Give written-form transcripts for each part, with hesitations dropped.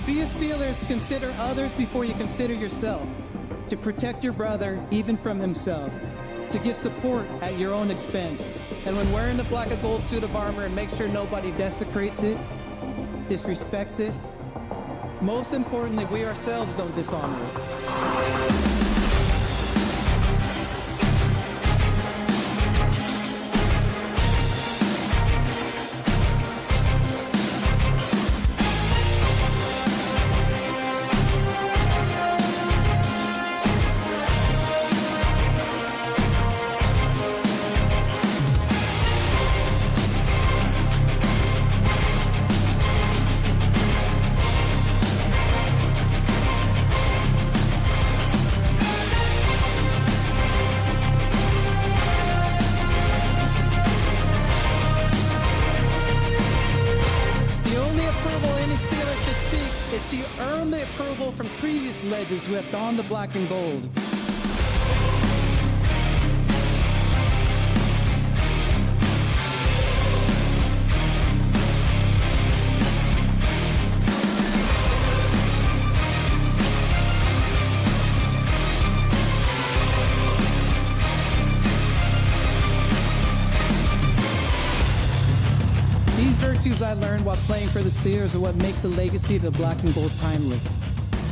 be a Steeler is to consider others before you consider yourself. To protect your brother, even from himself. To give support at your own expense. And when wearing the black and gold suit of armor, make sure nobody desecrates it, disrespects it. Most importantly, we ourselves don't dishonor it. From previous legends who have donned the black and gold. These virtues I learned while playing for the Steelers are what make the legacy of the black and gold timeless.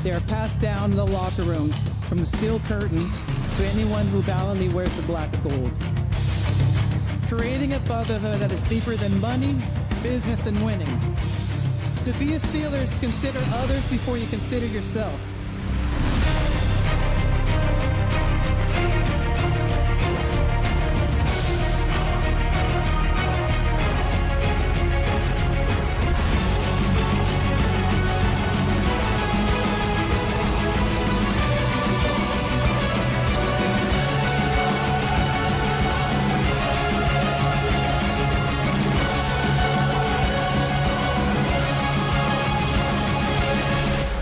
They are passed down in the locker room from the steel curtain to anyone who valiantly wears the black and gold. Creating a brotherhood that is deeper than money, business, and winning. To be a Steeler is to consider others before you consider yourself.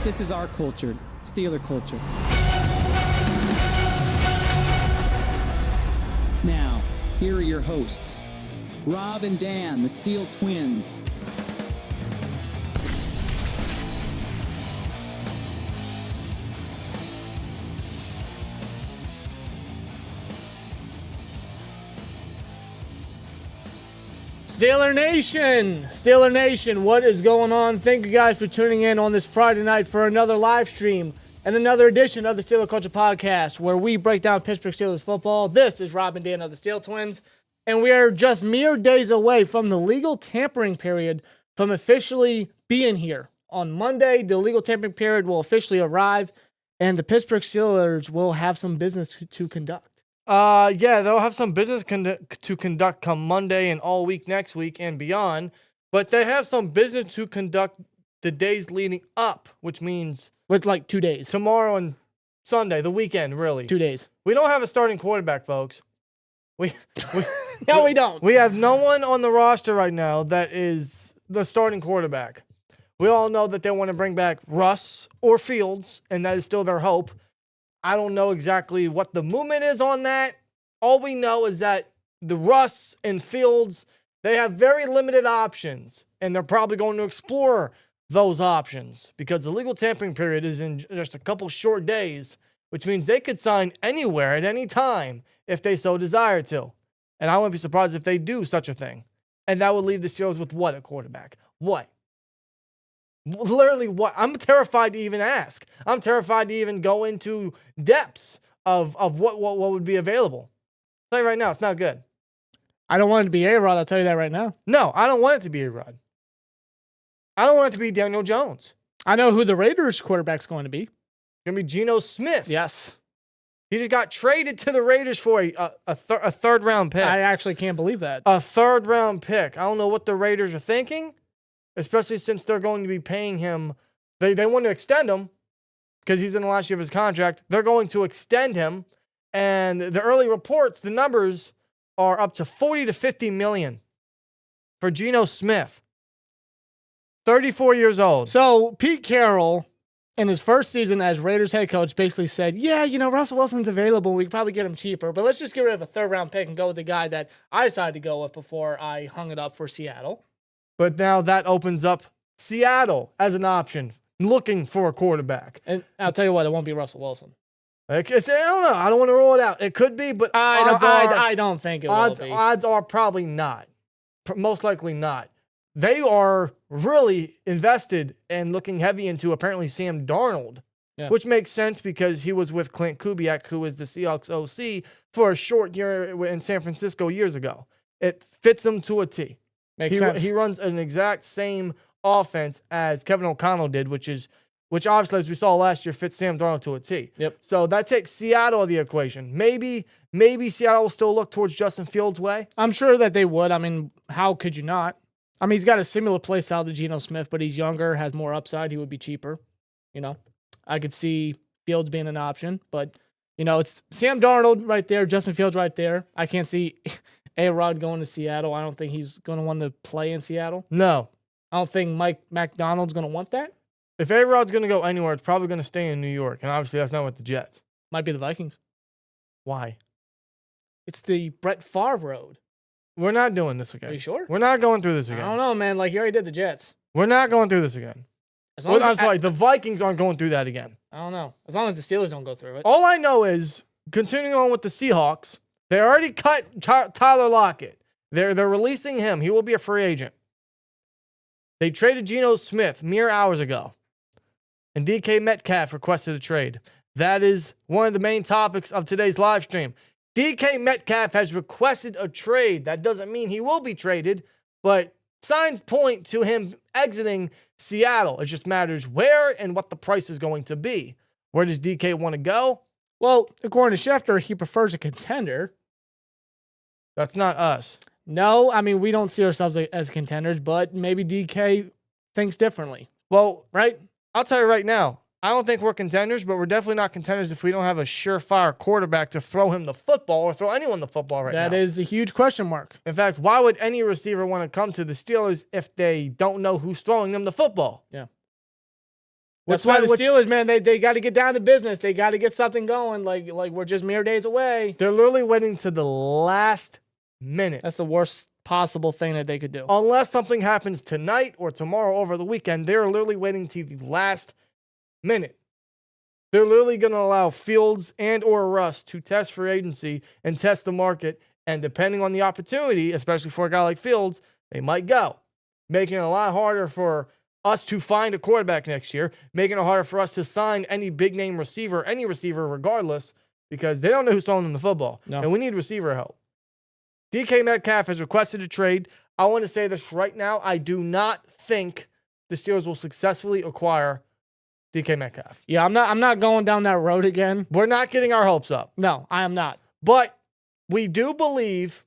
This is our culture, Steeler culture. Now, here are your hosts, Rob and Dan, the Steel Twins. Steeler Nation, what is going on? Thank you guys for tuning in on this Friday night for another live stream and another edition of the Steeler Culture Podcast, where we break down Pittsburgh Steelers football. This is Rob and Dan of the Steel Twins, and we are just mere days away from the legal tampering period from officially being here. On Monday, the legal tampering period will officially arrive, and the Pittsburgh Steelers will have some business to conduct. Yeah, they'll have some business to conduct come Monday and all week next week and beyond. But they have some business to conduct the days leading up, which means It's like 2 days. tomorrow and Sunday, the weekend, really. 2 days. We don't have a starting quarterback, folks. We No, we don't. We have no one on the roster right now that is the starting quarterback. We all know that they want to bring back Russ or Fields, and that is still their hope. I don't know exactly what the movement is on that. All we know is that the Russ and Fields, they have very limited options, and they're probably going to explore those options because the legal tampering period is in just a couple short days, which means they could sign anywhere at any time if they so desire to. And I wouldn't be surprised if they do such a thing. And that would leave the Steelers with what at quarterback? What? Literally what? I'm terrified to even ask. I'm terrified to even go into depths of what would be available. I'll tell you right now, it's not good. I don't want it to be A-Rod, I'll tell you that right now. No, I don't want it to be A-Rod. I don't want it to be Daniel Jones. I know who the Raiders quarterback's going to be. It's going to be Geno Smith. Yes. He just got traded to the Raiders for a third-round pick. I actually can't believe that. A third-round pick. I don't know what the Raiders are thinking, especially since they're going to be paying him. They want to extend him because he's in the last year of his contract. They're going to extend him, and the early reports, the numbers are up to 40 to 50 million for Geno Smith. 34 years old. So Pete Carroll, in his first season as Raiders head coach, basically said, yeah, Russell Wilson's available. We could probably get him cheaper, but let's just get rid of a third-round pick and go with the guy that I decided to go with before I hung it up for Seattle. But now that opens up Seattle as an option. looking for a quarterback. And I'll tell you what, it won't be Russell Wilson. I don't know. I don't want to rule it out. It could be, but I don't think it will be. Odds are probably not. Most likely not. They are really invested and looking heavy into apparently Sam Darnold, which makes sense because he was with Clint Kubiak, who was the Seahawks OC, for a short year in San Francisco years ago. It fits him to a T. Makes sense. He runs an exact same offense as Kevin O'Connell did, which obviously, as we saw last year, fits Sam Darnold to a T. Yep. So that takes Seattle out of the equation. Maybe Seattle will still look towards Justin Fields' way. I'm sure that they would. I mean, how could you not? I mean, he's got a similar play style to Geno Smith, but he's younger, has more upside. He would be cheaper. I could see Fields being an option, but it's Sam Darnold right there, Justin Fields right there. I can't see A-Rod going to Seattle. I don't think he's going to want to play in Seattle. No. I don't think Mike McDonald's going to want that. If A-Rod's going to go anywhere, it's probably going to stay in New York, and obviously that's not with the Jets. Might be the Vikings. Why? It's the Brett Favre road. We're not doing this again. Are you sure? We're not going through this again. I don't know, man. Like, you already did the Jets. We're not going through this again. I'm sorry, the Vikings aren't going through that again. I don't know. As long as the Steelers don't go through it. All I know is, continuing on with the Seahawks, they already cut Tyler Lockett. They're releasing him. He will be a free agent. They traded Geno Smith mere hours ago. And DK Metcalf requested a trade. That is one of the main topics of today's live stream. DK Metcalf has requested a trade. That doesn't mean he will be traded, but signs point to him exiting Seattle. It just matters where and what the price is going to be. Where does DK want to go? Well, according to Schefter, he prefers a contender. That's not us. No, I mean, we don't see ourselves as contenders, but maybe DK thinks differently. Well, right? I'll tell you right now, I don't think we're contenders, but we're definitely not contenders if we don't have a surefire quarterback to throw him the football or throw anyone the football now. That is a huge question mark. In fact, why would any receiver want to come to the Steelers if they don't know who's throwing them the football? Yeah. That's why the Steelers, man, they got to get down to business. They got to get something going. Like we're just mere days away. They're literally waiting to the last minute. That's the worst possible thing that they could do. Unless something happens tonight or tomorrow over the weekend, they're literally waiting to the last minute. They're literally going to allow Fields and or Russ to test free agency and test the market. And depending on the opportunity, especially for a guy like Fields, they might go. Making it a lot harder for us to find a quarterback next year, making it harder for us to sign any big name receiver, any receiver regardless, because they don't know who's throwing them the football. No. And we need receiver help. DK Metcalf has requested a trade. I want to say this right now. I do not think the Steelers will successfully acquire DK Metcalf. Yeah, I'm not going down that road again. We're not getting our hopes up. No, I am not. But we do believe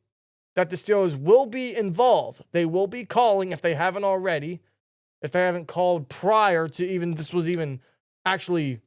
that the Steelers will be involved. They will be calling if they haven't already. If they haven't called prior to this was even actually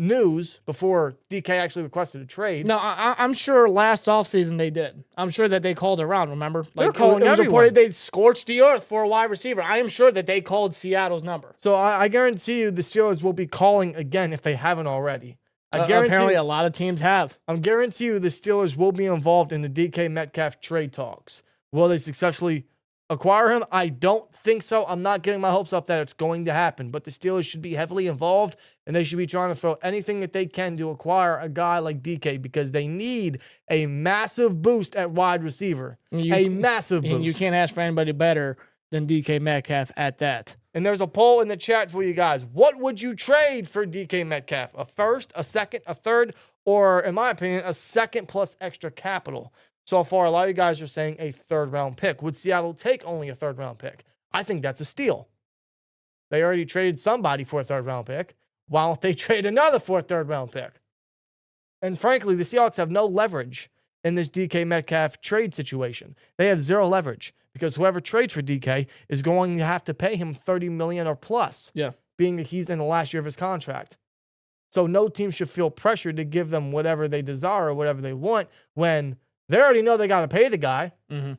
news before DK actually requested a trade. No, I'm sure last offseason they did. I'm sure that they called around, remember? They're calling it was everyone. reported they scorched the earth for a wide receiver. I am sure that they called Seattle's number. So I guarantee you the Steelers will be calling again if they haven't already. I guarantee apparently a lot of teams have. I guarantee you the Steelers will be involved in the DK Metcalf trade talks. Will they successfully acquire him? I don't think so. I'm not getting my hopes up that it's going to happen, but the Steelers should be heavily involved, and they should be trying to throw anything that they can to acquire a guy like DK because they need a massive boost at wide receiver. Massive boost. And you can't ask for anybody better than DK Metcalf at that. And there's a poll in the chat for you guys. What would you trade for DK Metcalf? A first, a second, a third, or, in my opinion, a second plus extra capital? So far, a lot of you guys are saying a third-round pick. Would Seattle take only a third-round pick? I think that's a steal. They already traded somebody for a third-round pick. Why don't they trade another for a third-round pick? And frankly, the Seahawks have no leverage in this DK Metcalf trade situation. They have zero leverage because whoever trades for DK is going to have to pay him $30 million or plus, being that he's in the last year of his contract. So no team should feel pressured to give them whatever they desire or whatever they want when they already know they got to pay the guy. Mm-hmm.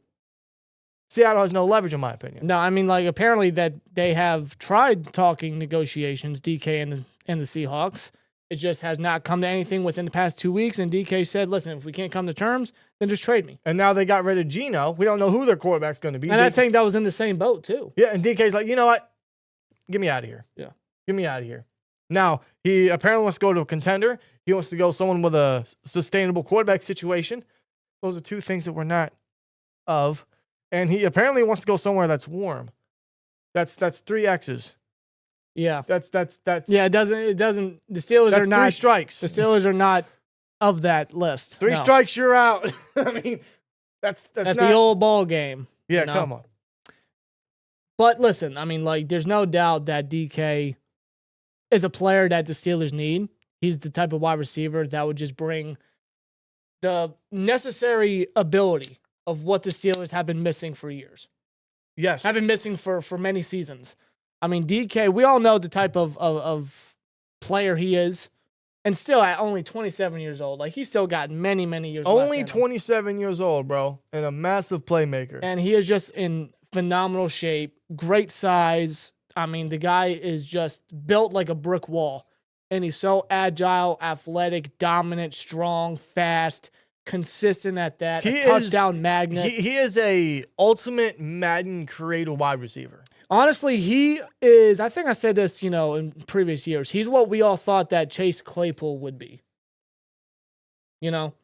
Seattle has no leverage, in my opinion. No, I mean, apparently that they have tried talking negotiations, DK and the Seahawks. It just has not come to anything within the past 2 weeks. And DK said, listen, if we can't come to terms, then just trade me. And now they got rid of Geno. We don't know who their quarterback's going to be. And I think that was in the same boat, too. Yeah, and DK's like, you know what? Get me out of here. Yeah. Get me out of here. Now, he apparently wants to go to a contender. He wants to go someone with a sustainable quarterback situation. Those are two things that we're not of. And he apparently wants to go somewhere that's warm. That's 3 X's. Yeah. That's Yeah, it doesn't the Steelers that's are not 3 strikes. The Steelers are not of that list. 3 No. strikes, you're out. I mean, that's At not, the old ball game. yeah, you know? come on. But listen, I mean, like, there's no doubt that DK is a player that the Steelers need. He's the type of wide receiver that would just bring the necessary ability of what the Steelers have been missing for years. Yes. Have been missing for many seasons. I mean, DK, we all know the type of player he is. And still at only 27 years old. Like, he's still got many, many years left Only in him. 27 years old, bro, and a massive playmaker. And he is just in phenomenal shape, great size. I mean, the guy is just built like a brick wall. And he's so agile, athletic, dominant, strong, fast, consistent at that. A touchdown magnet. He is a ultimate Madden creator wide receiver. Honestly, he is, I think I said this, in previous years. He's what we all thought that Chase Claypool would be.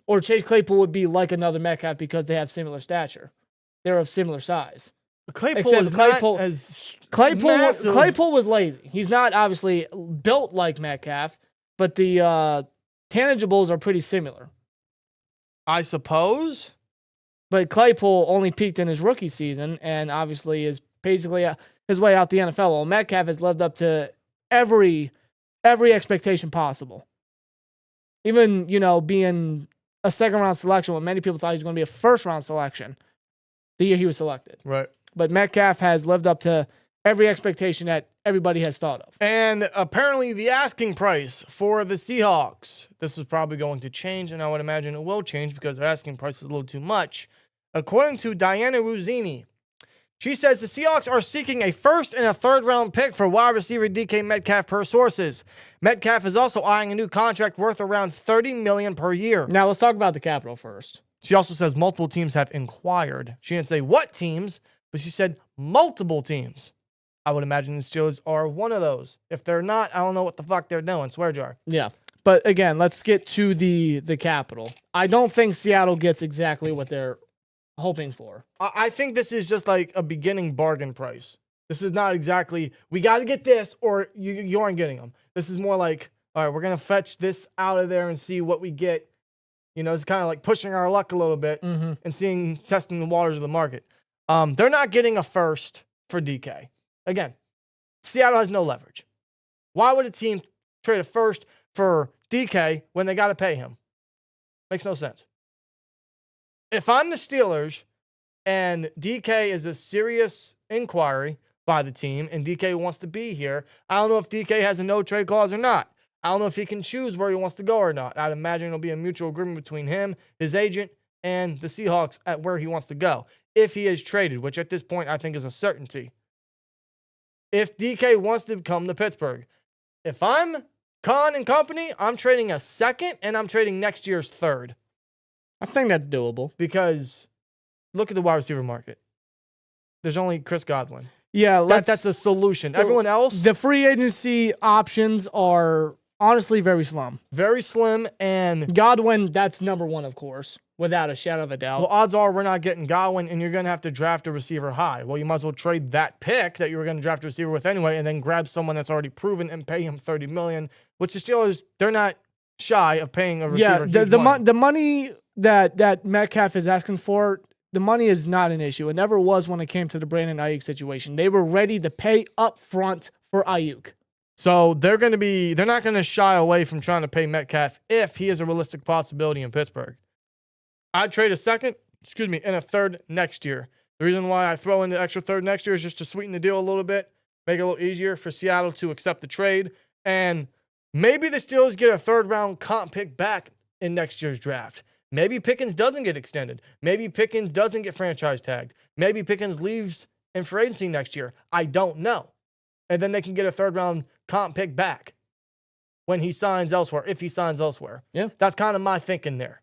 Or Chase Claypool would be like another Metcalf because they have similar stature. They're of similar size. Claypool Except is Claypool- not as Claypool massive. was lazy. He's not obviously built like Metcalf, but the tangibles are pretty similar. I suppose. But Claypool only peaked in his rookie season and obviously is basically his way out the NFL. Well, Metcalf has lived up to every expectation possible. Even, being a second-round selection when many people thought he was going to be a first-round selection the year he was selected. Right. But Metcalf has lived up to every expectation that everybody has thought of. And apparently the asking price for the Seahawks, this is probably going to change, and I would imagine it will change because their asking price is a little too much. According to Diana Ruzzini, she says the Seahawks are seeking a first and a third-round pick for wide receiver DK Metcalf per sources. Metcalf is also eyeing a new contract worth around $30 million per year. Now, let's talk about the capital first. She also says multiple teams have inquired. She didn't say what teams, but she said multiple teams. I would imagine the Steelers are one of those. If they're not, I don't know what the fuck they're doing. Swear jar. Yeah. But again, let's get to the capital. I don't think Seattle gets exactly what they're hoping for. I think this is just like a beginning bargain price. This is not exactly, we got to get this or you aren't getting them. This is more like, all right, we're going to fetch this out of there and see what we get. It's kind of like pushing our luck a little bit and testing the waters of the market. They're not getting a first for DK. Again, Seattle has no leverage. Why would a team trade a first for DK when they got to pay him? Makes no sense. If I'm the Steelers and DK is a serious inquiry by the team and DK wants to be here, I don't know if DK has a no trade clause or not. I don't know if he can choose where he wants to go or not. I'd imagine it'll be a mutual agreement between him, his agent, and the Seahawks at where he wants to go. If he is traded, which at this point I think is a certainty. If DK wants to come to Pittsburgh, if I'm Khan and company, I'm trading a second and I'm trading next year's third. I think that's doable. Because look at the wide receiver market. There's only Chris Godwin. Yeah, That's a solution. Everyone else, the free agency options are honestly very slim. very slim. And Godwin, that's number one, of course, without a shadow of a doubt. well, odds are we're not getting Godwin, and you're going to have to draft a receiver high. Well, you might as well trade that pick that you were going to draft a receiver with anyway, and then grab someone that's already proven and pay him $30 million, which the Steelers, they're not shy of paying a receiver. Yeah, huge the money. money that Metcalf is asking for, the money is not an issue. It never was when it came to the Brandon Ayuk situation. They were ready to pay up front for Ayuk. So they're not going to shy away from trying to pay Metcalf if he is a realistic possibility in Pittsburgh. I'd trade a second, and a third next year. The reason why I throw in the extra third next year is just to sweeten the deal a little bit, make it a little easier for Seattle to accept the trade. And maybe the Steelers get a third round comp pick back in next year's draft. Maybe Pickens doesn't get extended. Maybe Pickens doesn't get franchise tagged. Maybe Pickens leaves in free agency next year. I don't know. And then they can get a third round comp pick back when he signs elsewhere, if he signs elsewhere. Yeah. That's kind of my thinking there.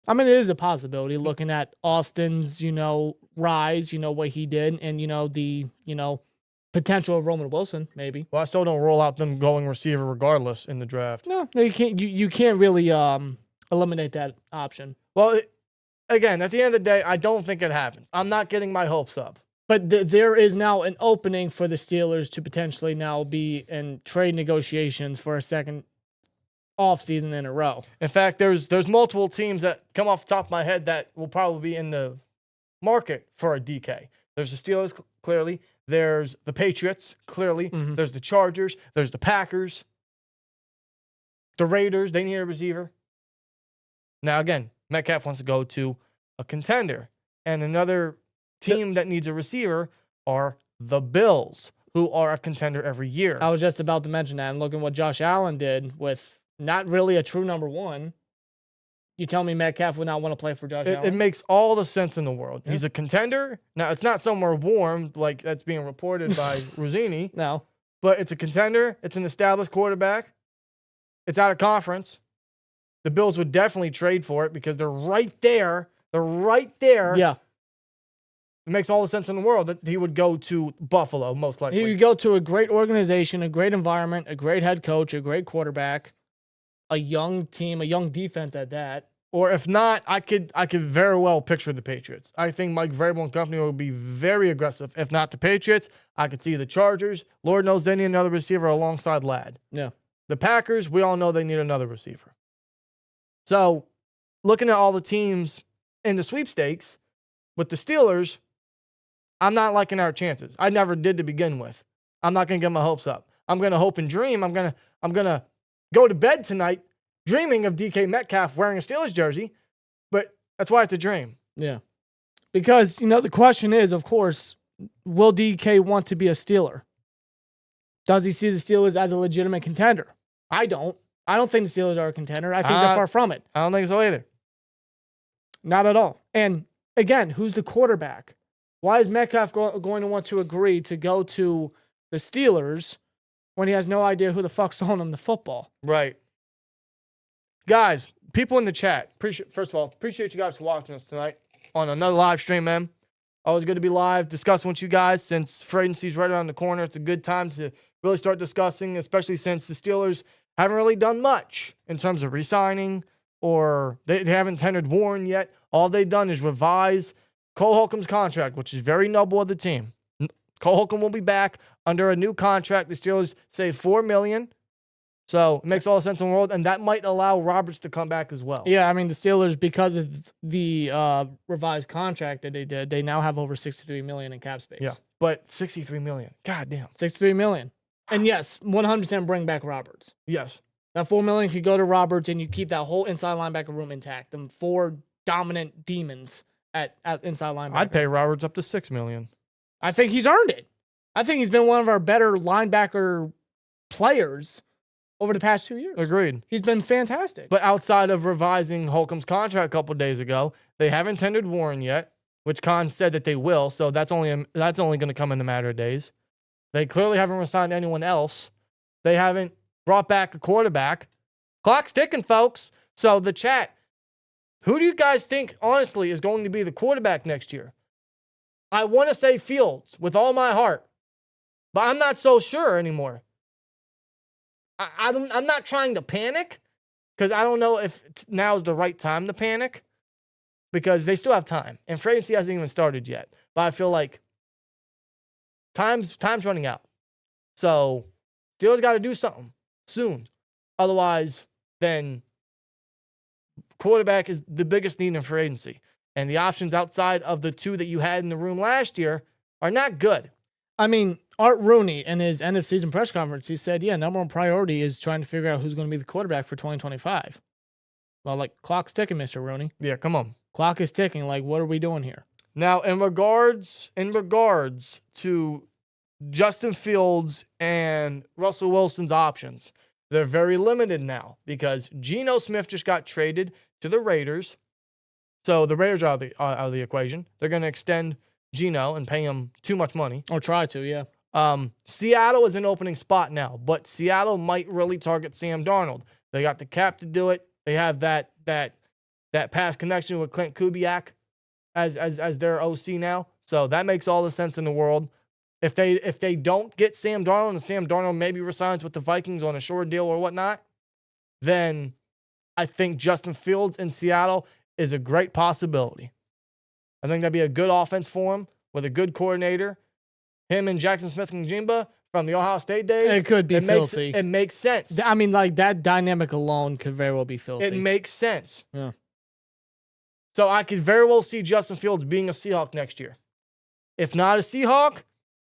I mean, it is a possibility looking at Austin's, rise, what he did, and, the Potential of Roman Wilson, maybe. Well, I still don't roll out them going receiver regardless in the draft. No, you can't. You can't really eliminate that option. Well, again, at the end of the day, I don't think it happens. I'm not getting my hopes up. But there is now an opening for the Steelers to potentially now be in trade negotiations for a second offseason in a row. In fact, there's multiple teams that come off the top of my head that will probably be in the market for a DK. There's the Steelers, clearly. There's the Patriots, clearly. Mm-hmm. There's the Chargers. There's the Packers. The Raiders, they need a receiver. Now, again, Metcalf wants to go to a contender. And another team that needs a receiver are the Bills, who are a contender every year. I was just about to mention that. And looking what Josh Allen did with not really a true number one, you tell me Metcalf would not want to play for Josh Allen? It makes all the sense in the world. Yeah. He's a contender. Now, it's not somewhere warm like that's being reported by Rossini, No. but it's a contender. It's an established quarterback. It's out of conference. The Bills would definitely trade for it because they're right there. They're right there. Yeah. It makes all the sense in the world that he would go to Buffalo, most likely. He would go to a great organization, a great environment, a great head coach, a great quarterback, a young team, a young defense at that. Or if not, I could very well picture the Patriots. I think Mike Vrabel and company will be very aggressive. If not the Patriots, I could see the Chargers. Lord knows they need another receiver alongside Ladd. Yeah. The Packers, we all know they need another receiver. So, looking at all the teams in the sweepstakes, with the Steelers, I'm not liking our chances. I never did to begin with. I'm not going to get my hopes up. I'm going to hope and dream. I'm going to go to bed tonight dreaming of DK Metcalf wearing a Steelers jersey, but that's why it's a dream. Yeah. Because, the question is, of course, will DK want to be a Steeler? Does he see the Steelers as a legitimate contender? I don't. I don't think the Steelers are a contender. I think they're far from it. I don't think so either. Not at all. And again, who's the quarterback? Why is Metcalf going to want to agree to go to the Steelers when he has no idea who the fuck's throwing him the football? Right. Guys, people in the chat, first of all, appreciate you guys for watching us tonight on another live stream, man. Always good to be live, discussing with you guys. Since free agency's right around the corner, it's a good time to really start discussing, especially since the Steelers haven't really done much in terms of re-signing, or they haven't tendered Warren yet. All they've done is revise Cole Holcomb's contract, which is very noble of the team. Cole Holcomb will be back under a new contract. The Steelers saved $4 million. So it makes all the sense in the world, and that might allow Roberts to come back as well. Yeah, I mean, the Steelers, because of the revised contract that they did, they now have over $63 million in cap space. Yeah, but $63 million. God damn. $63 million. And yes, 100% bring back Roberts. Yes. That $4 million could go to Roberts, and you keep that whole inside linebacker room intact. Them four dominant demons at inside linebacker. I'd pay Roberts up to $6 million. I think he's earned it. I think he's been one of our better linebacker players over the past 2 years. Agreed. He's been fantastic. But outside of revising Holcomb's contract a couple days ago, they haven't tendered Warren yet, which Khan said that they will. So that's only going to come in a matter of days. They clearly haven't re-signed anyone else. They haven't brought back a quarterback. Clock's ticking, folks. So the chat, who do you guys think, honestly, is going to be the quarterback next year? I want to say Fields with all my heart, but I'm not so sure anymore. I'm not trying to panic because I don't know if now is the right time to panic because they still have time. And free agency hasn't even started yet. But I feel like time's running out. So Steelers got to do something soon. Otherwise, then quarterback is the biggest need in free agency. And the options outside of the two that you had in the room last year are not good. I mean, Art Rooney in his end of season press conference, he said, number one priority is trying to figure out who's going to be the quarterback for 2025. Well, clock's ticking, Mr. Rooney. Yeah, come on. Clock is ticking. What are we doing here? Now, in regards to Justin Fields and Russell Wilson's options, they're very limited now because Geno Smith just got traded to the Raiders. So the Raiders are out of the equation. They're going to extend Geno and pay him too much money. Or try to, yeah. Seattle is an opening spot now, but Seattle might really target Sam Darnold. They got the cap to do it. They have that pass connection with Clint Kubiak as their OC now. So that makes all the sense in the world. If they don't get Sam Darnold and Sam Darnold maybe resigns with the Vikings on a short deal or whatnot, then I think Justin Fields in Seattle is a great possibility. I think that'd be a good offense for him with a good coordinator. Him and Jackson Smith and Jimba from the Ohio State days. It could be filthy. It makes sense. I mean, like, that dynamic alone could very well be filthy. It makes sense. Yeah. So I could very well see Justin Fields being a Seahawk next year. If not a Seahawk,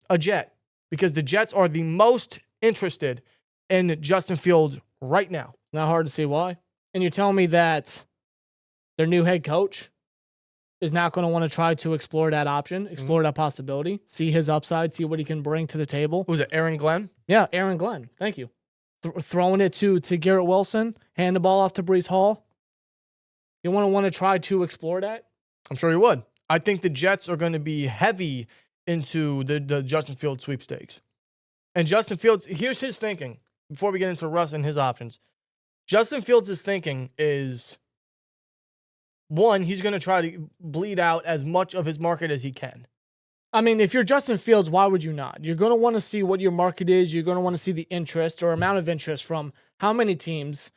a Jet. Because the Jets are the most interested in Justin Fields right now. Not hard to see why. And you're telling me that their new head coach is not going to want to try to explore that option, explore that possibility, see his upside, see what he can bring to the table. Who's it, Aaron Glenn? Yeah, Aaron Glenn. Thank you. Throwing it to Garrett Wilson, hand the ball off to Breece Hall. You want to try to explore that? I'm sure he would. I think the Jets are going to be heavy into the Justin Fields sweepstakes. And Justin Fields, here's his thinking before we get into Russ and his options. Justin Fields' thinking is, one, he's going to try to bleed out as much of his market as he can. I mean, if you're Justin Fields, why would you not? You're going to want to see what your market is. You're going to want to see the interest or amount of interest from how many teams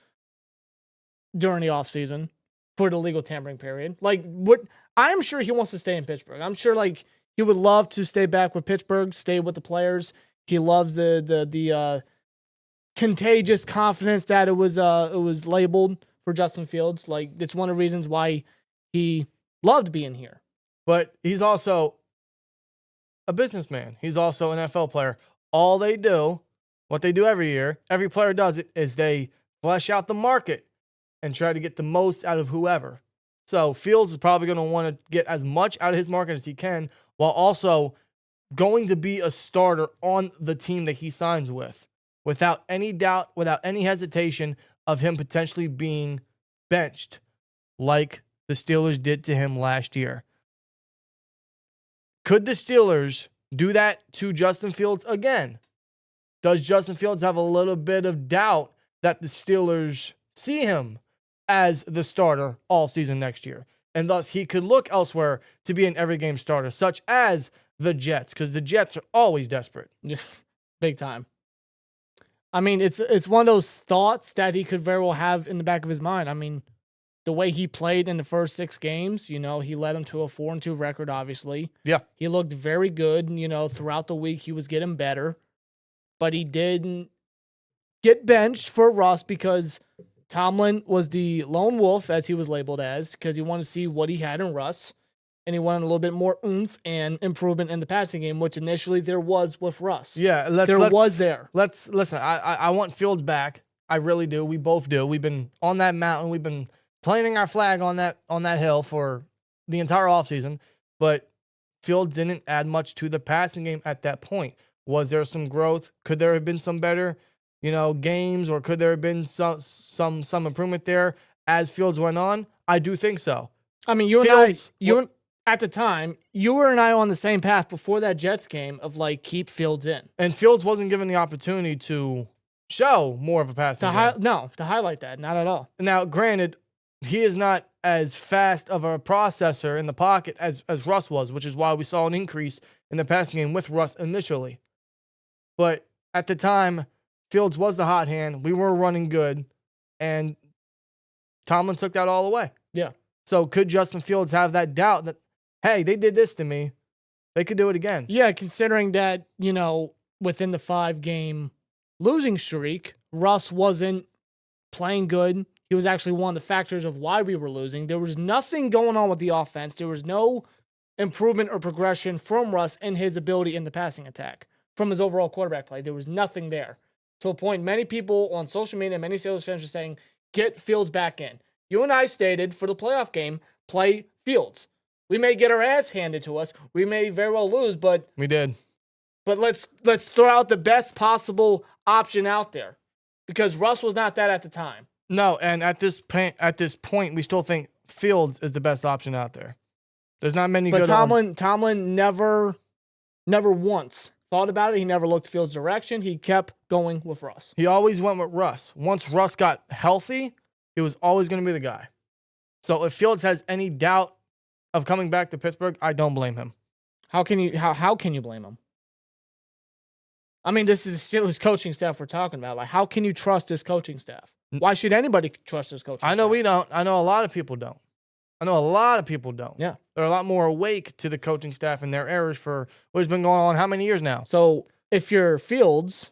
during the offseason for the legal tampering period. Like, what? I'm sure he wants to stay in Pittsburgh. I'm sure, like, he would love to stay back with Pittsburgh, stay with the players. He loves the contagious confidence that it was labeled for Justin Fields. Like, it's one of the reasons why he loved being here. But he's also a businessman. He's also an NFL player. All they do, what they do every year, every player does it, is they flesh out the market and try to get the most out of whoever. So Fields is probably going to want to get as much out of his market as he can, while also going to be a starter on the team that he signs with, without any doubt, without any hesitation of him potentially being benched like the Steelers did to him last year. Could the Steelers do that to Justin Fields again? Does Justin Fields have a little bit of doubt that the Steelers see him as the starter all season next year? And thus he could look elsewhere to be an every game starter, such as the Jets, because the Jets are always desperate. Big time. I mean, it's one of those thoughts that he could very well have in the back of his mind. I mean, the way he played in the first 6 games, he led him to a 4-2 record, obviously. Yeah. He looked very good, throughout the week he was getting better. But he didn't get benched for Russ because Tomlin was the lone wolf, as he was labeled as, because he wanted to see what he had in Russ. And he wanted a little bit more oomph and improvement in the passing game, which initially there was with Russ. Yeah, was there. Let's listen. I want Fields back. I really do. We both do. We've been on that mountain. We've been planting our flag on that hill for the entire offseason. But Fields didn't add much to the passing game at that point. Was there some growth? Could there have been some better, games, or could there have been some improvement there as Fields went on? I do think so. I mean, at the time, you and I on the same path before that Jets game of, like, keep Fields in. And Fields wasn't given the opportunity to show more of a passing game. To highlight that, not at all. Now, granted, he is not as fast of a processor in the pocket as Russ was, which is why we saw an increase in the passing game with Russ initially. But at the time, Fields was the hot hand. We were running good, and Tomlin took that all away. Yeah. So could Justin Fields have that doubt that, hey, they did this to me, they could do it again? Yeah, considering that, within the 5-game losing streak, Russ wasn't playing good. He was actually one of the factors of why we were losing. There was nothing going on with the offense. There was no improvement or progression from Russ in his ability in the passing attack, from his overall quarterback play. There was nothing there. To a point, many people on social media, many Steelers fans were saying, get Fields back in. You and I stated for the playoff game, play Fields. We may get our ass handed to us. We may very well lose, but we did. But let's throw out the best possible option out there, because Russ was not that at the time. No, and at this point, we still think Fields is the best option out there. There's not many good. But Tomlin never once thought about it. He never looked Fields' direction. He kept going with Russ. He always went with Russ. Once Russ got healthy, he was always going to be the guy. So if Fields has any doubt of coming back to Pittsburgh, I don't blame him. How can you blame him? I mean, this is still his coaching staff we're talking about. Like, how can you trust this coaching staff? Why should anybody trust this coaching staff? I know we don't. I know a lot of people don't. Yeah. They're a lot more awake to the coaching staff and their errors for what has been going on how many years now? So if you're Fields,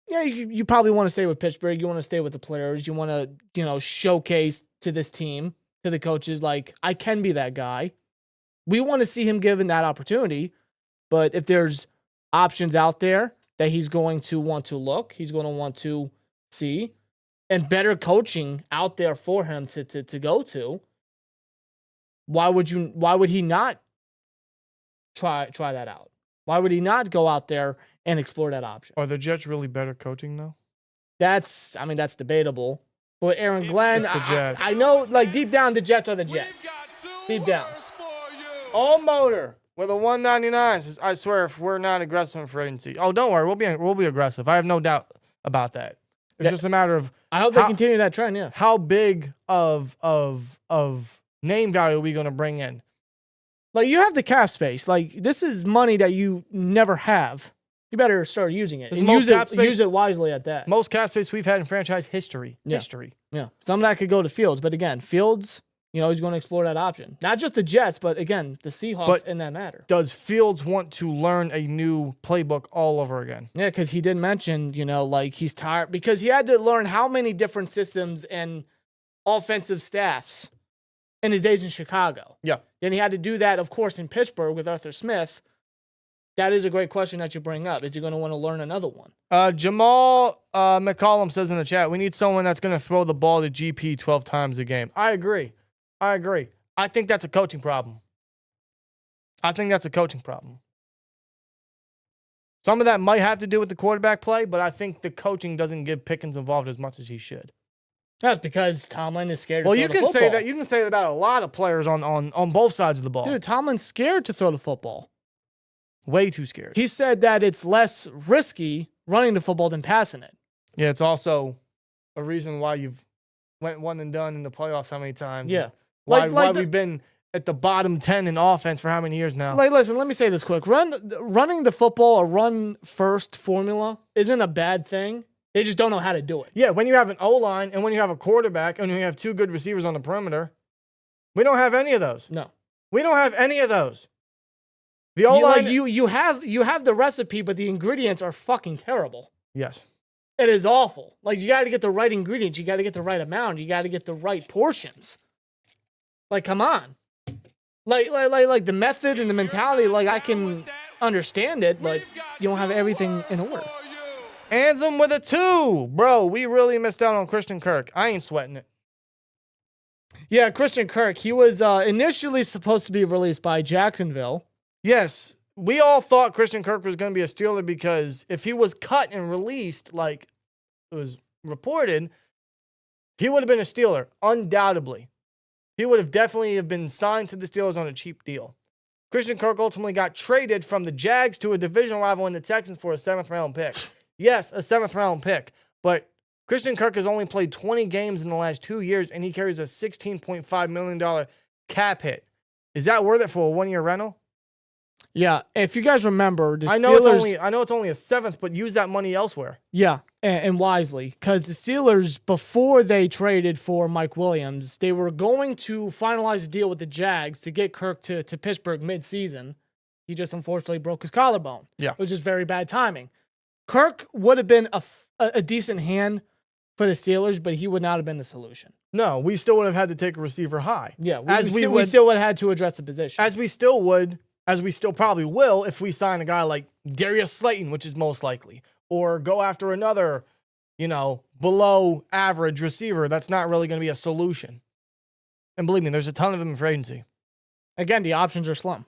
yeah, you probably want to stay with Pittsburgh. You want to stay with the players. You want to, showcase to this team, to the coaches, like, I can be that guy. We want to see him given that opportunity. But if there's options out there that he's going to want to look, he's going to want to see, and better coaching out there for him to go to, why would he not try that out? Why would he not go out there and explore that option? Are the Jets really better coaching though? That's debatable. But Aaron Glenn, It's the Jets. I know, like, deep down, the Jets are the Jets. Deep down. All motor with a 199 says, I swear, if we're not aggressive in free agency. Oh, don't worry, we'll be aggressive. I have no doubt about that. It's just a matter of I hope they continue that trend. Yeah. how big of name value are we going to bring in? Like, you have the cap space. Like, this is money that you never have. You better start using it. This And is most use it wisely at that. Most cap space we've had in franchise history. Yeah. History. Yeah. Some of that could go to Fields. But again, Fields, he's going to explore that option. Not just the Jets, but again, the Seahawks in that matter. Does Fields want to learn a new playbook all over again? Yeah, because he did mention, like, he's tired. Because he had to learn how many different systems and offensive staffs in his days in Chicago. Yeah. Then he had to do that, of course, in Pittsburgh with Arthur Smith. That is a great question that you bring up. Is he going to want to learn another one? Jamal McCollum says in the chat, we need someone that's going to throw the ball to GP 12 times a game. I agree. I think that's a coaching problem. Some of that might have to do with the quarterback play, but I think the coaching doesn't get Pickens involved as much as he should. That's because Tomlin is scared to Well, throw you the can football. say that. You can say that about a lot of players on both sides of the ball. Dude, Tomlin's scared to throw the football. Way too scared. He said that it's less risky running the football than passing it. Yeah, it's also a reason why you've went one and done in the playoffs how many times. Yeah. Why we've been at the bottom 10 in offense for how many years now? Like, listen, let me say this quick. Running the football, a run-first formula, isn't a bad thing. They just don't know how to do it. Yeah, when you have an O-line and when you have a quarterback and you have two good receivers on the perimeter, we don't have any of those. No. We don't have any of those. The O-line... You have the recipe, but the ingredients are fucking terrible. Yes. It is awful. Like, you got to get the right ingredients. You got to get the right amount. You got to get the right portions. Like, come on. Like the method and the mentality, like, I can understand it, but you don't have everything in order. Ansem with a 2. Bro, we really missed out on Christian Kirk. I ain't sweating it. Yeah, Christian Kirk, he was initially supposed to be released by Jacksonville. Yes, we all thought Christian Kirk was going to be a Steeler because if he was cut and released like it was reported, he would have been a Steeler, undoubtedly. He would have definitely been signed to the Steelers on a cheap deal. Christian Kirk ultimately got traded from the Jags to a division rival in the Texans for a 7th-round pick. Yes, a 7th-round pick, but Christian Kirk has only played 20 games in the last 2 years, and he carries a $16.5 million cap hit. Is that worth it for a one-year rental? Yeah, if you guys remember, the I know it's only a 7th, but use that money elsewhere. Yeah, and wisely, because the Steelers, before they traded for Mike Williams, they were going to finalize a deal with the Jags to get Kirk to Pittsburgh mid-season. He just unfortunately broke his collarbone. Yeah. It was just very bad timing. Kirk would have been a decent hand for the Steelers, but he would not have been the solution. No, we still would have had to take a receiver high. Yeah, we still would have had to address the position. As we still probably will if we sign a guy like Darius Slayton, which is most likely, or go after another, below average receiver. That's not really going to be a solution. And believe me, there's a ton of them in free agency. Again, the options are slim.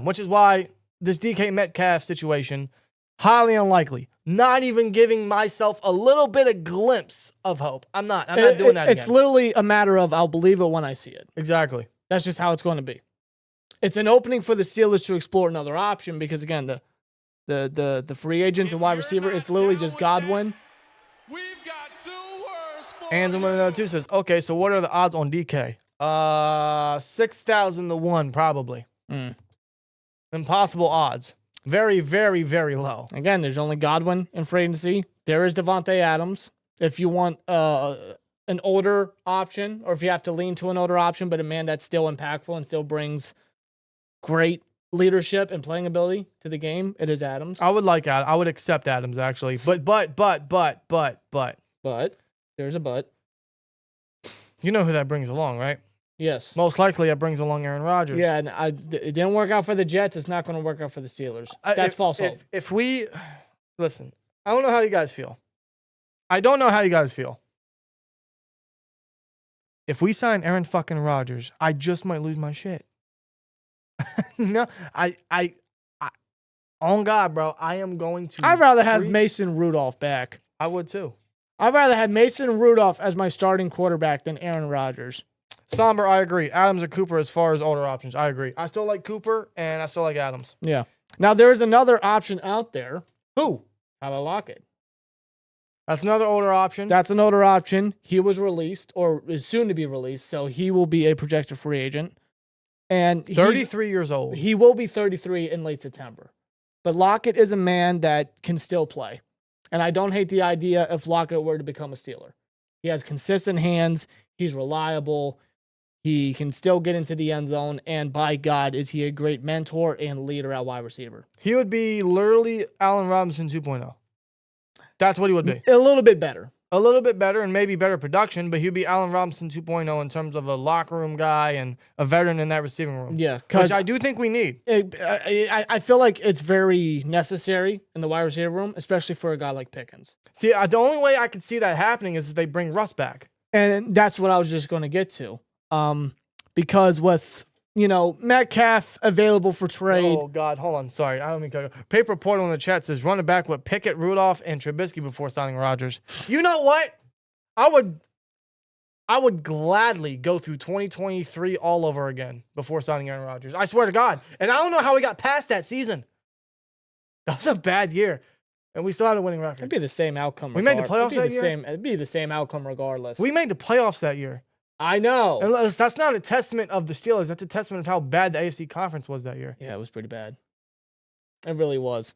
Which is why this DK Metcalf situation, highly unlikely. Not even giving myself a little bit of glimpse of hope. I'm not doing that again. It's literally a matter of I'll believe it when I see it. Exactly. That's just how it's going to be. It's an opening for the Steelers to explore another option because, again, the free agents and wide receiver, it's literally just Godwin. And someone another 2 says, okay, so what are the odds on DK? 6,000 to 1, probably. Impossible odds. Very, very, very low. Again, there's only Godwin in free agency. There is Devontae Adams. If you want an older option, or if you have to lean to an older option, but a man that's still impactful and still brings great leadership and playing ability to the game, it is Adams. I would accept Adams, actually. But. But there's a but. You know who that brings along, right? Yes. Most likely it brings along Aaron Rodgers. Yeah, and it didn't work out for the Jets. It's not going to work out for the Steelers. That's false hope. If we listen, I don't know how you guys feel. If we sign Aaron fucking Rodgers, I just might lose my shit. No, I on God, bro, I am going to. I'd rather have Mason Rudolph back. I would too. I'd rather have Mason Rudolph as my starting quarterback than Aaron Rodgers. Somber, I agree. Adams or Cooper as far as older options. I agree. I still like Cooper, and I still like Adams. Yeah. Now, there is another option out there. Who? Tyler Lockett. That's another older option. That's an older option. He was released, or is soon to be released, so he will be a projected free agent. And 33 years old. He will be 33 in late September. But Lockett is a man that can still play. And I don't hate the idea if Lockett were to become a Steeler. He has consistent hands. He's reliable. He can still get into the end zone. And by God, is he a great mentor and leader at wide receiver. He would be literally Allen Robinson 2.0. That's what he would be. A little bit better. A little bit better and maybe better production, but he'd be Allen Robinson 2.0 in terms of a locker room guy and a veteran in that receiving room. Yeah. Which I do think we need. I feel like it's very necessary in the wide receiver room, especially for a guy like Pickens. See, the only way I could see that happening is if they bring Russ back. And that's what I was just going to get to. Because with, Metcalf available for trade. Oh, God. Hold on. Sorry. I don't mean to go. Paper Portal in the chat says running back with Pickett, Rudolph, and Trubisky before signing Rodgers. You know what? I would gladly go through 2023 all over again before signing Aaron Rodgers. I swear to God. And I don't know how we got past that season. That was a bad year. And we still had a winning record. It'd be the same outcome. We made the playoffs that year? It'd be the same outcome regardless. We made the playoffs that year. I know. And that's not a testament of the Steelers. That's a testament of how bad the AFC conference was that year. Yeah, it was pretty bad. It really was.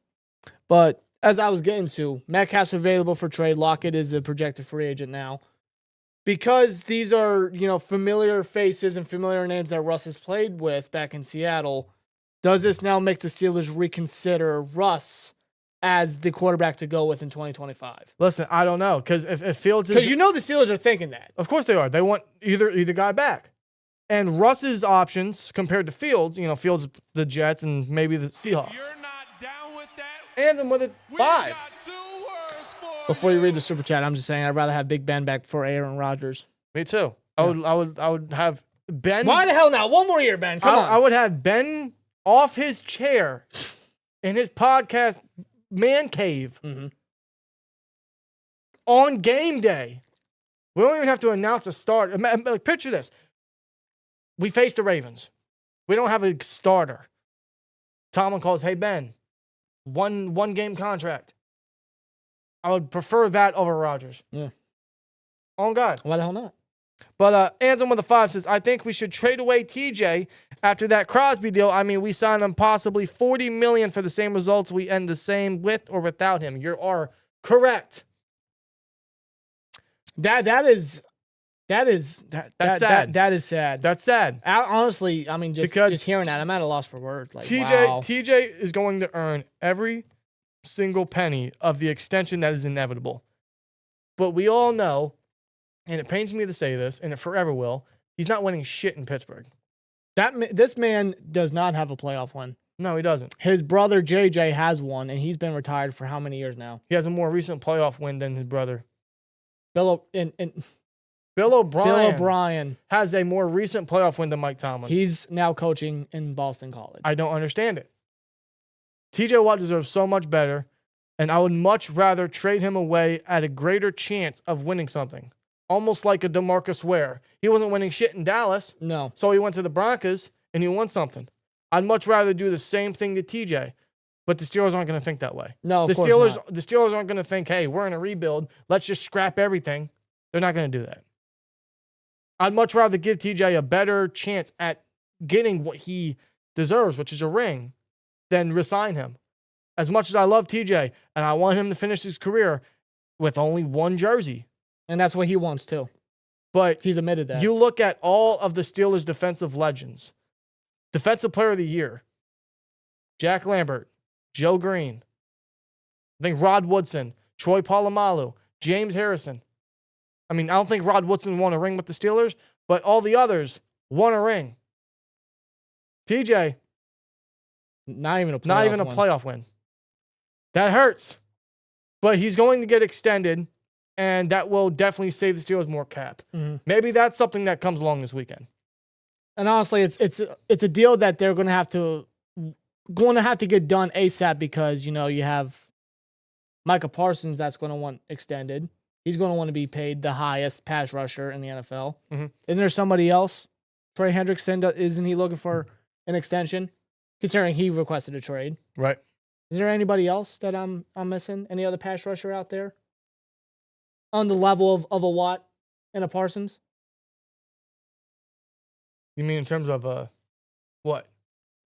But as I was getting to, Metcalf's available for trade. Lockett is a projected free agent now. Because these are, familiar faces and familiar names that Russ has played with back in Seattle, does this now make the Steelers reconsider Russ as the quarterback to go with in 2025? Listen, I don't know. Because if Fields is... Because the Steelers are thinking that. Of course they are. They want either guy back. And Russ's options compared to Fields, Fields, the Jets, and maybe the Seahawks. You're not down with that? And them with a 5. Before you read the super chat, I'm just saying I'd rather have Big Ben back before Aaron Rodgers. Me too. I would have Ben... Why the hell not? One more year, Ben. Come on. I would have Ben off his chair in his podcast man cave on game day. We don't even have to announce a start. Picture this. We face the Ravens. We don't have a starter. Tomlin calls, hey, Ben, one game contract. I would prefer that over Rodgers. Yeah. On God. Why the hell not? But Anselm with the 5 says, I think we should trade away TJ after that Crosby deal. I mean, we signed him possibly $40 million for the same results. We end the same with or without him. You are correct. That's sad. That is sad. That's sad. Honestly, I mean, just hearing that, I'm at a loss for words. Like, wow. TJ is going to earn every single penny of the extension that is inevitable. But we all know, and it pains me to say this, and it forever will, he's not winning shit in Pittsburgh. This man does not have a playoff win. No, he doesn't. His brother JJ has one, and he's been retired for how many years now? He has a more recent playoff win than his brother. Bill O'Brien has a more recent playoff win than Mike Tomlin. He's now coaching in Boston College. I don't understand it. TJ Watt deserves so much better, and I would much rather trade him away at a greater chance of winning something. Almost like a DeMarcus Ware. He wasn't winning shit in Dallas. No. So he went to the Broncos, and he won something. I'd much rather do the same thing to TJ. But the Steelers aren't going to think that way. No, the Steelers aren't going to think, hey, we're in a rebuild. Let's just scrap everything. They're not going to do that. I'd much rather give TJ a better chance at getting what he deserves, which is a ring, than resign him. as much as I love TJ and I want him to finish his career with only one jersey. And that's what he wants too. But He's admitted that. you look at all of the Steelers' defensive legends. Defensive Player of the Year. Jack Lambert, Joe Green, I think Rod Woodson, Troy Polamalu, James Harrison. I mean, I don't think Rod Woodson won a ring with the Steelers, but all the others won a ring. TJ, Not even a playoff win. That hurts. But he's going to get extended, and that will definitely save the Steelers more cap. Mm-hmm. Maybe that's something that comes along this weekend. And honestly, it's a deal that they're going to have to get done ASAP because, you know, you have Micah Parsons that's going to want extended. He's going to want to be paid the highest pass rusher in the NFL. Mm-hmm. Isn't there somebody else? Trey Hendrickson, isn't he looking for an extension? Considering he requested a trade. Right. Is there anybody else that I'm missing? Any other pass rusher out there? On the level of a Watt and a Parsons? You mean in terms of what?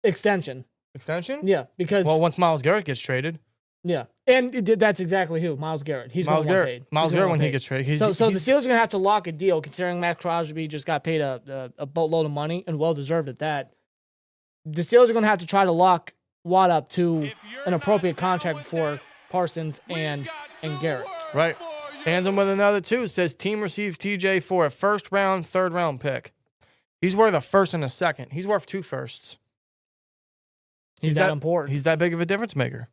Extension. Extension? Yeah, because Once Myles Garrett gets traded. yeah, and that's exactly who Myles Garrett. He's Myles going to want Garrett. paid. Myles He's Garrett gonna when want he paid. gets traded. So the Steelers are going to have to lock a deal, considering Matt Crosby just got paid a boatload of money, and well deserved at that. The Steelers are going to have to try to lock Watt up to an appropriate contract before Parsons and Garrett. Right. Hands him with another two. Says team receives TJ for a first round, third round pick. He's worth a first and a second. He's worth 2 firsts. He's that important. He's that big of a difference maker.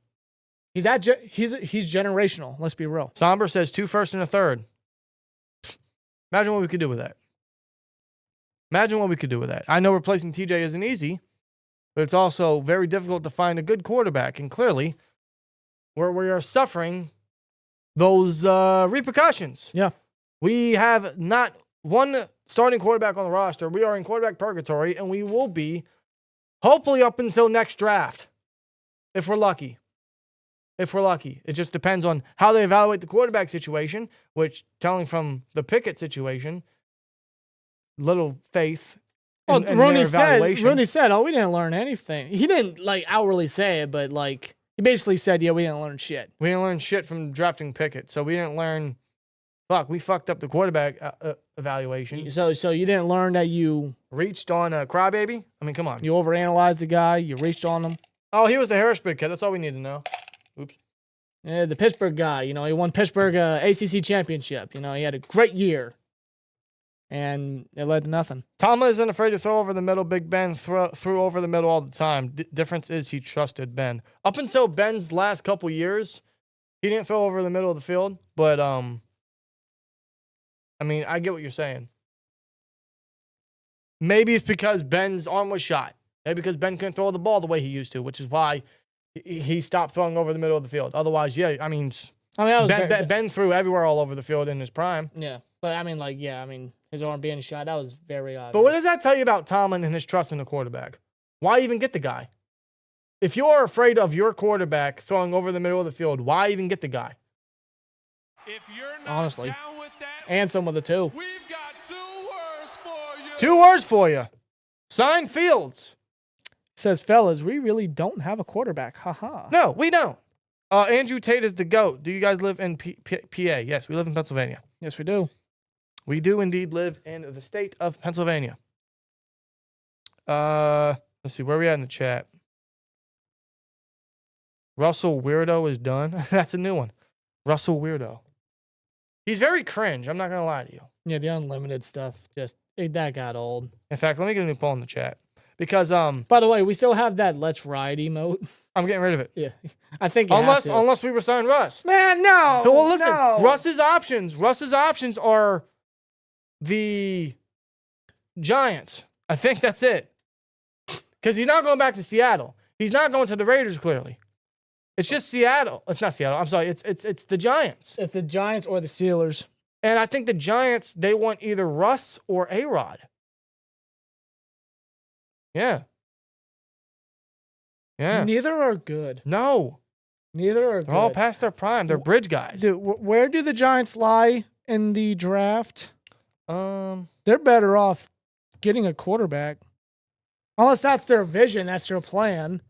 He's generational. Let's be real. Somber says 2 firsts and a third. Imagine what we could do with that. I know replacing TJ isn't easy, but it's also very difficult to find a good quarterback. And clearly, we are suffering those repercussions. Yeah. We have not one starting quarterback on the roster. We are in quarterback purgatory, and we will be hopefully up until next draft, if we're lucky. It just depends on how they evaluate the quarterback situation, which, telling from the Pickett situation, little faith in their evaluation. Rooney said, "Oh, we didn't learn anything." He didn't outwardly say it, but he basically said, "Yeah, we didn't learn shit. We didn't learn shit from drafting Pickett, so we didn't learn. We fucked up the quarterback evaluation. So you didn't learn that you Reached on a crybaby. I mean, come on. you overanalyzed the guy. You reached on him. Oh, he was the Harrisburg kid. That's all we need to know. Oops. Yeah, the Pittsburgh guy. You know, he won Pittsburgh ACC championship. You know, he had a great year, and it led to nothing. Tomlin isn't afraid to throw over the middle. Big Ben threw over the middle all the time. Difference is he trusted Ben. Up until Ben's last couple years, he didn't throw over the middle of the field. But I mean, I get what you're saying. Maybe it's because Ben's arm was shot. Maybe because Ben couldn't throw the ball the way he used to, which is why he stopped throwing over the middle of the field. Otherwise, yeah, I mean, Ben threw everywhere all over the field in his prime. Yeah, but I mean, his arm being shot, that was very obvious. But what does that tell you about Tomlin and his trust in the quarterback? Why even get the guy? If you're afraid of your quarterback throwing over the middle of the field, why even get the guy? If you're not Honestly. down with that, And some of the two. we've got 2 words for you. 2 words for you. Sign Fields. Says, fellas, we really don't have a quarterback. Haha. No, we don't. Andrew Tate is the GOAT. Do you guys live in PA? Yes, we live in Pennsylvania. Yes, we do. We do indeed live in the state of Pennsylvania. Let's see, where are we at in the chat? Russell Weirdo is done. That's a new one. Russell Weirdo. He's very cringe. I'm not going to lie to you. Yeah, the unlimited stuff, that got old. In fact, let me get a new poll in the chat. Because, By the way, we still have that Let's Ride emote. I'm getting rid of it. Yeah. I think you have to. Unless we resign Russ. Man, no. Well, listen, no. Russ's options are the Giants. I think that's it. Because he's not going back to Seattle. He's not going to the Raiders, clearly. It's just Seattle. It's not Seattle. I'm sorry. It's the Giants. It's the Giants or the Steelers. And I think the Giants, they want either Russ or A-Rod. Yeah. Yeah. Neither are good. No. Neither are good. They're all past their prime. They're bridge guys. Dude, where do the Giants lie in the draft? Um, They're better off getting a quarterback. Unless that's their vision, that's their plan.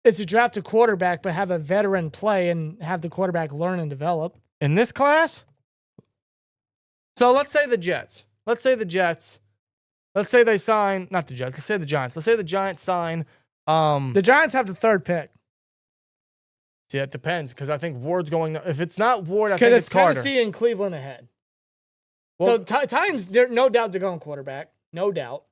is to draft a quarterback, but have a veteran play and have the quarterback learn and develop. In this class? So let's say the Jets. Let's say they sign, not the Jets. Let's say the Giants. Let's say the Giants sign. The Giants have the 3rd pick. See, it depends because I think Ward's going. If it's not Ward, I think Because it's Carter. Tennessee and Cleveland ahead. Well, So Titans, no doubt they're going quarterback. No doubt.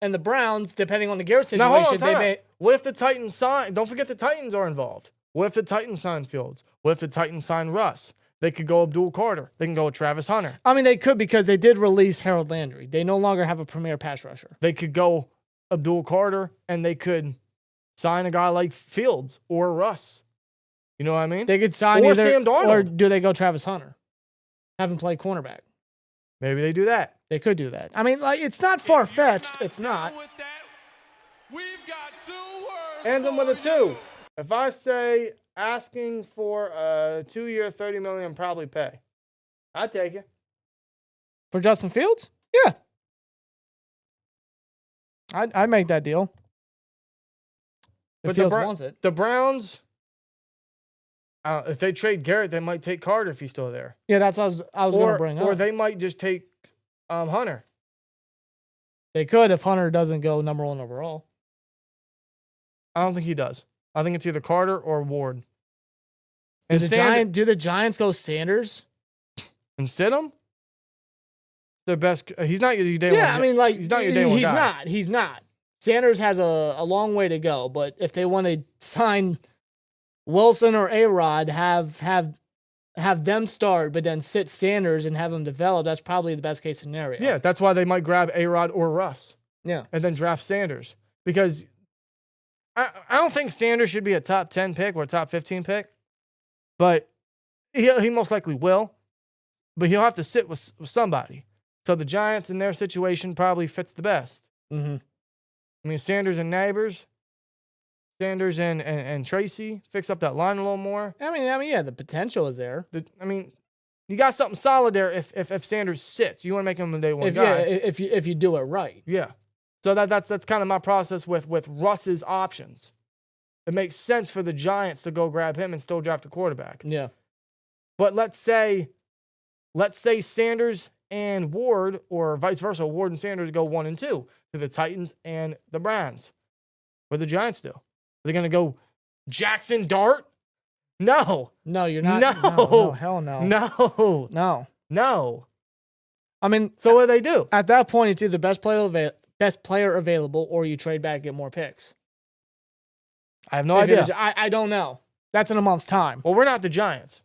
And the Browns, depending on the Garrett situation, now, hold on, they time may. out. What if the Titans sign? Don't forget the Titans are involved. What if the Titans sign Fields? What if the Titans sign Russ? They could go Abdul Carter. They can go with Travis Hunter. I mean, they could because they did release Harold Landry. They no longer have a premier pass rusher. They could go Abdul Carter, and they could sign a guy like Fields or Russ. You know what I mean? They could sign Or either, Sam Darnold. or do they go Travis Hunter? Have him play cornerback. Maybe they do that. They could do that. I mean, like it's not far fetched. It's not. With that, we've got 2 words. And them for with a 2. you. If I say asking for a 2-year, $30 million probably pay, I'd take it. For Justin Fields? Yeah. I'd make that deal. If But Fields wants it. The Browns, if they trade Garrett, they might take Carter if he's still there. Yeah, that's what I was going to bring up. Or they might just take Hunter. They could if Hunter doesn't go number 1 overall. I don't think he does. I think it's either Carter or Ward. Do And the Giants go Sanders? And sit him? Their best. He's not your day one. Yeah, I mean, like he's not your day one He's guy. not. He's not. Sanders has a long way to go, but if they want to sign Wilson or A-Rod, have them start, but then sit Sanders and have them develop, that's probably the best case scenario. Yeah, that's why they might grab A-Rod or Russ. Yeah. And then draft Sanders. Because I don't think Sanders should be a top 10 pick or a top 15 pick. But he most likely will. But he'll have to sit with somebody. So the Giants in their situation probably fits the best. Mm-hmm. I mean, Sanders and Neighbors. Sanders and Tracy fix up that line a little more. I mean, yeah, the potential is there. You got something solid there if Sanders sits. You want to make him a day one If guy. if you do it right. Yeah. So that's kind of my process with Russ's options. It makes sense for the Giants to go grab him and still draft a quarterback. Yeah. But let's say Sanders and Ward, or vice versa, Ward and Sanders go 1 and 2 to the Titans and the Browns. What do the Giants do? Are they going to go Jackson Dart? No. No, you're not. No. Hell no. No. No. I mean, So what do they do? at that point, it's either best player available, or you trade back and get more picks. I have no idea. I don't know. That's in a month's time. Well, we're not the Giants.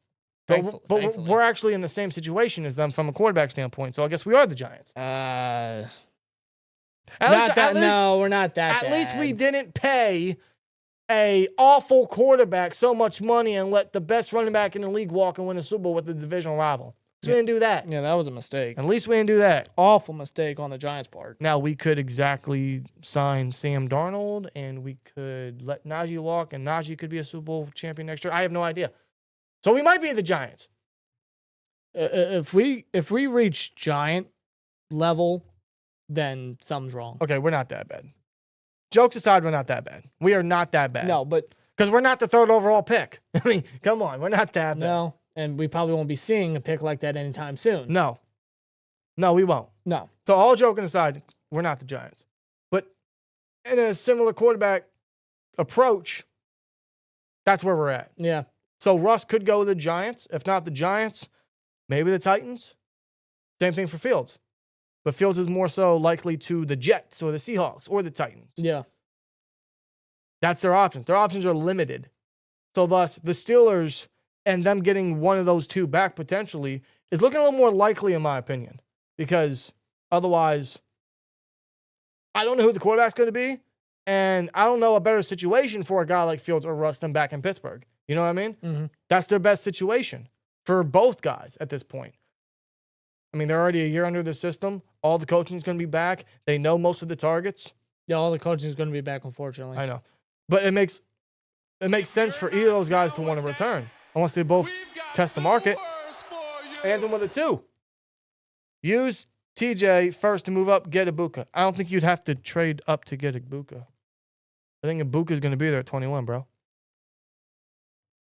But Thankfully. we're actually in the same situation as them from a quarterback standpoint. So I guess we are the Giants. No, we're not that. At least we bad. didn't pay a awful quarterback so much money and let the best running back in the league walk and win a Super Bowl with a divisional rival. So we didn't do that. Yeah, that was a mistake. At least we didn't do that. Awful mistake on the Giants' part. Now, we could exactly sign Sam Darnold, and we could let Najee walk, and Najee could be a Super Bowl champion next year. I have no idea. So we might be the Giants. If we reach Giant level, then something's wrong. Okay, we're not that bad. Jokes aside, we're not that bad. We are not that bad. No, but Because we're not the 3rd overall pick. I mean, come on. We're not that bad. no, and we probably won't be seeing a pick like that anytime soon. No, we won't. No. So all joking aside, we're not the Giants. But in a similar quarterback approach, that's where we're at. Yeah. So Russ could go to the Giants. If not the Giants, maybe the Titans. Same thing for Fields. But Fields is more so likely to the Jets or the Seahawks or the Titans. Yeah. That's their options. Their options are limited. So thus, the Steelers and them getting one of those 2 back potentially is looking a little more likely in my opinion. Because otherwise, I don't know who the quarterback's going to be. And I don't know a better situation for a guy like Fields or Russ than back in Pittsburgh. You know what I mean? Mm-hmm. That's their best situation for both guys at this point. I mean, they're already a year under the system. All the coaching is going to be back. They know most of the targets. Yeah, all the coaching is going to be back, unfortunately. I know. But it makes sense for either of those guys to want to return unless they both test the market. And them with a 2. Use TJ first to move up, get Ibuka. I don't think you'd have to trade up to get Ibuka. I think Ibuka is going to be there at 21, bro.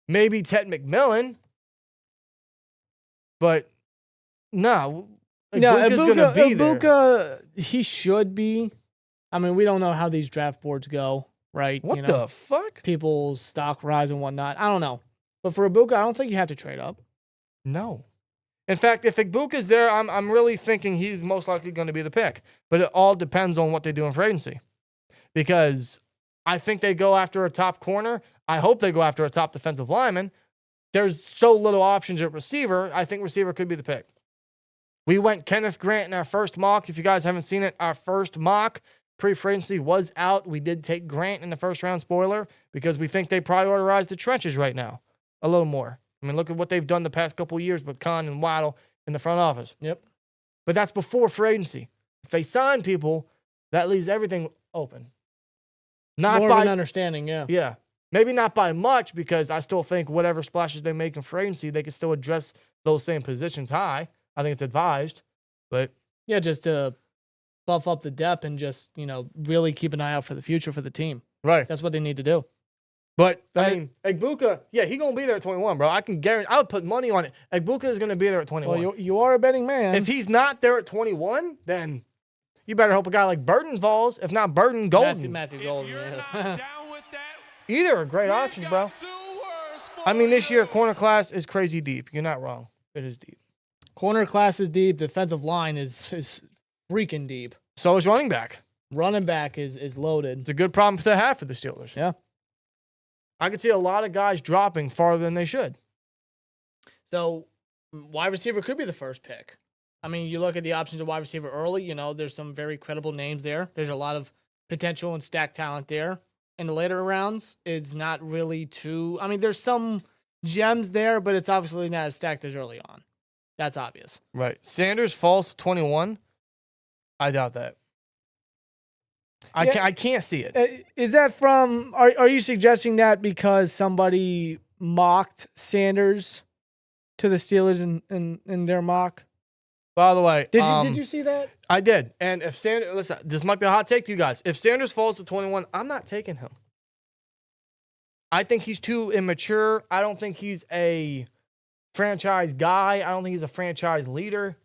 Maybe Ted McMillan. But no. Ibuka's going to be there. Ibuka, he should be. I mean, we don't know how these draft boards go, right? What the fuck? People's stock rise and whatnot. I don't know. But for Ibuka, I don't think you have to trade up. No. In fact, if Ibuka's there, I'm really thinking he's most likely going to be the pick. But it all depends on what they do in free agency. Because I think they go after a top corner. I hope they go after a top defensive lineman. There's so little options at receiver. I think receiver could be the pick. We went Kenneth Grant in our first mock. If you guys haven't seen it, our first mock pre-free agency was out. We did take Grant in the first round, spoiler, because we think they prioritize the trenches right now a little more. I mean, look at what they've done the past couple of years with Khan and Waddle in the front office. Yep. But that's before free agency. If they sign people, that leaves everything open. Not More by of an understanding, yeah. Yeah. Maybe not by much, because I still think whatever splashes they make in free agency, they can still address those same positions high. I think it's advised. But yeah, just to buff up the depth and just, really keep an eye out for the future for the team. right. That's what they need to do. But I mean, Egbuka, yeah, he gonna be there at 21, bro. I can guarantee. I would put money on it. Egbuka is gonna be there at 21. Well, you are a betting man. If he's not there at 21, then you better hope a guy like Burton falls. If not Burton, Golden. Matthew If Golden. you're Yeah. not down with that, Either are great options, we've bro. got 2 words for I mean, this year you. corner class is crazy deep. You're not wrong. It is deep. Corner class is deep. Defensive line is freaking deep. So is running back. Running back is loaded. It's a good problem to have for the Steelers. Yeah. I could see a lot of guys dropping farther than they should. So wide receiver could be the first pick. I mean, you look at the options of wide receiver early, there's some very credible names there. There's a lot of potential and stacked talent there. In the later rounds, it's not really there's some gems there, but it's obviously not as stacked as early on. That's obvious. Right. Sanders falls to 21. I doubt that. I can't see it. Is that from, are you suggesting that because somebody mocked Sanders to the Steelers in their mock? By the way, Did you see that? I did. And if Sanders, listen, this might be a hot take to you guys. If Sanders falls to 21, I'm not taking him. I think he's too immature. I don't think he's a franchise guy. I don't think he's a franchise leader.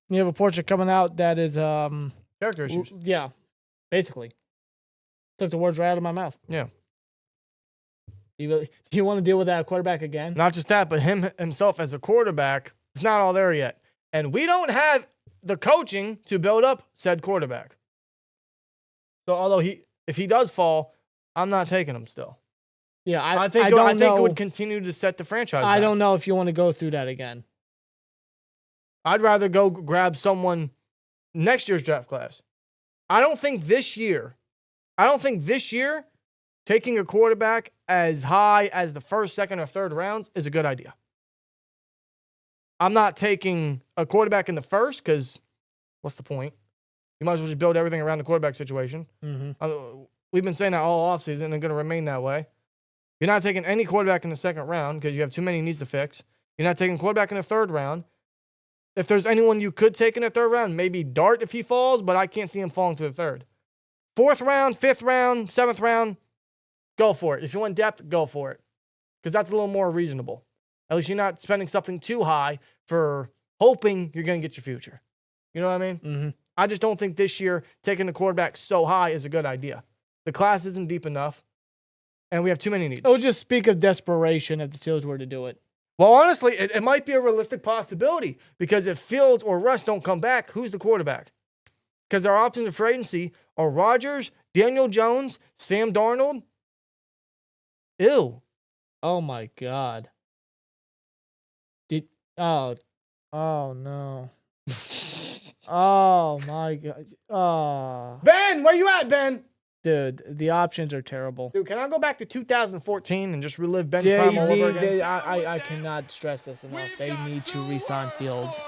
You have a portrait coming out that is, Character issues. yeah, basically. Took the words right out of my mouth. Yeah. Do you want to deal with that quarterback again? Not just that, but himself as a quarterback, it's not all there yet. And we don't have the coaching to build up said quarterback. So although if he does fall, I'm not taking him still. Yeah, I think it would continue to set the franchise I back. don't know if you want to go through that again. I'd rather go grab someone next year's draft class. I don't think this year taking a quarterback as high as the first, second, or third rounds is a good idea. I'm not taking a quarterback in the first because what's the point? You might as well just build everything around the quarterback situation. Mm-hmm. We've been saying that all offseason and going to remain that way. You're not taking any quarterback in the second round because you have too many needs to fix. You're not taking quarterback in the third round. If there's anyone you could take in the third round, maybe Dart if he falls, but I can't see him falling to the third. Fourth round, fifth round, seventh round, go for it. If you want depth, go for it. Because that's a little more reasonable. At least you're not spending something too high for hoping you're going to get your future. You know what I mean? Mm-hmm. I just don't think this year taking the quarterback so high is a good idea. The class isn't deep enough, and we have too many needs. It would just speak of desperation if the Steelers were to do it. Well, honestly, it might be a realistic possibility because if Fields or Russ don't come back, who's the quarterback? Because our options of free agency are Rodgers, Daniel Jones, Sam Darnold. Ew. Oh my God. Oh no. Oh my God. Oh. Ben, where you at, Ben? Dude, the options are terrible. Dude, can I go back to 2014 and just relive Ben's prime all over again? I cannot stress this enough. They need to re-sign Fields.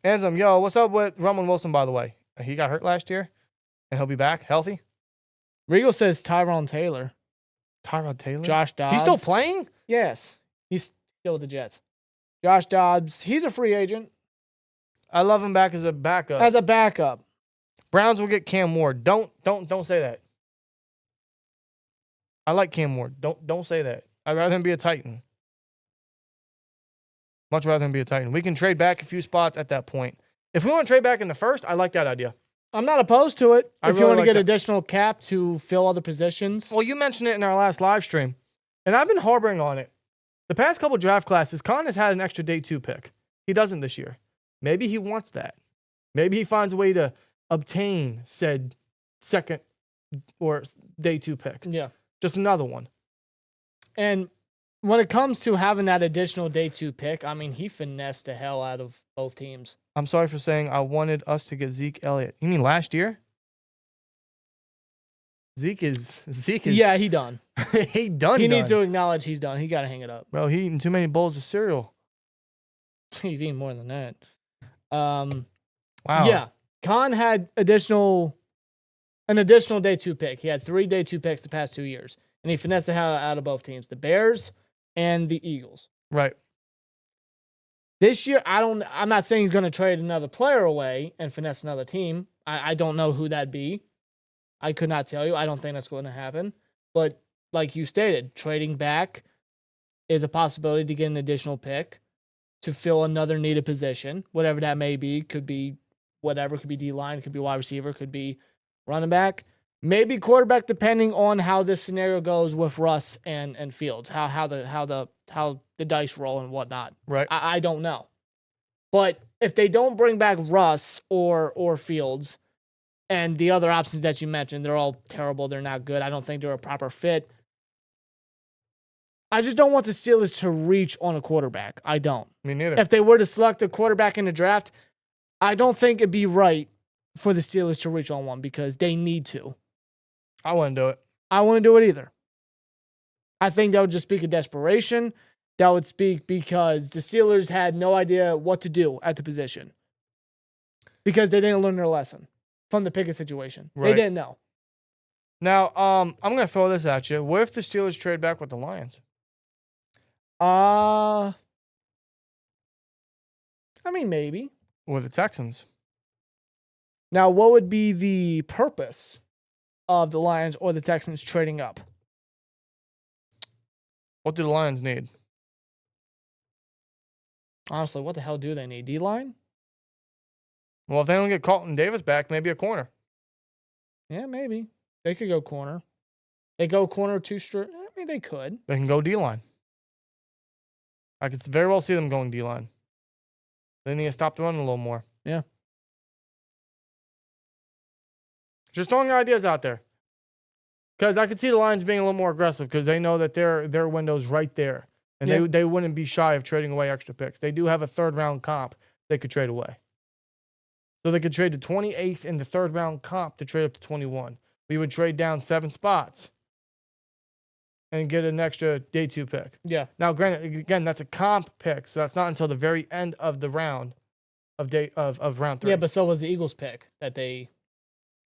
Ansem, yo, what's up with Roman Wilson, by the way? He got hurt last year, and he'll be back healthy. Regal says Tyrod Taylor. Tyrod Taylor? Josh Dobbs. He's still playing? Yes. He's still with the Jets. Josh Dobbs. He's a free agent. I love him back as a backup. As a backup. Browns will get Cam Ward. Don't say that. I like Cam Ward. Don't say that. I'd rather him be a Titan. Much rather than be a Titan. We can trade back a few spots at that point. If we want to trade back in the first, I like that idea. I'm not opposed to it. I If you really want to like get that. additional cap to fill other positions. Well, you mentioned it in our last live stream, and I've been harboring on it. The past couple draft classes, Khan has had an extra day 2 pick. He doesn't this year. Maybe he wants that. Maybe he finds a way to obtain said second or day 2 pick. Yeah. Just another one. And when it comes to having that additional day 2 pick, I mean, he finessed the hell out of both teams. I'm sorry for saying I wanted us to get Zeke Elliott. You mean last year? Zeke is Yeah, he done. he done. He needs to acknowledge he's done. He got to hang it up. Bro, he eating too many bowls of cereal. He's eating more than that. Wow. Yeah. Khan had an additional day 2 pick. He had 3 day 2 picks the past 2 years. And he finessed the hell out of both teams, the Bears and the Eagles. Right. This year, I'm not saying he's going to trade another player away and finesse another team. I don't know who that'd be. I could not tell you. I don't think that's going to happen. But like you stated, trading back is a possibility to get an additional pick to fill another needed position, whatever that may be. Could be whatever. Could be D-line. Could be wide receiver. Could be running back. Maybe quarterback, depending on how this scenario goes with Russ and Fields, how the dice roll and whatnot. Right. I don't know. But if they don't bring back Russ or Fields and the other options that you mentioned, they're all terrible. They're not good. I don't think they're a proper fit. I just don't want the Steelers to reach on a quarterback. I don't. Me neither. If they were to select a quarterback in the draft, I don't think it'd be right for the Steelers to reach on one because they need to. I wouldn't do it. I wouldn't do it either. I think that would just speak of desperation. That would speak because the Steelers had no idea what to do at the position because they didn't learn their lesson from the Pickett situation. Right. They didn't know. Now, I'm going to throw this at you. What if the Steelers trade back with the Lions? I mean, maybe. Or the Texans? Now, what would be the purpose of the Lions or the Texans trading up? What do the Lions need? Honestly, what the hell do they need? D-line? Well, if they don't get Carlton Davis back, maybe a corner. Yeah, maybe. They could go corner. They go corner 2 straight. I mean, they could. They can go D-line. I could very well see them going D-line. They need to stop the run a little more. Yeah. Just throwing ideas out there. Because I could see the Lions being a little more aggressive because they know that their window's right there. And they wouldn't be shy of trading away extra picks. They do have a 3rd-round comp they could trade away. So they could trade the 28th and the 3rd-round comp to trade up to 21. We would trade down 7 spots and get an extra day 2 pick. Yeah. Now, granted, again, that's a comp pick, so that's not until the very end of the round of round 3. Yeah, but so was the Eagles pick that they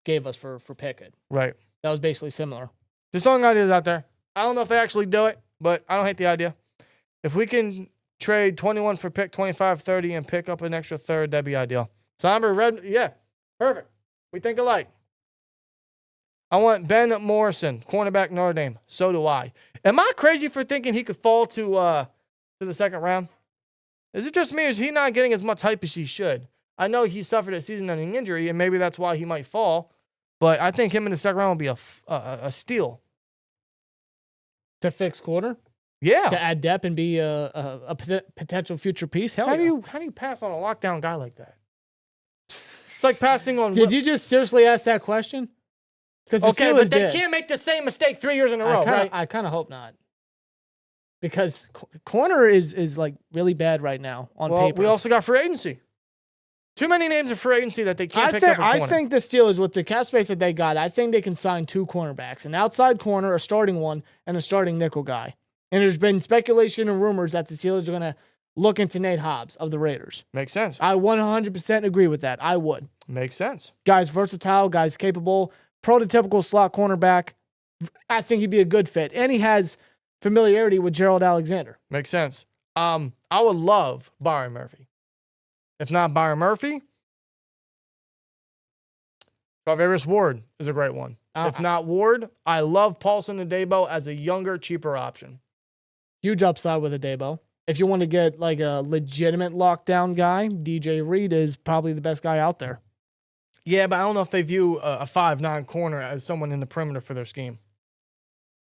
gave us for Pickett. Right. That was basically similar. Just throwing ideas out there. I don't know if they actually do it, but I don't hate the idea. If we can trade 21 for pick 25, 30, and pick up an extra 3rd, that'd be ideal. Somber, red, yeah, perfect. We think alike. I want Ben Morrison, cornerback Notre Dame. So do I. Am I crazy for thinking he could fall to the 2nd round? Is it just me, or is he not getting as much hype as he should? I know he suffered a season-ending injury, and maybe that's why he might fall. But I think him in the 2nd round would be a steal. To fix corner? Yeah. To add depth and be a potential future piece? Hell How yeah. do you pass on a lockdown guy like that? It's like passing on. Did you just seriously ask that question? Okay, but they can't make the same mistake 3 years in a row, right? I kind of hope not. Because corner is like really bad right now on paper. We also got free agency. Too many names of free agency that they can't pick up a corner. I think the Steelers, with the cap space that they got, I think they can sign 2 cornerbacks. An outside corner, a starting one, and a starting nickel guy. And there's been speculation and rumors that the Steelers are going to look into Nate Hobbs of the Raiders. Makes sense. I 100% agree with that. I would. Makes sense. Guy's versatile, guy's capable, prototypical slot cornerback. I think he'd be a good fit. And he has familiarity with Gerald Alexander. Makes sense. I would love Byron Murphy. If not Byron Murphy, Travis Ward is a great one. If not Ward, I love Paulson and Debo as a younger, cheaper option. Huge upside with a Debo. If you want to get like a legitimate lockdown guy, DJ Reed is probably the best guy out there. Yeah, but I don't know if they view a 5'9" corner as someone in the perimeter for their scheme.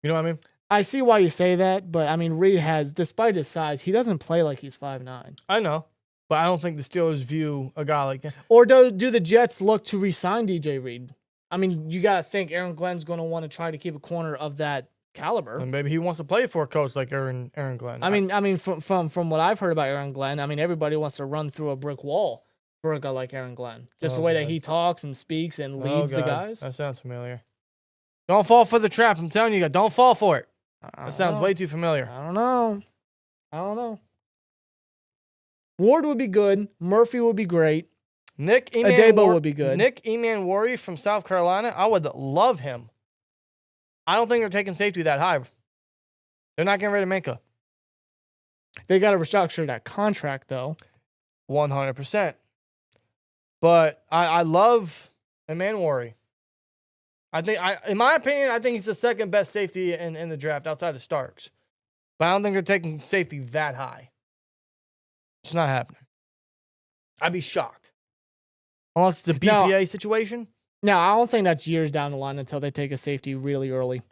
You know what I mean? I see why you say that, but I mean, Reed has, despite his size, he doesn't play like he's 5'9". I know, but I don't think the Steelers view a guy like that. Or do the Jets look to re-sign DJ Reed? I mean, you got to think Aaron Glenn's going to want to try to keep a corner of that caliber. And maybe he wants to play for a coach like Aaron Glenn. I mean, from what I've heard about Aaron Glenn, I mean, everybody wants to run through a brick wall for a guy like Aaron Glenn. Just the way that he talks and speaks and leads the guys. That sounds familiar. Don't fall for the trap. I'm telling you, don't fall for it. That sounds way too familiar. I don't know. Ward would be good. Murphy would be great. Nick Adebo would be good. Nick Emanwari from South Carolina, I would love him. I don't think they're taking safety that high. They're not getting rid of Minka. They got to restructure that contract, though. 100%. But I love Emanwari. In my opinion, I think he's the second best safety in the draft outside of Starks. But I don't think they're taking safety that high. It's not happening. I'd be shocked. Unless it's a BPA situation. No, I don't think that's years down the line until they take a safety really early.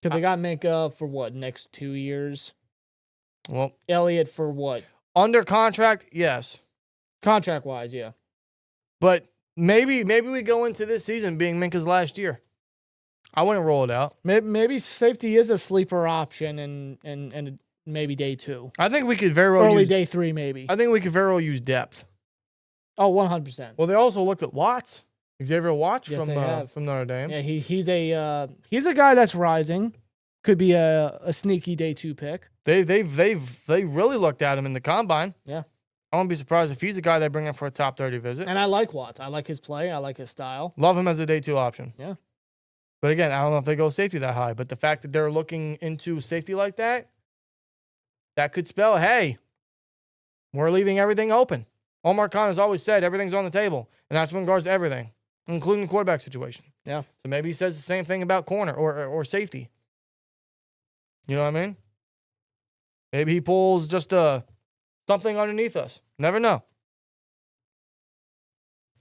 Because they got Minka for what, next 2 years? Well, Elliott for what? Under contract, yes. Contract-wise, yeah. But maybe we go into this season being Minka's last year. I wouldn't roll it out. Maybe safety is a sleeper option and maybe day 2. I think we could very well early day 3, maybe. I think we could very well use depth. Oh, 100%. Well, they also looked at Watts. Xavier Watts Yes, from Notre Dame. Yeah, he's a guy that's rising. Could be a sneaky day 2 pick. They really looked at him in the combine. Yeah. I won't be surprised if he's a guy they bring in for a top 30 visit. And I like Watts. I like his play. I like his style. Love him as a day 2 option. Yeah. But again, I don't know if they go safety that high. But the fact that they're looking into safety like that could spell, hey, we're leaving everything open. Omar Khan has always said everything's on the table. And that's in regards to everything, including the quarterback situation. Yeah. So maybe he says the same thing about corner or safety. You know what I mean? Maybe he pulls just something underneath us. Never know.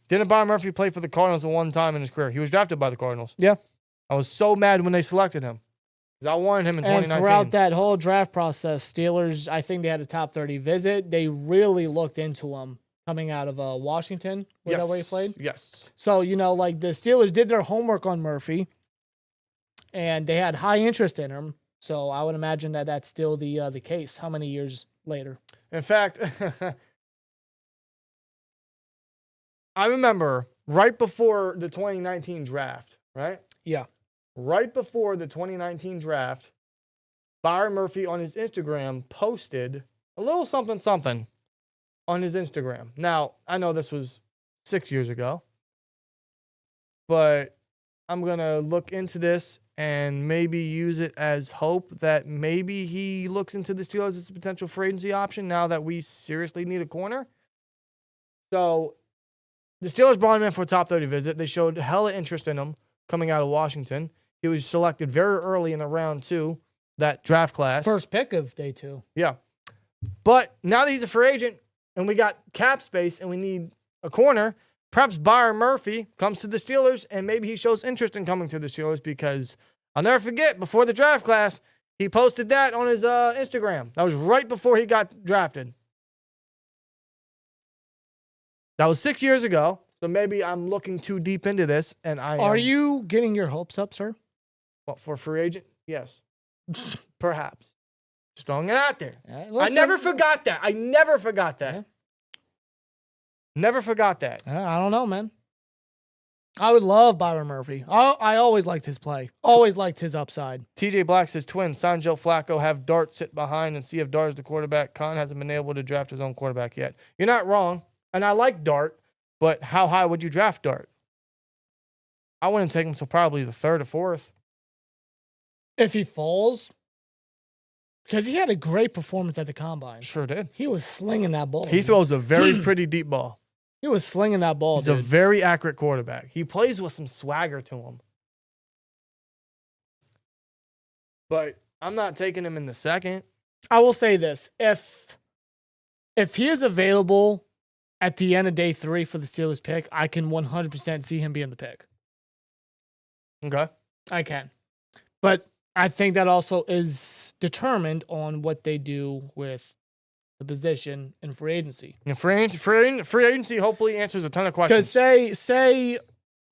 Didn't Byron Murphy play for the Cardinals at one time in his career? He was drafted by the Cardinals. Yeah. I was so mad when they selected him. Because I wanted him in 2019. And throughout that whole draft process, Steelers, I think they had a top 30 visit. They really looked into him coming out of Washington. Was that where he played? Yes. So, like the Steelers did their homework on Murphy, and they had high interest in him. So I would imagine that that's still the case. How many years later? In fact, I remember right before the 2019 draft, right? Yeah. Right before the 2019 draft, Byron Murphy on his Instagram posted a little something on his Instagram. Now, I know this was 6 years ago, but I'm going to look into this and maybe use it as hope that maybe he looks into the Steelers as a potential free agency option now that we seriously need a corner. So the Steelers brought him in for a top 30 visit. They showed hella interest in him coming out of Washington. He was selected very early in the round 2, that draft class. First pick of day 2. Yeah. But now that he's a free agent and we got cap space and we need a corner, perhaps Byron Murphy comes to the Steelers and maybe he shows interest in coming to the Steelers because I'll never forget, before the draft class, he posted that on his Instagram. That was right before he got drafted. That was 6 years ago, so maybe I'm looking too deep into this. And Are you getting your hopes up, sir? What, for a free agent? Yes. Perhaps. Just throwing it out there. Listen, I never forgot that. Never forgot that. I don't know, man. I would love Byron Murphy. I always liked his play. Always liked his upside. TJ Black says, Twins, sign Joe Flacco, have Dart sit behind and see if Dart is the quarterback. Khan hasn't been able to draft his own quarterback yet. You're not wrong. And I like Dart, but how high would you draft Dart? I wouldn't take him until probably the 3rd or 4th. If he falls, because he had a great performance at the combine. Sure did. He was slinging that ball. He throws a very pretty deep ball. He was slinging that ball, He's a dude. very accurate quarterback. He plays with some swagger to him. But I'm not taking him in the second. I will say this. If he is available at the end of day 3 for the Steelers pick, I can 100% see him being the pick. Okay. I can. But I think that also is determined on what they do with the position in free agency. And free agency hopefully answers a ton of questions. Because say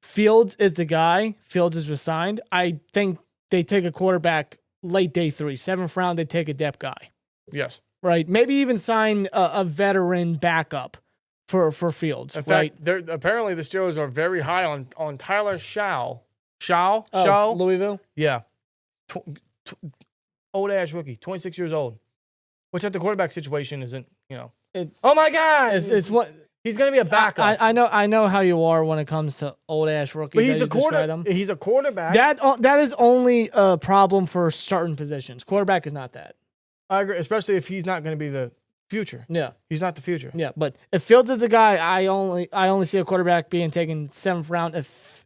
Fields is the guy, Fields is resigned, I think they take a quarterback late day 3, 7th round, they take a depth guy. Yes. Right? Maybe even sign a veteran backup for Fields. In right? fact, apparently the Steelers are very high on Tyler Shaw. Louisville? Yeah. Old ass rookie, 26 years old. Which at the quarterback situation isn't, It's oh my God. it's what He's going to be a backup. I know how you are when it comes to old ass rookies. But he's that a you just read 'em. He's a quarterback. That is only a problem for certain positions. Quarterback is not that. I agree, especially if he's not going to be the future. Yeah. He's not the future. Yeah, but if Fields is a guy, I only see a quarterback being taken 7th round.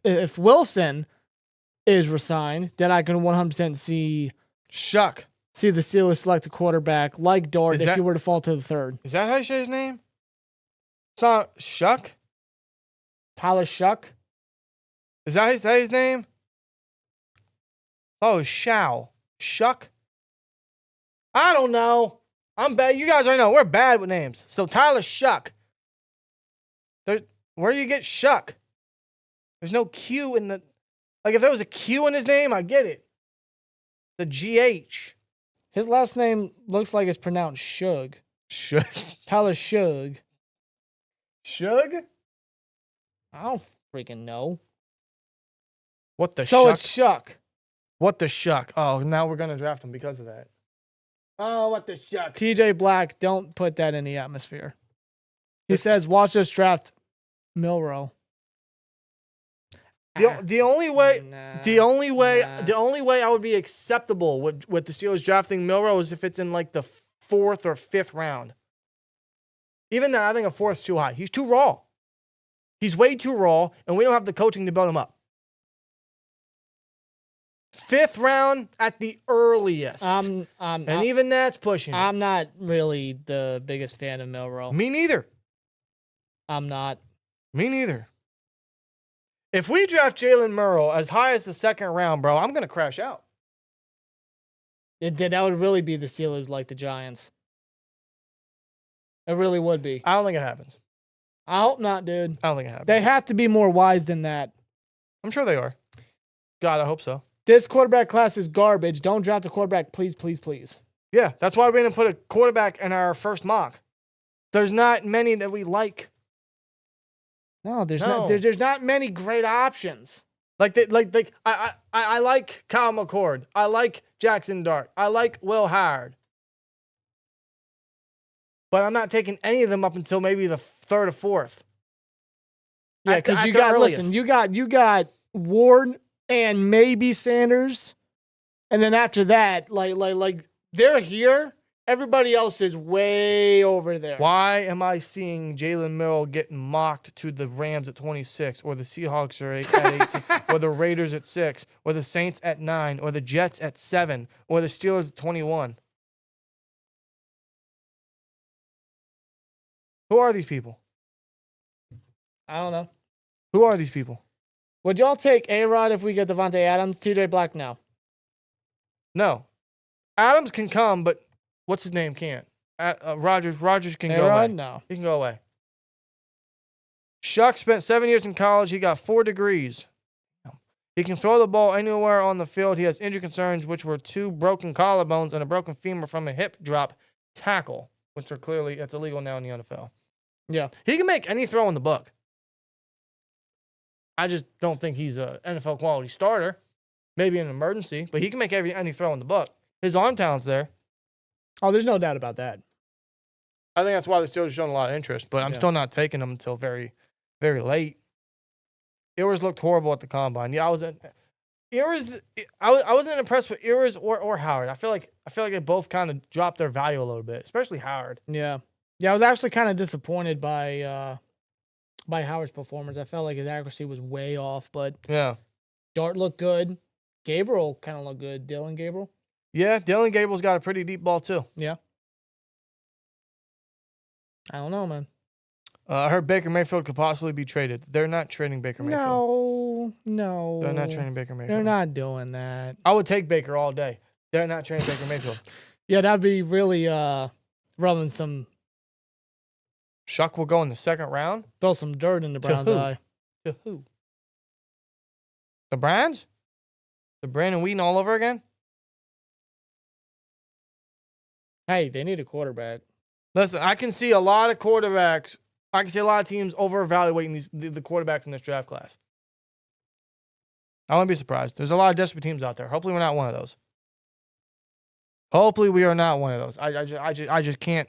If Wilson is resigned, then I can 100% see the Steelers select a quarterback like Dart if he were to fall to the 3rd. Is that how you say his name? It's not Shuck? Tyler Shuck? Is that his name? Oh, Shao. Shuck? I don't know. I'm bad. You guys already know. We're bad with names. So Tyler Shuck. Where do you get Shuck? There's no Q in the... Like, if there was a Q in his name, I get it. The GH. His last name looks like it's pronounced Shug. Shug? Tyler Shug. Shug? I don't freaking know. What the So shuck? it's Shuck. What the shuck? Oh, now we're going to draft him because of that. Oh, what the shuck? TJ Black, don't put that in the atmosphere. He says, watch us draft Milrow. The only way I would be acceptable with the Steelers drafting Milrow is if it's in like the 4th or 5th round. Even then, I think a 4th's too high. He's too raw. He's way too raw, and we don't have the coaching to build him up. 5th round at the earliest. And even that's pushing it. I'm not really the biggest fan of Milrow. Me neither. I'm not. Me neither. If we draft Jalen Murrow as high as the 2nd round, bro, I'm going to crash out. That would really be the Steelers like the Giants. It really would be. I don't think it happens. I hope not, dude. I don't think it happens. They have to be more wise than that. I'm sure they are. God, I hope so. This quarterback class is garbage. Don't draft a quarterback, please, please, please. Yeah, that's why we're going to put a quarterback in our first mock. There's not many that we like. No, there's not many great options. I like Kyle McCord. I like Jackson Dart. I like Will Howard. But I'm not taking any of them up until maybe the 3rd or 4th. Yeah, because you got Ward and maybe Sanders, and then after that, like they're here. Everybody else is way over there. Why am I seeing Jalen Milrow getting mocked to the Rams at 26, or the Seahawks are at 18, or the Raiders at 6, or the Saints at 9, or the Jets at 7, or the Steelers at 21? Who are these people? I don't know. Who are these people? Would y'all take A-Rod if we get Devontae Adams? TJ Black, no. No. Adams can come, but what's his name can't. Rogers can go away. A-Rod, no. He can go away. Shuck spent 7 years in college. He got 4 degrees. He can throw the ball anywhere on the field. He has injury concerns, which were 2 broken collarbones and a broken femur from a hip drop tackle, which are clearly, that's illegal now in the NFL. Yeah. He can make any throw in the book. I just don't think he's an NFL quality starter. Maybe in an emergency, but he can make any throw in the book. His arm talent's there. Oh, there's no doubt about that. I think that's why the Steelers are showing a lot of interest, but I'm still not taking him until very, very late. Ewers looked horrible at the combine. Yeah, I wasn't impressed with Ewers or Howard. I feel like they both kind of dropped their value a little bit, especially Howard. Yeah. Yeah, I was actually kind of disappointed by by Howard's performance. I felt like his accuracy was way off, but Yeah. Dart looked good. Gabriel kind of looked good. Dylan Gabriel. Yeah, Dylan Gabriel's got a pretty deep ball, too. Yeah. I don't know, man. I heard Baker Mayfield could possibly be traded. They're not trading Baker Mayfield. No. They're not trading Baker Mayfield. They're not doing that. I would take Baker all day. They're not trading Baker Mayfield. Yeah, that'd be really rubbing some, Shuck will go in the second round. throw some dirt in the Browns' who? eye. To who? The Browns? The Brandon Wheaton all over again? Hey, they need a quarterback. Listen, I can see a lot of quarterbacks. I can see a lot of teams over-evaluating the quarterbacks in this draft class. I wouldn't be surprised. There's a lot of desperate teams out there. Hopefully, we're not one of those. Hopefully, we are not one of those. I just can't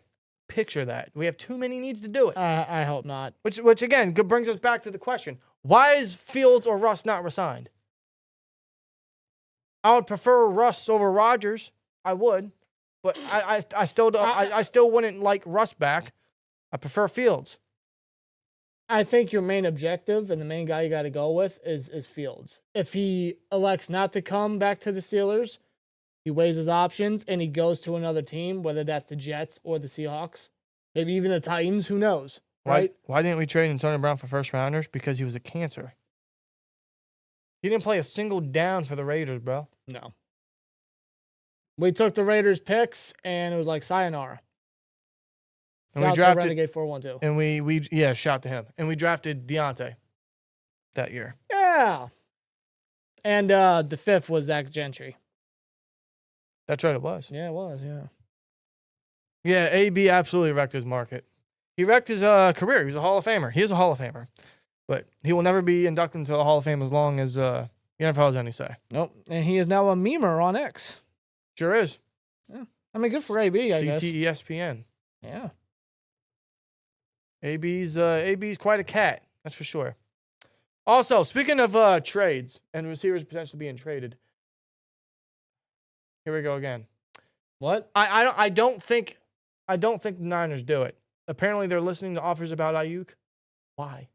picture that. We have too many needs to do it. I hope not. Which again brings us back to the question: why is Fields or Russ not resigned? I would prefer Russ over Rodgers. I would, but I still don't. I still wouldn't like Russ back. I prefer Fields. I think your main objective and the main guy you got to go with is Fields. If he elects not to come back to the Steelers, he weighs his options and he goes to another team, whether that's the Jets or the Seahawks, maybe even the Titans. Who knows, right? Why didn't we trade Antonio Brown for first rounders? Because he was a cancer. He didn't play a single down for the Raiders, bro. No. We took the Raiders picks and it was like sayonara. And Shout we out to drafted Renegade 412. and we shout to him. And we drafted Deontay that year. Yeah. And the fifth was Zach Gentry. That's right, it was. Yeah, it was. Yeah. Yeah, AB absolutely wrecked his market. He wrecked his career. He was a Hall of Famer. He is a Hall of Famer. But he will never be inducted into the Hall of Fame as long as the NFL has any say. Nope. And he is now a memer on X. Sure is. Yeah. I mean, good for AB, I guess. CTESPN. Yeah. AB's quite a cat. That's for sure. Also, speaking of trades and receivers potentially being traded, here we go again. What? I don't think the Niners do it. Apparently, they're listening to offers about Ayuk. Why?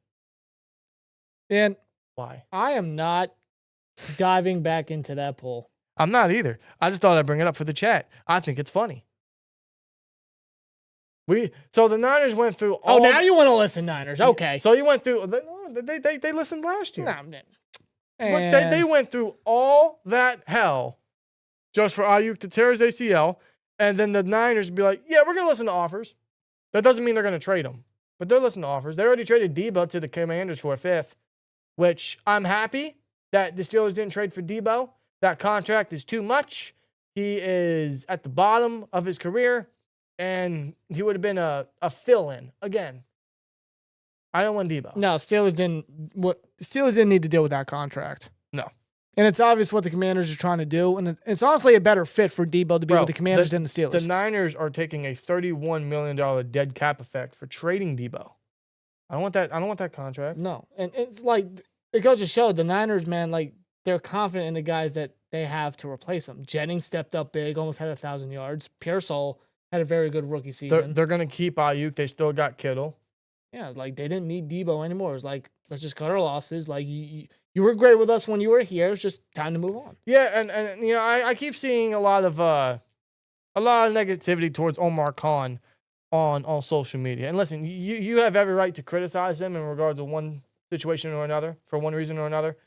And Why? I am not diving back into that poll. I'm not either. I just thought I'd bring it up for the chat. I think it's funny. So the Niners went through all. Oh, now you want to listen, Niners? Okay. So you went through. They listened last year. Nah, But they went through all that hell just for Ayuk to tear his ACL, and then the Niners be like, "Yeah, we're gonna listen to offers." That doesn't mean they're gonna trade him, but they're listening to offers. They already traded Debo to the Commanders for a fifth, which I'm happy that the Steelers didn't trade for Debo. That contract is too much. He is at the bottom of his career, and he would have been a fill-in again. I don't want Debo. No, Steelers didn't need to deal with that contract. No. And it's obvious what the Commanders are trying to do, and it's honestly a better fit for Debo to be with the Commanders than the Steelers. The Niners are taking a $31 million dead cap effect for trading Debo. I don't want that contract. No, and it's like it goes to show the Niners, man, like they're confident in the guys that they have to replace them. Jennings stepped up big, almost had 1,000 yards. Pearsall had a very good rookie season. They're going to keep Ayuk. They still got Kittle. Yeah, like they didn't need Debo anymore. It was like, let's just cut our losses. Like you were great with us when you were here. It's just time to move on. Yeah, and you know, I keep seeing a lot of negativity towards Omar Khan on social media. And listen, you have every right to criticize him in regards to one situation or another, for one reason or another.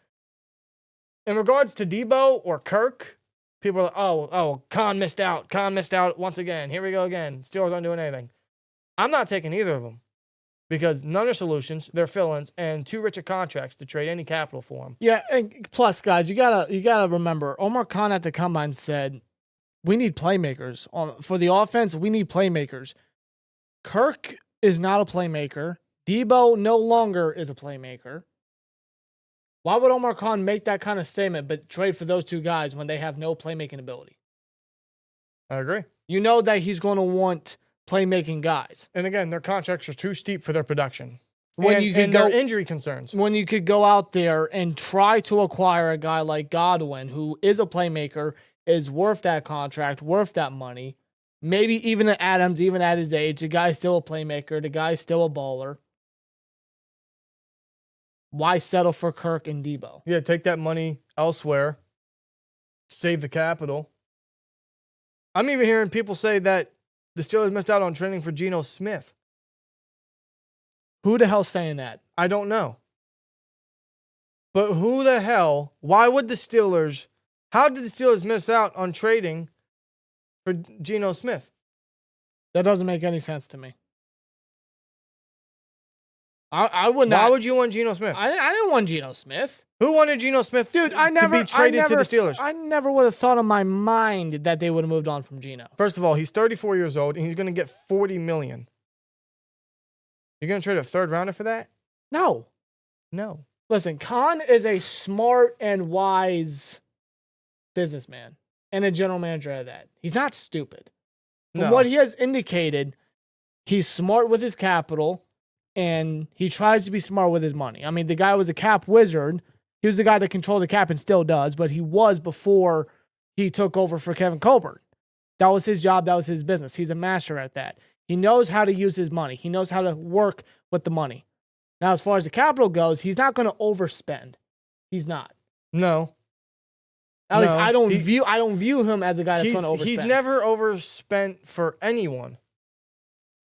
In regards to Debo or Kirk, people are like, oh, Khan missed out. Khan missed out once again. Here we go again. Steelers aren't doing anything. I'm not taking either of them because none are solutions. They're fill-ins and too rich of contracts to trade any capital for them. Yeah, and plus, guys, you gotta remember, Omar Khan at the combine said, we need playmakers. For the offense, we need playmakers. Kirk is not a playmaker. Debo no longer is a playmaker. Why would Omar Khan make that kind of statement but trade for those two guys when they have no playmaking ability? I agree. You know that he's going to want playmaking guys. And again, their contracts are too steep for their production. And their injury concerns. When you could go out there and try to acquire a guy like Godwin, who is a playmaker, is worth that contract, worth that money. Maybe even Adams, even at his age, the guy's still a playmaker. The guy's still a baller. Why settle for Kirk and Debo? Yeah, take that money elsewhere. Save the capital. I'm even hearing people say that the Steelers missed out on training for Geno Smith. Who the hell's saying that? I don't know. But who the hell? Why would the Steelers? How did the Steelers miss out on trading for Geno Smith? That doesn't make any sense to me. I would not. Why would you want Geno Smith? I didn't want Geno Smith. Who wanted Geno Smith Dude, to be traded to the Steelers? I never would have thought in my mind that they would have moved on from Geno. First of all, he's 34 years old and he's going to get $40 million. You're going to trade a third rounder for that? No. No. Listen, Khan is a smart and wise businessman and a general manager at that. He's not stupid. From what he has indicated, he's smart with his capital and he tries to be smart with his money. I mean, the guy was a cap wizard. He was the guy that controlled the cap and still does, but he was before he took over for Kevin Colbert. That was his job. That was his business. He's a master at that. He knows how to use his money. He knows how to work with the money. Now, as far as the capital goes, he's not going to overspend. He's not. No. At least I don't view him as a guy that's going to overspend. He's never overspent for anyone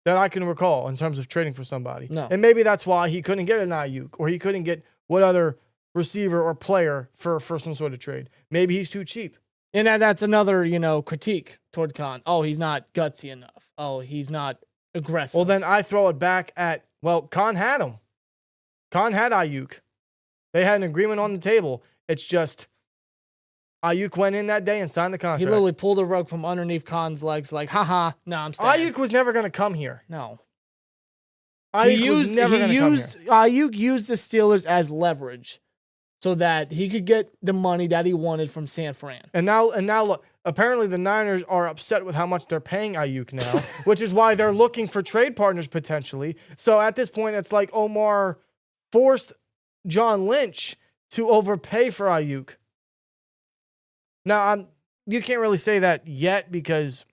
that I can recall in terms of trading for somebody. No. And maybe that's why he couldn't get an Ayuk or he couldn't get what other receiver or player for some sort of trade. Maybe he's too cheap. And that's another, critique toward Khan. Oh, he's not gutsy enough. Oh, he's not aggressive. Well, then I throw it back at, Khan had him. Khan had Ayuk. They had an agreement on the table. It's just Ayuk went in that day and signed the contract. He literally pulled a rug from underneath Khan's legs like, haha, no, I'm staying. Ayuk was never going to come here. No. Ayuk was never going to come here. Ayuk used the Steelers as leverage so that he could get the money that he wanted from San Fran. And now look, apparently the Niners are upset with how much they're paying Ayuk now, which is why they're looking for trade partners potentially. So at this point, it's like Omar forced John Lynch to overpay for Ayuk. Now, you can't really say that yet because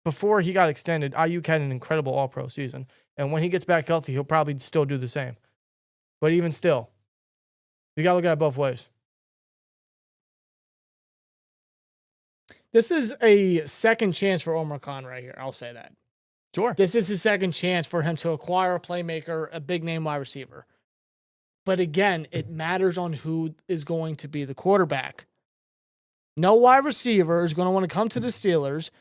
before he got extended, Ayuk had an incredible all-pro season. And when he gets back healthy, he'll probably still do the same. But even still, you got to look at it both ways. This is a second chance for Omar Khan right here. I'll say that. Sure. This is his second chance for him to acquire a playmaker, a big-name wide receiver. But again, it matters on who is going to be the quarterback. No wide receiver is going to want to come to the Steelers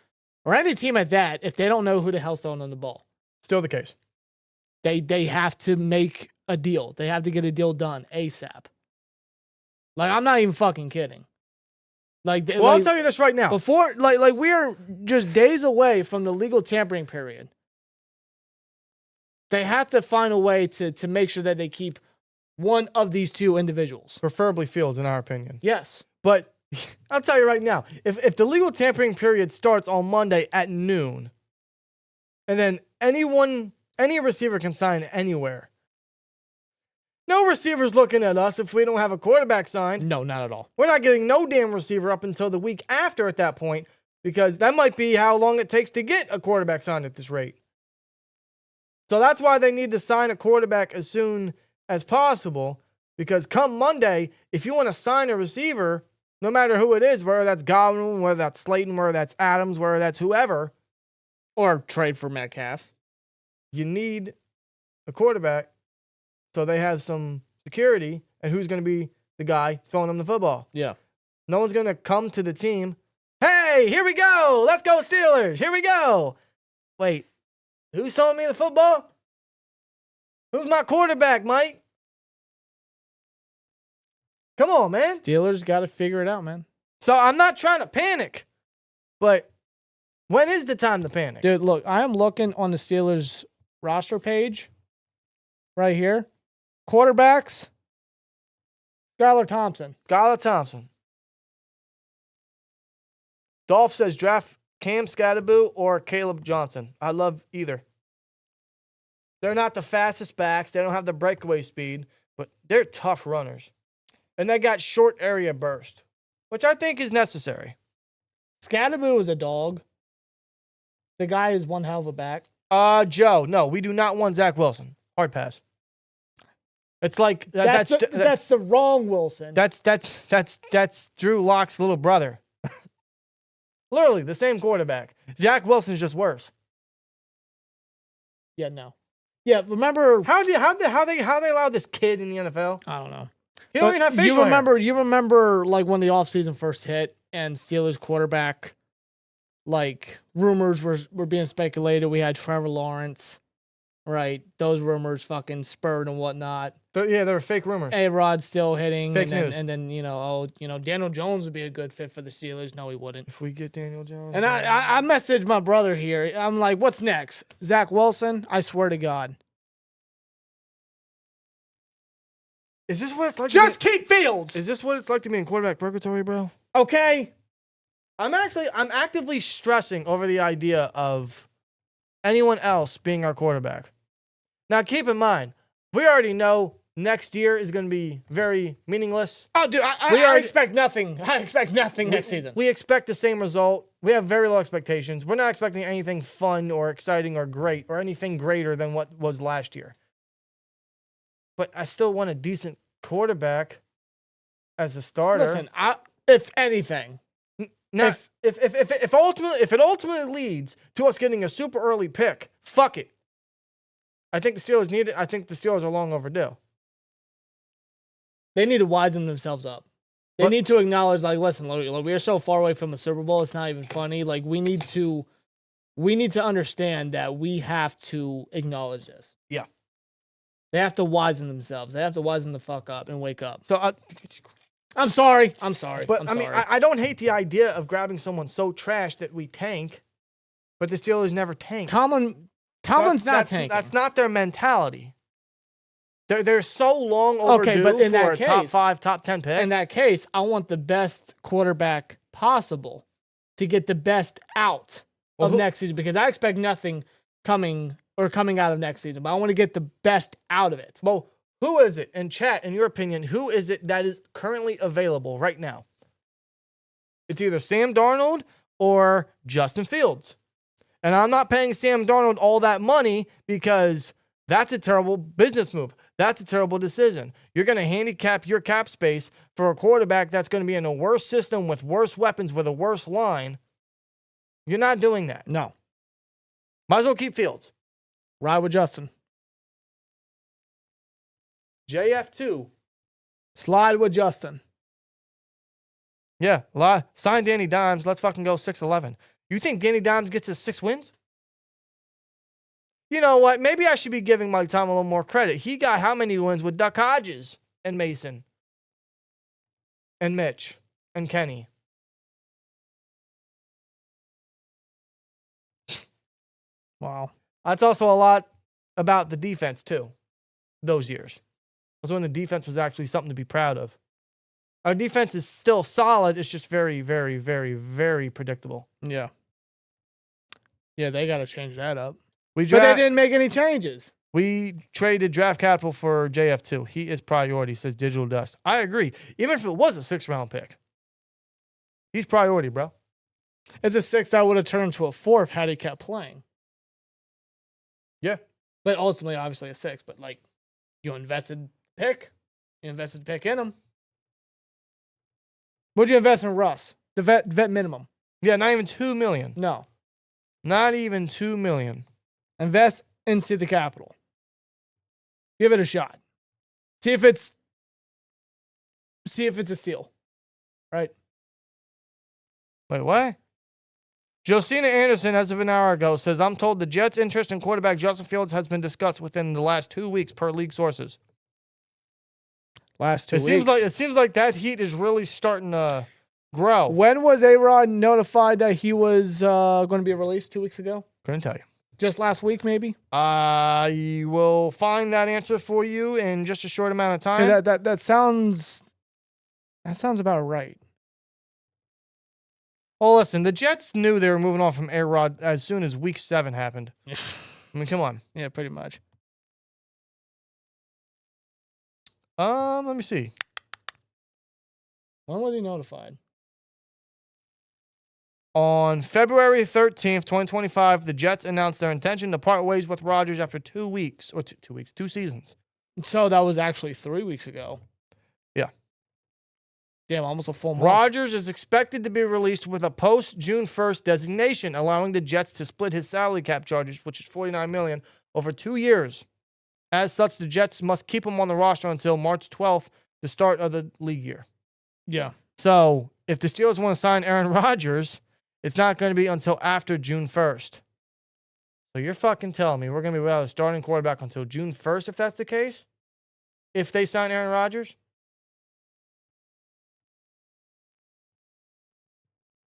or any team at that if they don't know who the hell's throwing them the ball. Still the case. They have to make a deal. They have to get a deal done ASAP. Like, I'm not even fucking kidding. I'll tell you this right now. Before, we are just days away from the legal tampering period. They have to find a way to make sure that they keep one of these two individuals. Preferably Fields, in our opinion. Yes. But I'll tell you right now, if the legal tampering period starts on Monday at noon, and then any receiver can sign anywhere, no receiver's looking at us if we don't have a quarterback signed. No, not at all. We're not getting no damn receiver up until the week after at that point, because that might be how long it takes to get a quarterback signed at this rate. So that's why they need to sign a quarterback as soon as possible, because come Monday, if you want to sign a receiver, no matter who it is, whether that's Godwin, whether that's Slayton, whether that's Adams, whether that's whoever, or trade for Metcalf, you need a quarterback so they have some security and who's going to be the guy throwing them the football. Yeah. No one's going to come to the team, hey, here we go, let's go Steelers, here we go. Wait, who's throwing me the football? Who's my quarterback, Mike? Come on, man. Steelers got to figure it out, man. So I'm not trying to panic, but when is the time to panic? Dude, look, I am looking on the Steelers roster page right here. Quarterbacks, Skylar Thompson. Dolph says draft Cam Scatterboo or Caleb Johnson. I love either. They're not the fastest backs. They don't have the breakaway speed, but they're tough runners. And they got short area burst, which I think is necessary. Scatterboo is a dog. The guy is one hell of a back. Joe, no, we do not want Zach Wilson. Hard pass. It's like That's the wrong Wilson. that's Drew Lock's little brother. Literally the same quarterback. Zach Wilson's just worse. Yeah, no. Yeah, remember How they allowed this kid in the NFL? I don't know. He don't even have facial hair. You remember like when the offseason first hit and Steelers quarterback, like rumors were being speculated. We had Trevor Lawrence, right? Those rumors fucking spurred and whatnot. They were fake rumors. A-Rod still hitting. Fake and then, news. And then, Daniel Jones would be a good fit for the Steelers. No, he wouldn't. If we get Daniel Jones. And I messaged my brother here. I'm like, what's next? Zach Wilson? I swear to God. Is this what it's like? Just keep Fields. Is this what it's like to be in quarterback purgatory, bro? Okay. I'm actively stressing over the idea of anyone else being our quarterback. Now, keep in mind, we already know next year is going to be very meaningless. Oh, dude, I expect nothing. I expect nothing next season. We expect the same result. We have very low expectations. We're not expecting anything fun or exciting or great or anything greater than what was last year. But I still want a decent quarterback as a starter. Listen, if anything, now, if it ultimately leads to us getting a super early pick, fuck it. I think the Steelers need it. I think the Steelers are long overdue. they need to wisen themselves up. They need to acknowledge, like, listen, look, we are so far away from a Super Bowl, it's not even funny. Like, we need to understand that we have to acknowledge this. Yeah. They have to wisen themselves. They have to wisen the fuck up and wake up. So I'm sorry. But I mean, I don't hate the idea of grabbing someone so trash that we tank, but the Steelers never tank. Tomlin's not tanking. That's not their mentality. They're so long overdue but in for that a case, top 5, top 10 pick. In that case, I want the best quarterback possible to get the best out of next season, because I expect nothing coming out of next season, but I want to get the best out of it. Well, who is it? In chat, in your opinion, who is it that is currently available right now? It's either Sam Darnold or Justin Fields. And I'm not paying Sam Darnold all that money because that's a terrible business move. That's a terrible decision. You're going to handicap your cap space for a quarterback that's going to be in a worse system with worse weapons, with a worse line. You're not doing that. No. Might as well keep Fields. Ride with Justin. JF2. Slide with Justin. Yeah, sign Danny Dimes. Let's fucking go 6-11. You think Danny Dimes gets us 6 wins? You know what? Maybe I should be giving Mike Tom a little more credit. He got how many wins with Duck Hodges and Mason and Mitch and Kenny? Wow. That's also a lot about the defense, too, those years. That's when the defense was actually something to be proud of. Our defense is still solid. It's just very, very, very, very predictable. Yeah. Yeah, they got to change that up. But they didn't make any changes. We traded draft capital for JF2. He is priority, says Digital Dust. I agree. Even if it was a 6th-round pick, he's priority, bro. It's a 6th that would have turned to a 4th had he kept playing. Yeah. But ultimately, obviously, a 6. But, like, you invested pick. You invested pick in him. What'd you invest in Russ? The vet minimum. Yeah, not even $2 million. No. Not even $2 million. Invest into the capital. Give it a shot. See if it's a steal. Right? Wait, what? Josina Anderson, as of an hour ago, says, I'm told the Jets' interest in quarterback Justin Fields has been discussed within the last 2 weeks per league sources. Last 2 weeks. It seems like that heat is really starting to grow. When was A-Rod notified that he was going to be released 2 weeks ago? Couldn't tell you. Just last week, maybe? I will find that answer for you in just a short amount of time. That sounds about right. Well, listen, the Jets knew they were moving on from A-Rod as soon as week 7 happened. I mean, come on. Yeah, pretty much. Let me see. When was he notified? On February 13th, 2025, the Jets announced their intention to part ways with Rodgers after 2 weeks, or 2 weeks, 2 seasons. So that was actually 3 weeks ago. Yeah. Damn, almost a full month. Rodgers is expected to be released with a post-June 1st designation, allowing the Jets to split his salary cap charges, which is $49 million, over 2 years. As such, the Jets must keep him on the roster until March 12th, the start of the league year. Yeah. So if the Steelers want to sign Aaron Rodgers, it's not going to be until after June 1st. So you're fucking telling me we're going to be without a starting quarterback until June 1st if that's the case? If they sign Aaron Rodgers?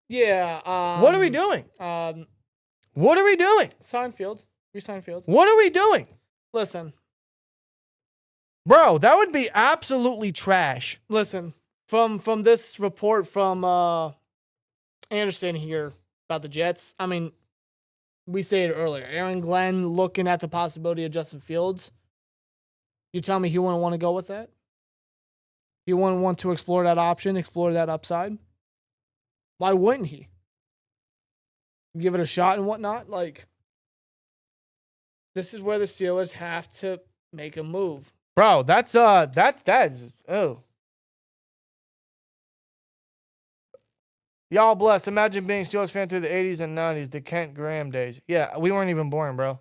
Yeah. What are we doing? What are we doing? Sign Fields. Resign Fields. What are we doing? Listen. Bro, that would be absolutely trash. Listen. From this report from Anderson here about the Jets, I mean, we said it earlier. Aaron Glenn looking at the possibility of Justin Fields. You tell me he wouldn't want to go with that? He wouldn't want to explore that option, explore that upside? Why wouldn't he? Give it a shot and whatnot? Like, this is where the Steelers have to make a move. Bro, that is, oh. Y'all blessed. Imagine being Steelers fan through the 80s and 90s, the Kent Graham days. Yeah, we weren't even born, bro.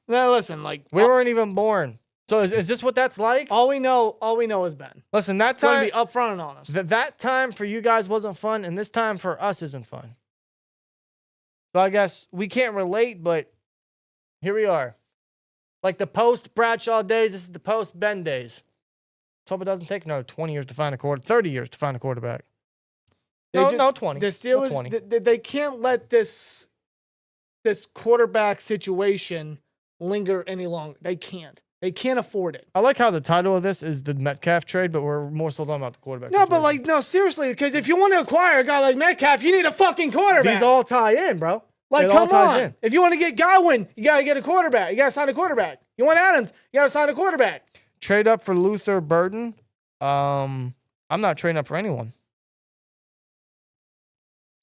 Now, listen, like, We weren't even born. So is this what that's like? all we know is Ben. Listen, that Going time, to be upfront and honest. that time for you guys wasn't fun, and this time for us isn't fun. So I guess we can't relate, but here we are. Like the post-Bradshaw days, this is the post-Ben days. Let's hope it doesn't take another 20 years to find 30 years to find a quarterback. No, 20. The Steelers, No, 20. they can't let this quarterback situation linger any longer. They can't. They can't afford it. I like how the title of this is the Metcalf trade, but we're more so talking about the quarterback. No, but situation. no, seriously, because if you want to acquire a guy like Metcalf, you need a fucking quarterback. These all tie in, bro. Like, It all come ties on. in. If you want to get Godwin, you got to get a quarterback. You got to sign a quarterback. You want Adams, you got to sign a quarterback. Trade up for Luther Burden. I'm not trading up for anyone.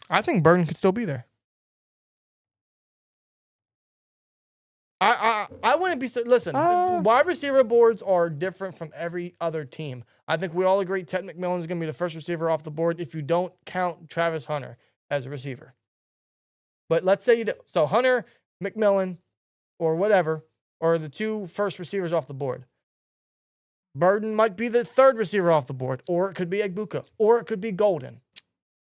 I think Burden could still be there. I wouldn't be. Listen, wide receiver boards are different from every other team. I think we all agree Ted McMillan is going to be the first receiver off the board if you don't count Travis Hunter as a receiver. But let's say you do. So Hunter, McMillan, or whatever, are the two first receivers off the board. Burden might be the third receiver off the board, or it could be Egbuka, or it could be Golden.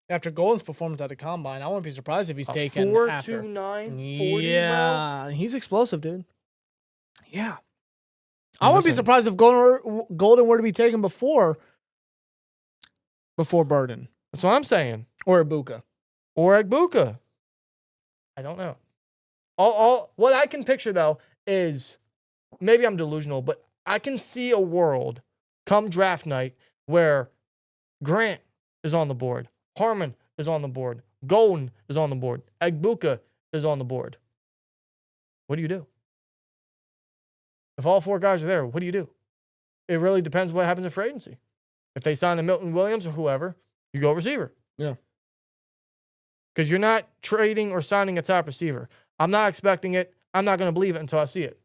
After Golden's performance at the combine, I wouldn't be surprised if he's taken 4.29, 40 Yeah, he's explosive, dude. Yeah. I And wouldn't be listen- surprised if Golden were to be taken before Burden That's what I'm saying. or Ibuka. Or Egbuka. I don't know. All what I can picture though is maybe I'm delusional, but I can see a world come draft night where Grant is on the board, Harmon is on the board, Golden is on the board, Egbuka is on the board. What do you do? If all four guys are there, what do you do? It really depends what happens in free agency. If they sign a Milton Williams or whoever, you go receiver. Yeah. Because you're not trading or signing a top receiver. I'm not expecting it. I'm not going to believe it until I see it.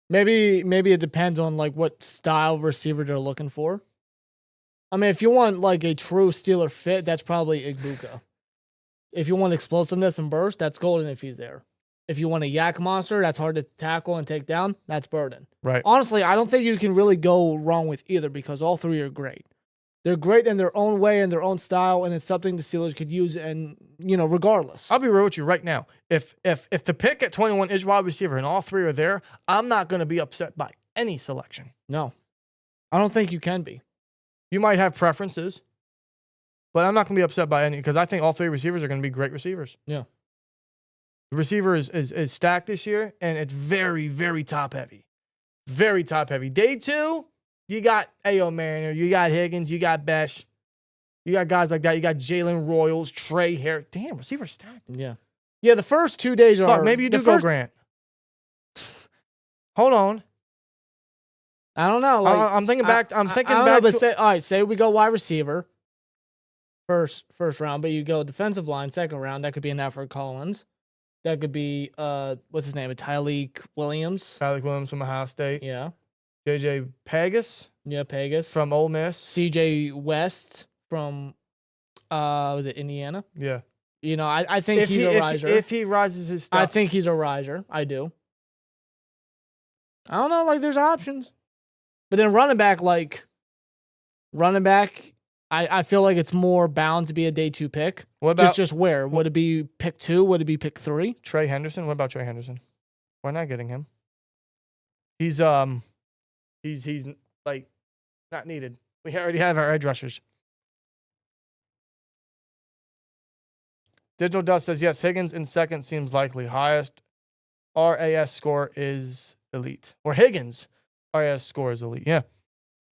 Maybe it depends on like what style receiver they're looking for. I mean, if you want like a true Steeler fit, that's probably Ibuka. If you want explosiveness and burst, that's Golden if he's there. If you want a yak monster, that's hard to tackle and take down, that's Burden. Right. Honestly, I don't think you can really go wrong with either because all three are great. They're great in their own way and their own style, and it's something the Steelers could use, and regardless. I'll be real with you right now. If the pick at 21 is wide receiver and all three are there, I'm not going to be upset by any selection. No, I don't think you can be. You might have preferences, but I'm not going to be upset by any because I think all three receivers are going to be great receivers. Yeah. The receiver is stacked this year, and it's very, very top heavy. Very top heavy. Day two, you got A.O. Mariner, you got Higgins, you got Besh. You got guys like that. You got Jalen Royals, Trey Harris. Damn, receiver stacked. Yeah. Yeah, the first 2 days are... Fuck, maybe you do go Grant. Hold on. I don't know. Like, I'm thinking back. I'm thinking I don't back. know, but say we go wide receiver first round, but you go defensive line second round. That could be an Alfred Collins. That could be what's his name? Tyleek Williams. Tyler Williams from Ohio State. Yeah. JJ Pegas Yeah, Pegas. from Ole Miss. CJ West from, was it Indiana? Yeah. You know, I think he's a riser. If he rises his stuff. I think he's a riser. I do. I don't know. Like, there's options. But then running back, I feel like it's more bound to be a day 2 pick. What about Just where? Would it be pick 2? Would it be pick 3? Trey Henderson? What about Trey Henderson? We're not getting him. He's like not needed. We already have our edge rushers. Digital Dust says yes. Higgins in second seems likely. Highest RAS score is elite. Or Higgins RAS score is elite. Yeah,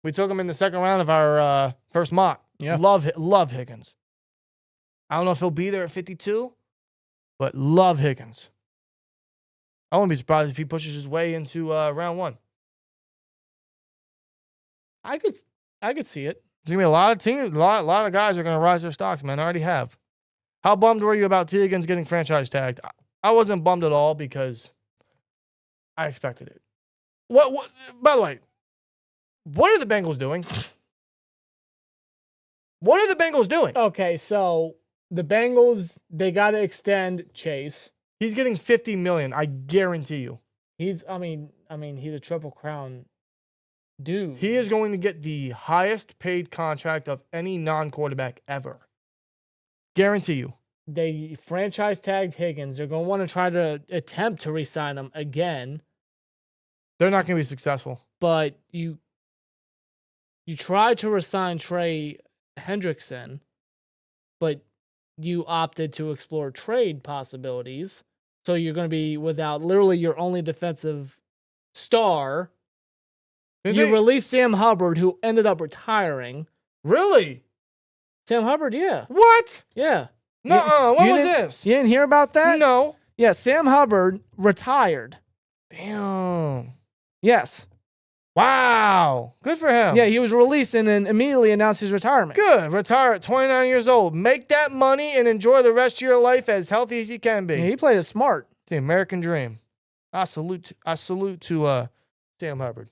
we took him in the second round of our first mock. Yeah, love Higgins. I don't know if he'll be there at 52, but love Higgins. I wouldn't be surprised if he pushes his way into round 1. I could see it. There's gonna be a lot of teams, a lot of guys are gonna rise their stocks, man. I already have. How bummed were you about T. Higgins getting franchise tagged? I wasn't bummed at all because I expected it. What? By the way, what are the Bengals doing? What are the Bengals doing? Okay, so the Bengals, they got to extend Chase. He's getting $50 million. I guarantee you. He's a Triple Crown dude. He is going to get the highest paid contract of any non-quarterback ever. Guarantee you. They franchise tagged Higgins. They're going to want to try to attempt to re-sign him again. They're not going to be successful. But you tried to re-sign Trey Hendrickson, but you opted to explore trade possibilities. So you're going to be without literally your only defensive star. You released Sam Hubbard, who ended up retiring. Really? Sam Hubbard, yeah. What? Yeah. No, what was this? You didn't hear about that? No. Yeah, Sam Hubbard retired. Damn. Yes. Wow. Good for him. Yeah, he was released and then immediately announced his retirement. Good. Retire at 29 years old. Make that money and enjoy the rest of your life as healthy as you can be. Yeah, he played it smart. It's the American dream. I salute to Sam Hubbard.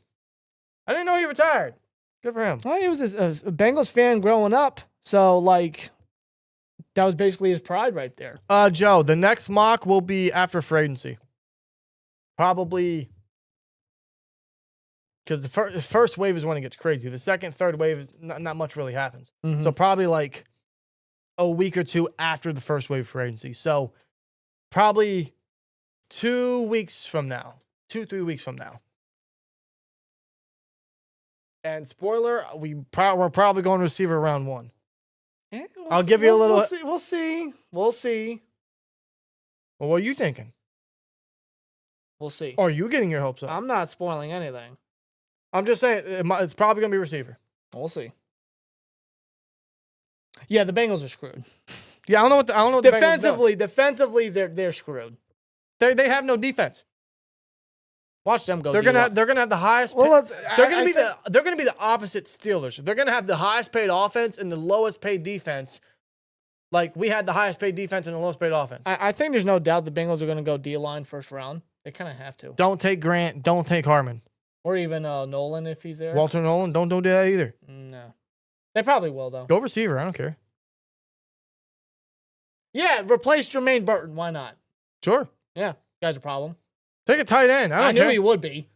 I didn't know he retired. Good for him. Well, he was a Bengals fan growing up, so that was basically his pride right there. Joe, the next mock will be after free agency. Probably because the first wave is when it gets crazy. The second, third wave, not much really happens. Mm-hmm. So probably like a week or two after the first wave of free agency. So probably 2 weeks from now, 3 weeks from now. And spoiler, we're probably going to receiver round 1. I'll give you a little. We'll see. Well, what are you thinking? We'll see. Or are you getting your hopes up? I'm not spoiling anything. I'm just saying it's probably going to be receiver. We'll see. Yeah, the Bengals are screwed. Yeah, I don't know what Defensively, they're screwed. They have no defense. Watch them go. They're gonna have the highest. Well, they're gonna be the opposite Steelers. They're gonna have the highest paid offense and the lowest paid defense. Like we had the highest paid defense and the lowest paid offense. I think there's no doubt the Bengals are gonna go D-line first round. They kind of have to. Don't take Grant. Don't take Harmon. Or even Nolan if he's there. Walter Nolan. Don't do that either. No. They probably will though. Go receiver. I don't care. Yeah, replace Jermaine Burton. Why not? Sure. Yeah, guy's a problem. Take a tight end. I knew he would be.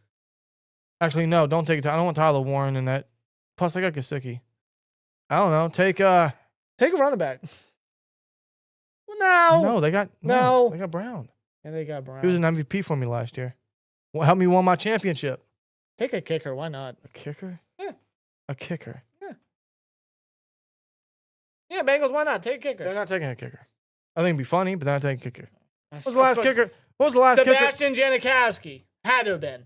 Actually, no. Don't take it. I don't want Tyler Warren in that. Plus, I got Gesicki. I don't know. Take a running back. No. They got Brown. Yeah, they got Brown. He was an MVP for me last year. Well, helped me win my championship. Take a kicker. Why not? A kicker? Yeah. A kicker. Yeah. Yeah, Bengals. Why not? Take a kicker. They're not taking a kicker. I think it'd be funny, but they're not taking a kicker. What was the last kicker? Sebastian Janikowski. Had to have been.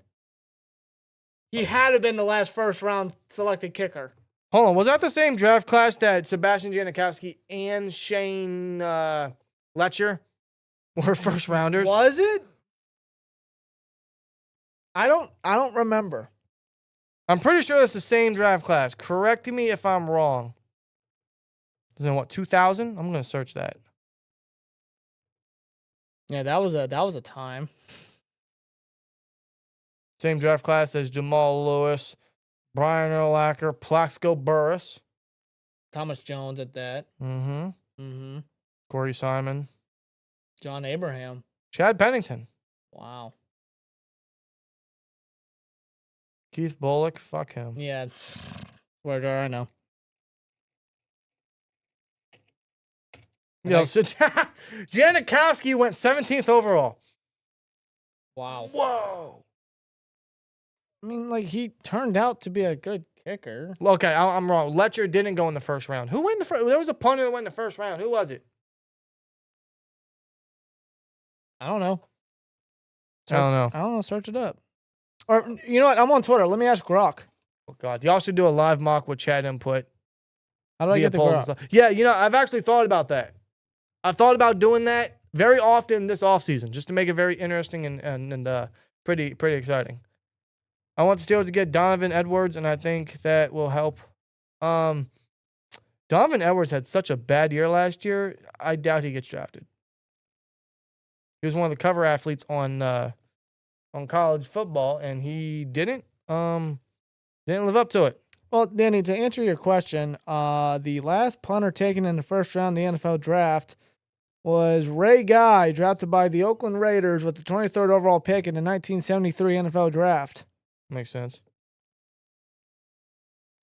He had to have been the last first round selected kicker. Hold on. Was that the same draft class that Sebastian Janikowski and Shane Letcher were first rounders? Was it? I don't remember. I'm pretty sure it's the same draft class. Correct me if I'm wrong. Is it 2000? I'm going to search that. Yeah, that was a time. Same draft class as Jamal Lewis, Brian Urlacher, Plaxico Burress. Thomas Jones at that. Mm-hmm. Corey Simon. John Abraham. Chad Pennington. Wow. Keith Bullock. Fuck him. Yeah. Where do I know? Yo, so Janikowski went 17th overall. Wow. Whoa. I mean, like, he turned out to be a good kicker. Okay, I'm wrong. Letcher didn't go in the first round. Who went the first? There was a punter that went in the first round. Who was it? I don't know. I don't know. I don't know. Search it up. Or, you know what? I'm on Twitter. Let me ask Grok. Oh, God. You also do a live mock with chat input. How do I get the polls and Grok? stuff. Yeah, you know, I've actually thought about that. I've thought about doing that very often this offseason just to make it very interesting and pretty exciting. I want the Steelers to get Donovan Edwards, and I think that will help. Donovan Edwards had such a bad year last year. I doubt he gets drafted. He was one of the cover athletes on college football, and he didn't live up to it. Well, Danny, to answer your question, the last punter taken in the first round of the NFL draft was Ray Guy, drafted by the Oakland Raiders with the 23rd overall pick in the 1973 NFL draft. Makes sense.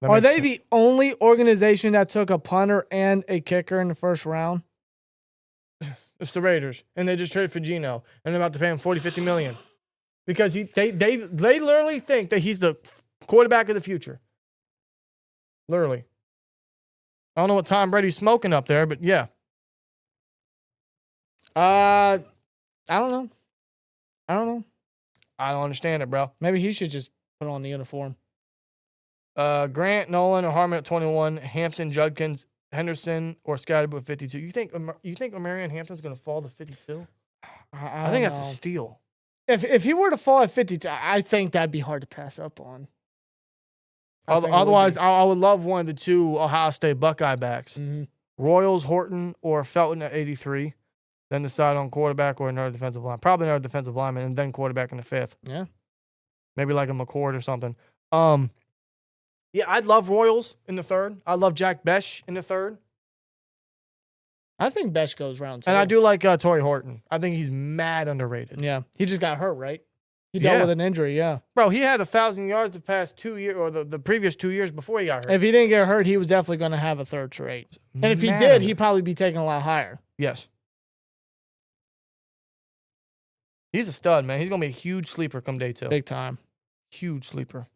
Are they the only organization that took a punter and a kicker in the first round? It's the Raiders, and they just traded for Geno, and they're about to pay him $40-50 million because they literally think that he's the quarterback of the future. Literally. I don't know what Tom Brady's smoking up there, but yeah. I don't know. I don't understand it, bro. Maybe he should just put on the uniform. Grant, Nolan, or Harmon at 21, Hampton, Judkins, Henderson, or Scotty at 52. You think Omarion Hampton's going to fall to 52? I think that's a steal. If he were to fall at 52, I think that'd be hard to pass up on. Otherwise, I would love one of the two Ohio State Buckeye backs. Mm-hmm. Royals, Horton, or Felton at 83. Then decide on quarterback or another defensive line. Probably another defensive lineman, and then quarterback in the 5th. Yeah. Maybe like a McCord or something. Yeah, I'd love Royals in the 3rd. I'd love Jack Besh in the 3rd. I think Besh goes round 2. And I do like Torrey Horton. I think he's mad underrated. Yeah. He just got hurt, right? He dealt with an injury, yeah. Bro, he had 1,000 yards the past 2 years, or the previous 2 years before he got hurt. If he didn't get hurt, he was definitely going to have a 3rd straight. And if he did, he'd probably be taken a lot higher. Yes. He's a stud, man. He's going to be a huge sleeper come day 2. Big time. Huge sleeper.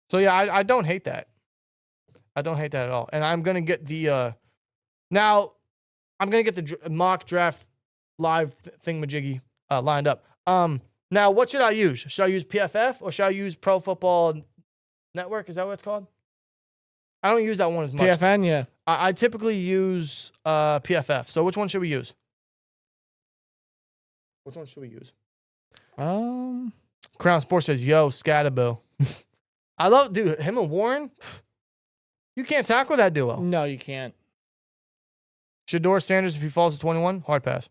So, yeah, I don't hate that. I don't hate that at all. And I'm going to get the now I'm going to get the mock draft live thingamajiggy lined up. Now, what should I use? Should I use PFF or should I use Pro Football Network? Is that what it's called? I don't use that one as much. PFN, yeah. I typically use PFF. So which one should we use? Which one should we use? Crown Sports says, yo, Scatabo. I love, dude, him and Warren. You can't tackle that duo. No, you can't. Shador Sanders, if he falls to 21, hard pass.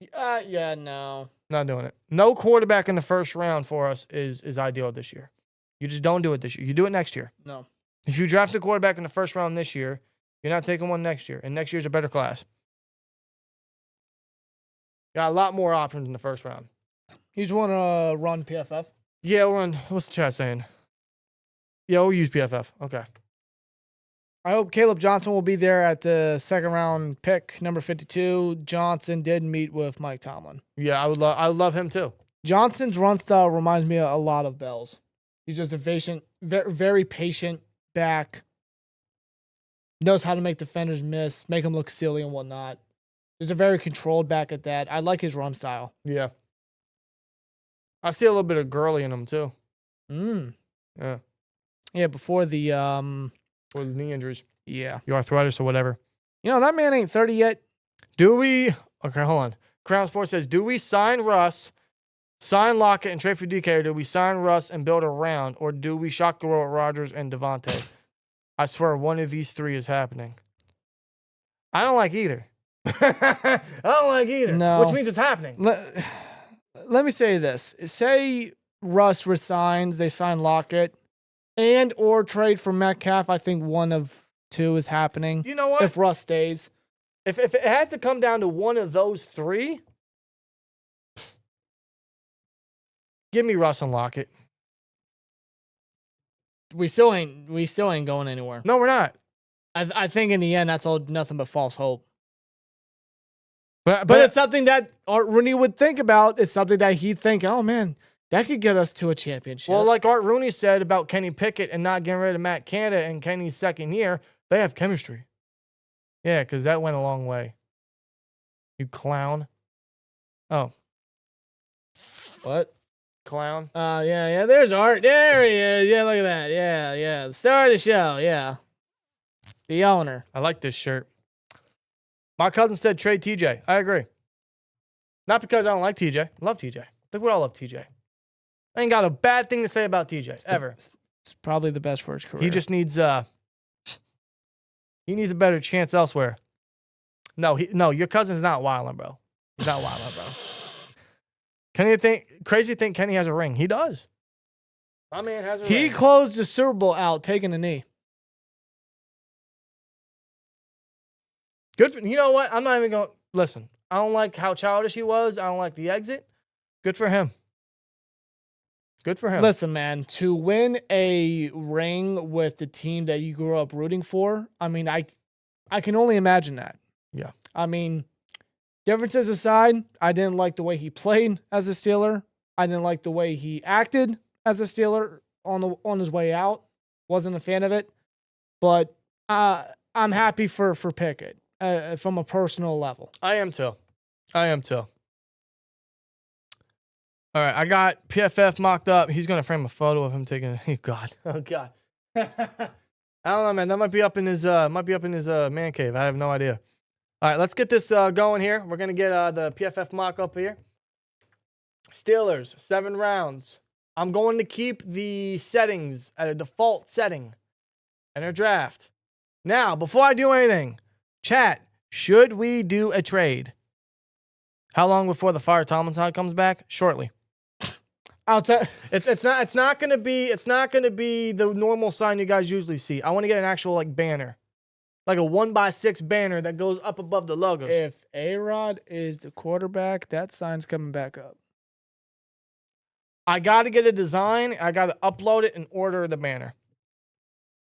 Yeah, no. Not doing it. No quarterback in the first round for us is ideal this year. You just don't do it this year. You do it next year. No. If you draft a quarterback in the first round this year, you're not taking one next year. And next year's a better class. Got a lot more options in the first round. You just want to run PFF? Yeah, we're on. What's the chat saying? Yeah, we'll use PFF. Okay. I hope Caleb Johnson will be there at the 2nd round pick, number 52. Johnson did meet with Mike Tomlin. Yeah, I would love him too. Johnson's run style reminds me a lot of Bell's. He's just a patient, very patient back. Knows how to make defenders miss, make them look silly and whatnot. He's a very controlled back at that. I like his run style. Yeah. I see a little bit of Gurley in him too. Yeah. Yeah, before the Or the knee injuries. Yeah. The arthritis or whatever. You know, that man ain't 30 yet. Do we? Okay, hold on. Crown Sports says, do we sign Russ, sign Lockett, and trade for DK, or do we sign Russ and build around, or do we shock the world with Rodgers and Devontae? I swear, one of these 3 is happening. I don't like either. I don't like either. No. Which means it's happening. let me say this. Say Russ resigns, they sign Lockett, and or trade for Metcalf. I think one of two is happening. You know what? If Russ stays. If it has to come down to one of those three, give me Russ and Lockett. We still ain't going anywhere. No, we're not. I think in the end, that's all nothing but false hope. But But it's something that Art Rooney would think about. It's something that he'd think, oh, man, that could get us to a championship. well, like Art Rooney said about Kenny Pickett and not getting rid of Matt Canada in Kenny's second year, they have chemistry. Yeah, because that went a long way. You clown. Oh. What? Clown. Yeah. There's Art. There he is. Yeah, look at that. Yeah. The star of the show. Yeah. The owner. I like this shirt. My cousin said trade TJ. I agree. Not because I don't like TJ. I love TJ. I think we all love TJ. I ain't got a bad thing to say about TJ ever. It's probably the best for his career. He just needs he needs a better chance elsewhere. No, your cousin's not wildin', bro. He's not wildin', bro. Crazy think Kenny has a ring. He does. My man has a ring. He closed the Super Bowl out taking a knee. Good for, you know what? I'm not even going to listen. I don't like how childish he was. I don't like the exit. Good for him. Good for him. Listen, man, to win a ring with the team that you grew up rooting for, I mean, I can only imagine that. Yeah. I mean, differences aside, I didn't like the way he played as a Steeler. I didn't like the way he acted as a Steeler on his way out. Wasn't a fan of it. But I'm happy for Pickett from a personal level. I am too. All right, I got PFF mocked up. He's going to frame a photo of him taking a... Oh, God. Oh, God. I don't know, man. That might be up in his man cave. I have no idea. All right, let's get this going here. We're going to get the PFF mock up here. Steelers, 7 rounds. I'm going to keep the settings at a default setting in our draft. Now, before I do anything, chat, should we do a trade? How long before the Fire Tomlinson comes back? Shortly. I'll tell. It's not gonna be the normal sign you guys usually see. I want to get an actual like banner, like a 1x6 banner that goes up above the logos. If A-Rod is the quarterback, that sign's coming back up. I got to get a design. I got to upload it and order the banner.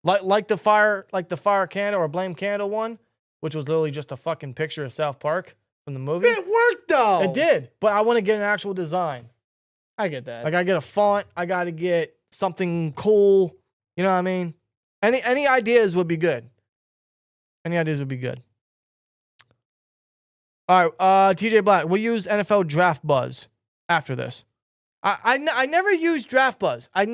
Like the fire Canada or Blame Canada one, which was literally just a fucking picture of South Park from the movie. It worked though. It did, but I want to get an actual design. I get that. I gotta get a font. I gotta get something cool. You know what I mean? Any ideas would be good. Any ideas would be good. All right, TJ Black. We'll use NFL Draft Buzz after this. I never used Draft Buzz. I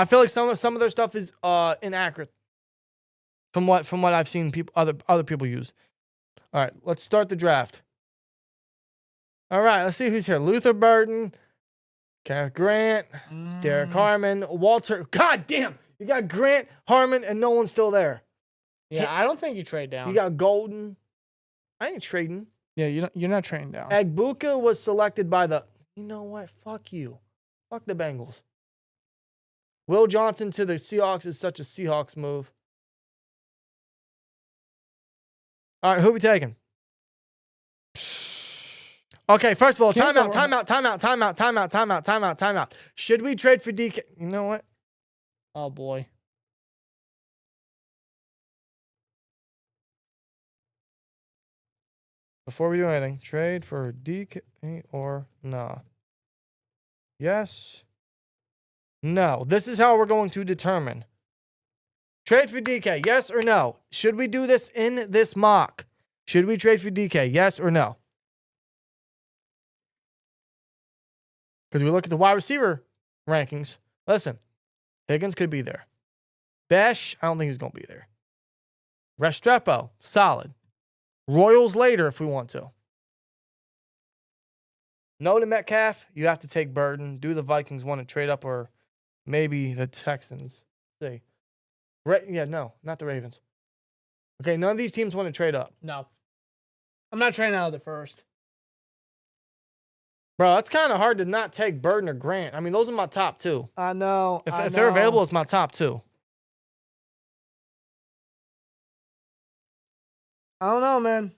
feel like some of their stuff is inaccurate from what I've seen other people use. All right, let's start the draft. All right, let's see who's here. Luther Burton, Kenneth Grant, Derek Harmon, Walter. God damn, you got Grant, Harmon, and no one's still there. Yeah, I don't think you trade down. You got Golden. I ain't trading. Yeah, you're not trading down. Agbuka was selected by the. You know what? Fuck you. Fuck the Bengals. Will Johnson to the Seahawks is such a Seahawks move. All right, who we taking? Okay, first of all, timeout. Should we trade for DK? You know what? Oh, boy. Before we do anything, trade for DK or nah? Yes. No. This is how we're going to determine. Trade for DK, yes or no? Should we do this in this mock? Should we trade for DK, yes or no? Because we look at the wide receiver rankings. Listen, Higgins could be there. Besh, I don't think he's going to be there. Restrepo, solid. Royals later if we want to. No to Metcalf, you have to take Burton. Do the Vikings want to trade up or maybe the Texans? See. No, not the Ravens. Okay, none of these teams want to trade up. No. I'm not trading out of the first. Bro, it's kind of hard to not take Burden or Grant. I mean, those are my top two. I know. If they're available, it's my top two. I don't know, man.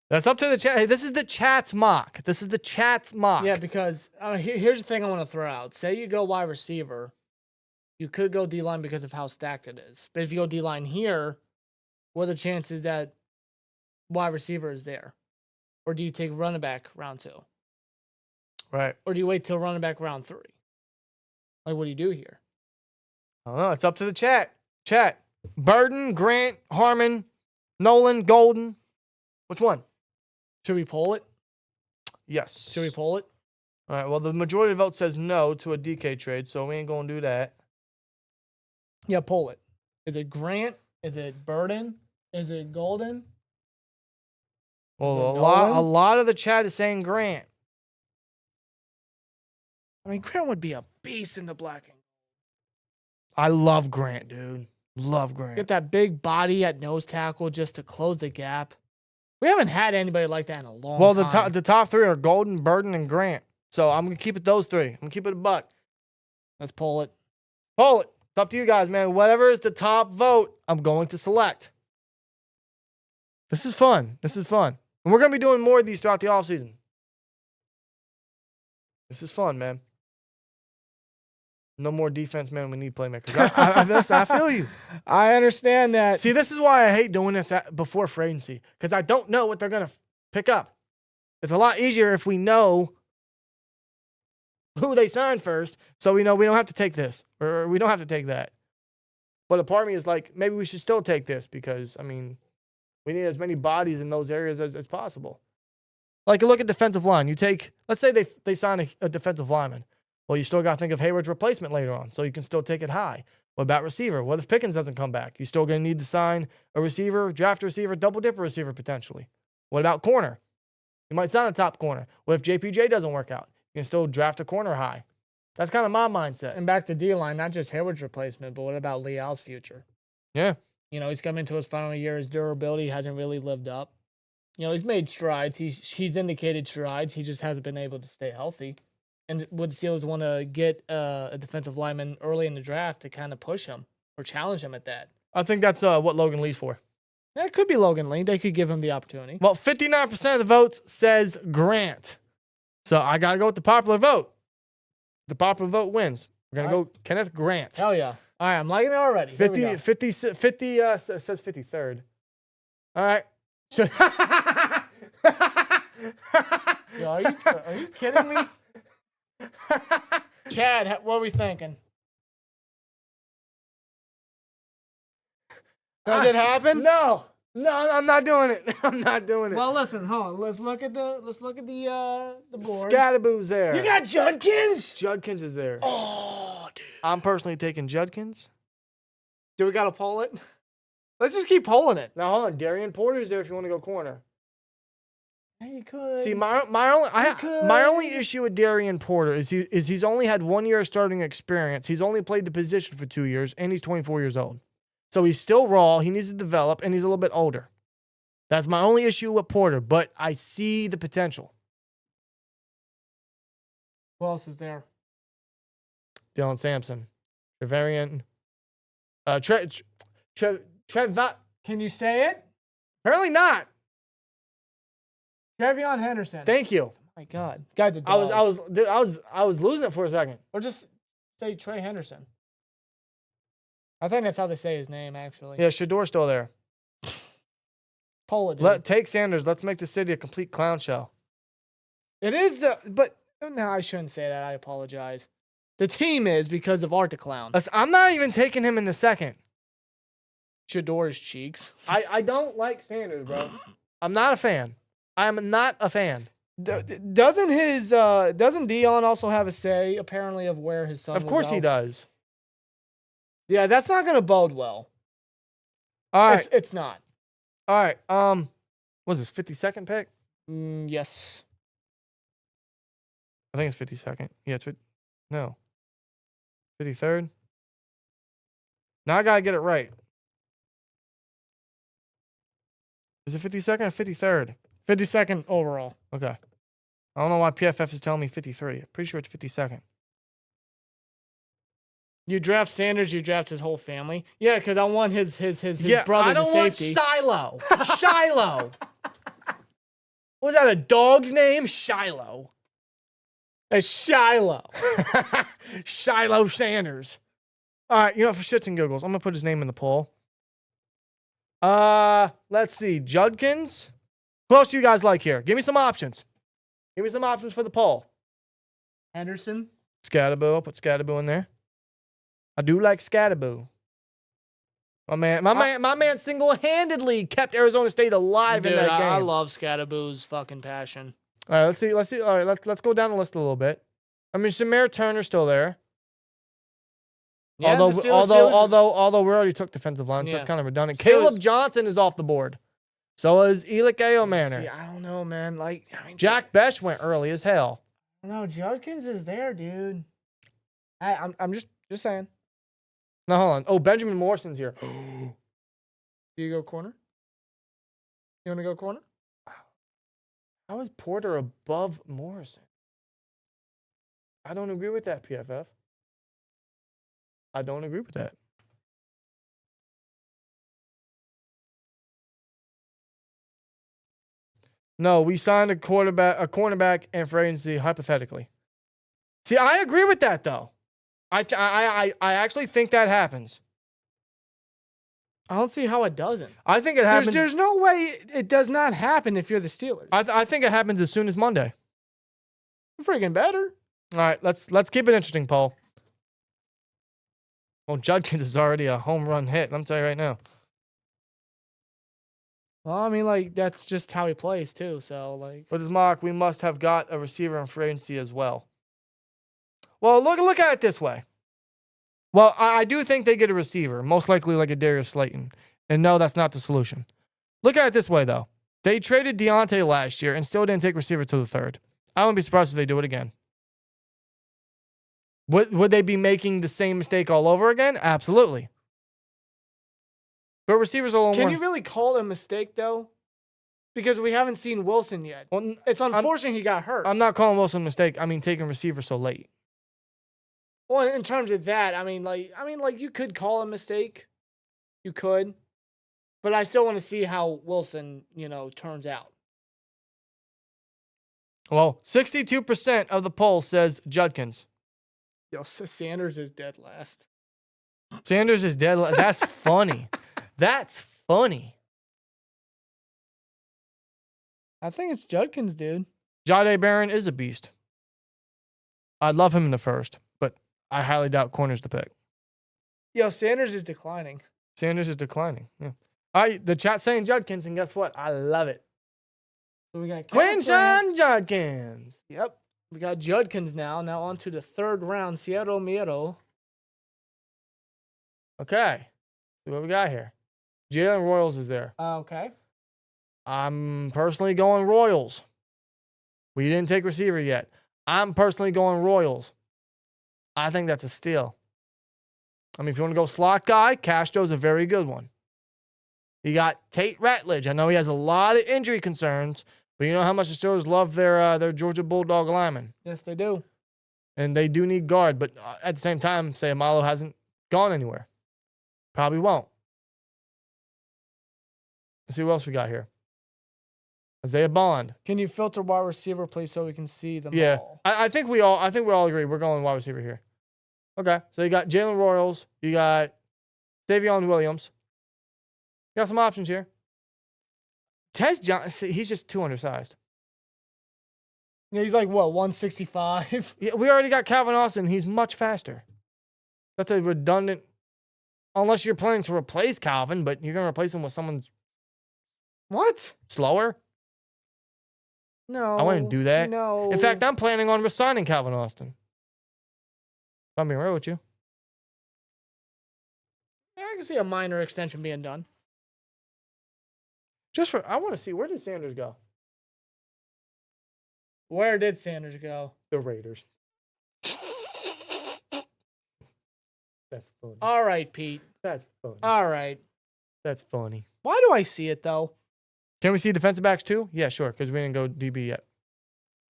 That's up to the chat. Hey, this is the chat's mock. This is the chat's mock. Yeah, because here's the thing I want to throw out. Say you go wide receiver, you could go D-line because of how stacked it is. But if you go D-line here, what are the chances that wide receiver is there? Or do you take running back round 2? Right. Or do you wait till running back round 3? Like, what do you do here? I don't know. It's up to the chat. Chat. Burden, Grant, Harmon, Nolan, Golden. Which one? Should we poll it? Yes. Should we poll it? All right. Well, the majority of the vote says no to a DK trade, so we ain't going to do that. Yeah, poll it. Is it Grant? Is it Burden? Is it Golden? Well, Is it a lot Nolan? of the chat is saying Grant. I mean, Grant would be a beast in the black and I love Grant, dude. Love Grant. get that big body at nose tackle just to close the gap. We haven't had anybody like that in a long Well, time. the top three are Golden, Burden, and Grant. So I'm going to keep it those three. I'm going to keep it a buck. Let's poll it. Poll it. It's up to you guys, man. Whatever is the top vote, I'm going to select. This is fun. This is fun. And we're going to be doing more of these throughout the offseason. This is fun, man. No more defense, man. We need playmakers. I feel you. I understand that. See, this is why I hate doing this before free agency, because I don't know what they're going to pick up. It's a lot easier if we know who they signed first, so we know we don't have to take this or we don't have to take that. But a part of me is like, maybe we should still take this because, I mean, we need as many bodies in those areas as possible. Like, look at defensive line. You take, let's say they sign a defensive lineman. Well, you still got to think of Hayward's replacement later on, so you can still take it high. What about receiver? What if Pickens doesn't come back? You're still going to need to sign a receiver, draft a receiver, double dip a receiver potentially. What about corner? You might sign a top corner. What if JPJ doesn't work out? You can still draft a corner high. That's kind of my mindset. And back to D-line, not just Hayward's replacement, but what about Leal's future? Yeah. You know, he's coming to his final year. His durability hasn't really lived up. You know, he's made strides. He's indicated strides. He just hasn't been able to stay healthy. And would Steelers want to get a defensive lineman early in the draft to kind of push him or challenge him at that? I think that's what Logan Lee's for. That could be Logan Lee. They could give him the opportunity. Well, 59% of the votes says Grant. So I got to go with the popular vote. The popular vote wins. We're going to go Kenneth Grant. Hell yeah. All right, I'm liking it already. 50 says 53rd. All right. Yo, are you kidding me? Chad, what are we thinking? Does it happen? No, I'm not doing it. I'm not doing it. Well, listen, hold on. Let's look at the board. Scatterboo's there. You got Judkins? Judkins is there. Oh, dude. I'm personally taking Judkins. Do we gotta poll it? Let's just keep polling it. Now hold on, Darian Porter's there if you want to go corner. You could. See, my only issue with Darian Porter is he's only had 1 year of starting experience. He's only played the position for 2 years, and he's 24 years old. So he's still raw. He needs to develop, and he's a little bit older. That's my only issue with Porter, but I see the potential. Who else is there? Dylan Sampson, Trevarian, Can you say it? apparently not. Trevion Henderson. Thank you. My God, guy's a I dog. was losing it for a second. Or just say Trey Henderson. I think that's how they say his name, actually. Yeah, Shador's still there. Poll it, dude. Take Sanders. Let's make the city a complete clown show. It is but no, I shouldn't say that. I apologize. The team is because of Art the Clown. I'm not even taking him in the second. Shador's cheeks. I don't like Sanders, bro. I'm not a fan. I'm not a fan. Doesn't Dion also have a say, apparently, of where his son Of will course go? he does. Yeah, that's not going to bode well. All right. It's not. All right. What was this 52nd pick? Yes. I think it's 52nd. Yeah, no. 53rd. Now I got to get it right. Is it 52nd or 53rd? 52nd overall. Okay. I don't know why PFF is telling me 53. I'm pretty sure it's 52nd. You draft Sanders, you draft his whole family. Yeah, because I want his brother I don't to want safety. Shiloh. Shiloh. Was that a dog's name? Shiloh. It's Shiloh. Shiloh Sanders. All right, for shits and giggles, I'm going to put his name in the poll. Let's see. Judkins. Who else do you guys like here? Give me some options. Give me some options for the poll. Henderson. Scatterboo. I'll put Scatterboo in there. I do like Scatterboo. My man single-handedly kept Arizona State alive in that game. I love Scatterboo's fucking passion. All right, let's see. All right, let's go down the list a little bit. I mean, Shamir Turner's still there. Yeah, Although we already took defensive line, so Yeah. that's kind of redundant. Steelers- Caleb Johnson is off the board. So is Elik See, Manor. I don't know, man. Jack Besh went early as hell. No, Judkins is there, dude. I'm just saying. No, hold on. Oh, Benjamin Morrison's here. Do you go corner? You want to go corner? How is Porter above Morrison? I don't agree with that, PFF. I don't agree with that. No, we signed a cornerback in free agency, hypothetically. See, I agree with that, though. I actually think that happens. I don't see how it doesn't. I think it happens. There's no way it does not happen if you're the Steelers. I think it happens as soon as Monday. Freaking better. All right, let's keep it interesting, Paul. Well, Judkins is already a home run hit. Let me tell you right now. Well, I mean, that's just how he plays, too. So, With his mock, we must have got a receiver in free agency as well. Well, look at it this way. Well, I do think they get a receiver, most likely like a Darius Slayton. And no, that's not the solution. Look at it this way, though. They traded Deontay last year and still didn't take receiver to the third. I wouldn't be surprised if they do it again. Would they be making the same mistake all over again? Absolutely. But receivers are a little can more... you really call it a mistake, though? Because we haven't seen Wilson yet. Well, It's unfortunate he got hurt. I'm not calling Wilson a mistake. I mean, taking receiver so late. Well, in terms of that, I mean, you could call it a mistake. You could. But I still want to see how Wilson, turns out. Well, 62% of the poll says Judkins. Yo, Sanders is dead last. Sanders is dead. That's funny. That's funny. I think it's Judkins, dude. Jahdae Barron is a beast. I'd love him in the first, but I highly doubt corner's the pick. Yo, Sanders is declining. Sanders is declining. Yeah. All right, the chat's saying Judkins, and guess what? I love it. So we got Quinshon Judkins. Yep. We got Judkins now. Now on to the third round. Sierra Miedo. Okay. See what we got here. Jalen Royals is there. Okay. I'm personally going Royals. We didn't take receiver yet. I'm personally going Royals. I think that's a steal. I mean, if you want to go slot guy, Castro's a very good one. You got Tate Ratledge. I know he has a lot of injury concerns, but you know how much the Steelers love their Georgia Bulldog linemen. Yes, they do. And they do need guard, but at the same time, Sayamalo hasn't gone anywhere. Probably won't. Let's see what else we got here. Isaiah Bond. Can you filter wide receiver, please, so we can see them Yeah, all? I think we all agree we're going wide receiver here. Okay, so you got Jalen Royals, you got Davion Williams. You got some options here. Tez Johnson, he's just too undersized. Yeah, he's like, what, 165? Yeah, we already got Calvin Austin. He's much faster. That's a redundant, unless you're planning to replace Calvin, but you're going to replace him with someone What? slower. No. I wouldn't do that. No. In fact, I'm planning on resigning Calvin Austin. If I'm being real with you. Yeah, I can see a minor extension being done. I want to see, where did Sanders go? Where did Sanders go? The Raiders. That's funny. All right, Pete. That's funny. All right. That's funny. Why do I see it, though? Can we see defensive backs too? Yeah, sure, because we didn't go DB yet.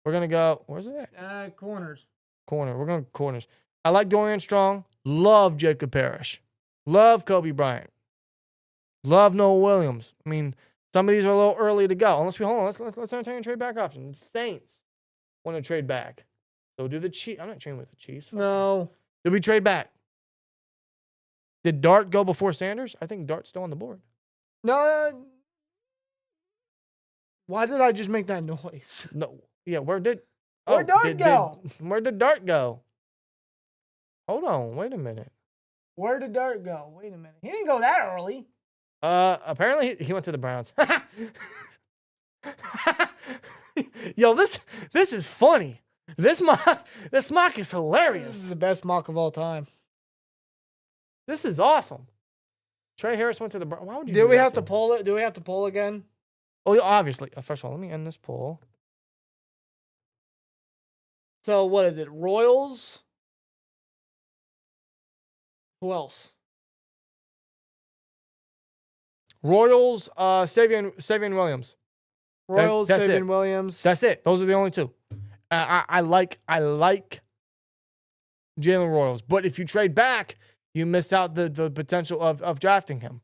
We're going to go, where's it at? Corners. Corner. We're going corners. I like Dorian Strong. Love Jacob Parrish. Love Kobe Bryant. Love Noah Williams. I mean, some of these are a little early to go. Unless we hold on, let's entertain a trade back option. The Saints want to trade back. So do the Chiefs. I'm not trading with the Chiefs. No. Did we trade back? Did Dart go before Sanders? I think Dart's still on the board. No. Why did I just make that noise? No. Yeah, where'd Dart go? Where did Dart go? Hold on, wait a minute. Where did Dart go? Wait a minute. He didn't go that early. Apparently he went to the Browns. Yo, this is funny. This mock is hilarious. This is the best mock of all time. This is awesome. Trey Harris went to the Browns. Why would you? Do we have to poll it? Do we have to poll again? Oh, yeah, obviously. First of all, let me end this poll. So what is it? Royals? Who else? Royals, Savion Williams. Royals, that's Savion it. Williams. That's it. Those are the only two. I like Jalen Royals, but if you trade back, you miss out the potential of drafting him.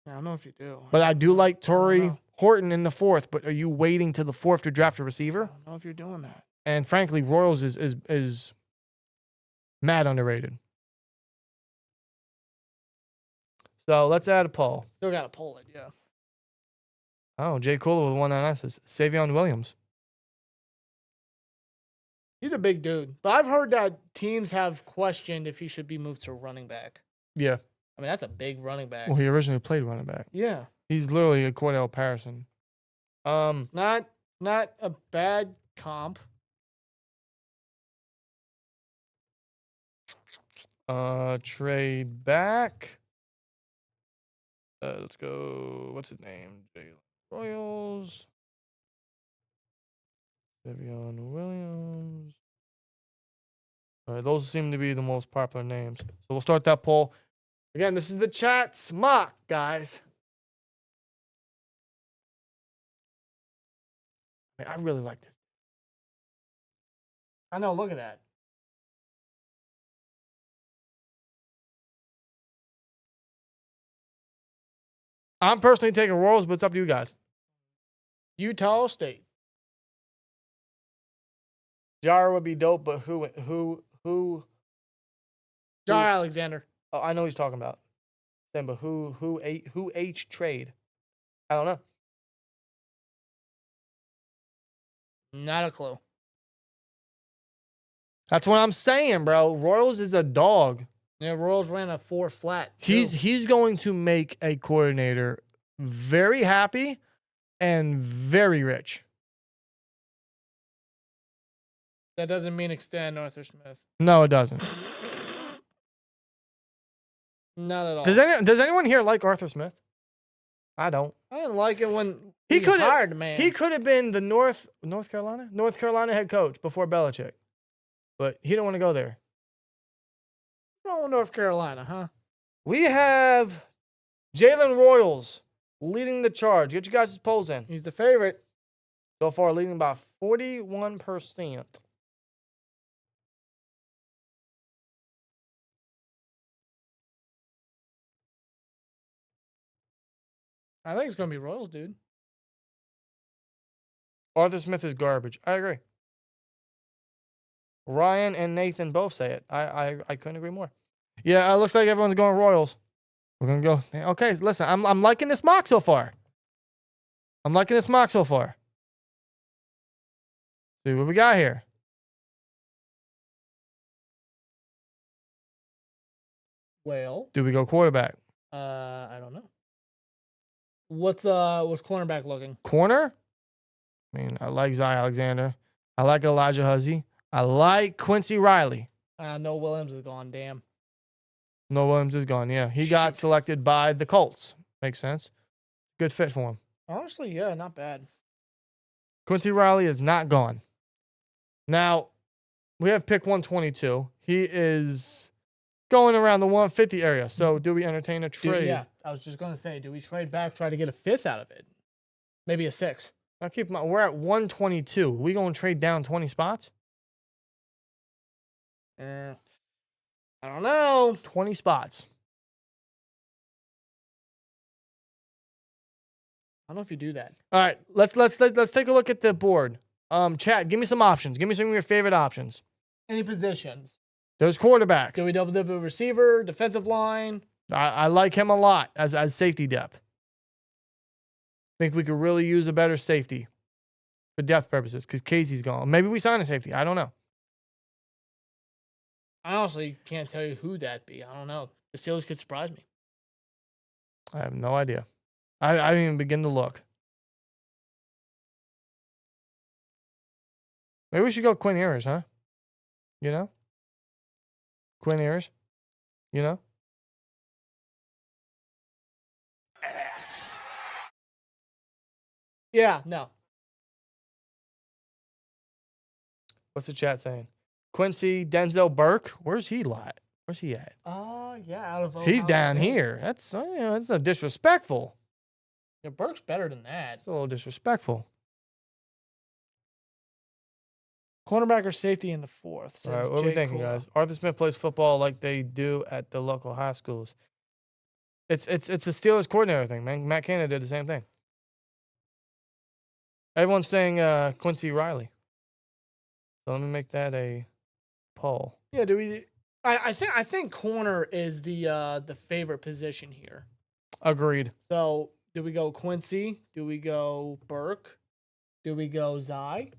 I don't know if you do. But I do like Torrey know. Horton in the 4th, but are you waiting to the 4th to draft a I receiver? don't know if you're doing that. And frankly, Royals is mad underrated. So let's add a poll. Still got to poll it, yeah. Oh, Jay Cooler with 199 says Savion Williams. He's a big dude. But I've heard that teams have questioned if he should be moved to running back. Yeah. I mean, that's a big running back. Well, he originally played running back. Yeah. He's literally a Cordell Patterson. Not a bad comp. Trade back. Let's go. What's his name? Jalen Royals. Savion Williams. All right, those seem to be the most popular names. So we'll start that poll. Again, this is the chat's mock, guys. Man, I really like this. I know, look at that. I'm personally taking Royals, but it's up to you guys. Utah State. Jara would be dope, but who? Jar Alexander. Oh, I know what he's talking about. Then, but who H trade? I don't know. Not a clue. That's what I'm saying, bro. Royals is a dog. Yeah, Royals ran a 4 flat. He's going to make a coordinator very happy and very rich. That doesn't mean extend Arthur Smith. No, it doesn't. Not at all. Does anyone here like Arthur Smith? I don't. I didn't like it when He could hired the man. He could have been the North Carolina head coach before Belichick, but he didn't want to go there. Oh, North Carolina, huh? We have Jalen Royals leading the charge. Get you guys' polls in. He's the favorite. So far, leading by 41%. I think it's going to be Royals, dude. Arthur Smith is garbage. I agree. Ryan and Nathan both say it. I couldn't agree more. Yeah, it looks like everyone's going Royals. We're going to go. Okay, listen, I'm liking this mock so far. See what we got here. Well, Do we go quarterback? I don't know. What's cornerback looking? Corner? I mean, I like Zy Alexander. I like Elijah Huzzy. I like Quincy Riley. No, Williams is gone. Damn. No, Williams is gone. Yeah, he got selected by the Colts. Makes sense. Good fit for him. Honestly, yeah, not bad. Quincy Riley is not gone. Now, we have pick 122. He is going around the 150 area. So, do we entertain a trade? Yeah, I was just going to say, do we trade back, try to get a 5th out of it? Maybe a 6. Now keep in mind, we're at 122. We going to trade down 20 spots? I don't know. 20 spots. I don't know if you do that. All right, let's take a look at the board. Chat, give me some options. Give me some of your favorite options. Any positions? There's quarterback. Do we double dip a receiver, defensive line? I like him a lot as safety depth. Think we could really use a better safety for depth purposes because Casey's gone. Maybe we sign a safety. I don't know. I honestly can't tell you who that'd be. I don't know. The Steelers could surprise me. I have no idea. I didn't even begin to look. Maybe we should go Quinn Ewers, huh? You know? Quinn Ewers? You know? Yeah, no. What's the chat saying? Quincy Denzel Burke? Where's he at? Where's he at? Yeah, out of He's Ohio down State. here. That's that's a disrespectful. Yeah, Burke's better than that. It's a little disrespectful. Cornerback or safety in the 4th. All Says right, what are we Jay thinking, Cole. guys? Arthur Smith plays football like they do at the local high schools. It's a Steelers coordinator thing, man. Matt Canada did the same thing. Everyone's saying Quincy Riley. So let me make that a poll. Yeah, do we? I think corner is the favorite position here. Agreed. So do we go Quincy? Do we go Burke? Do we go Zai?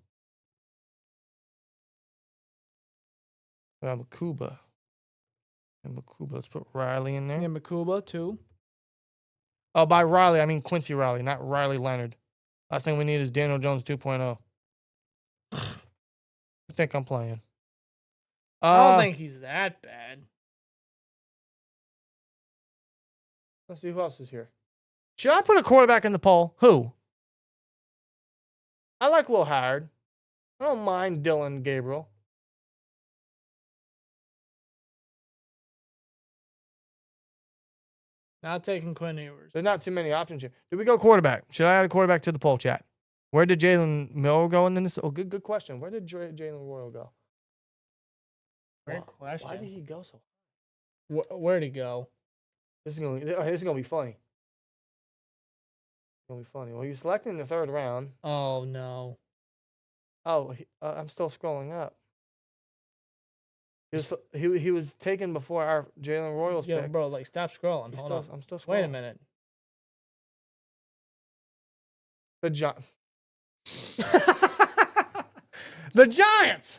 Makuba. Let's put Riley in there. Yeah, Makuba too. Oh, by Riley, I mean Quincy Riley, not Riley Leonard. Last thing we need is Daniel Jones 2.0. I think I'm playing. I don't think he's that bad. Let's see who else is here. Should I put a quarterback in the poll? Who? I like Will Howard. I don't mind Dylan Gabriel. Not taking Quinn Ewers. There's not too many options here. Did we go quarterback? Should I add a quarterback to the poll chat? Where did Jalen Milroe go in this? Oh, good question. Where did Jalen Royal go? Great question. Why did he go so? Where'd he go? This is gonna be funny. It's gonna be funny. Well, he was selected in the 3rd round. Oh no. Oh, I'm still scrolling up. He was taken before our Jalen Royals Yeah, pick. bro, like stop scrolling. Hold on. I'm still scrolling. Wait a minute. The The Giants.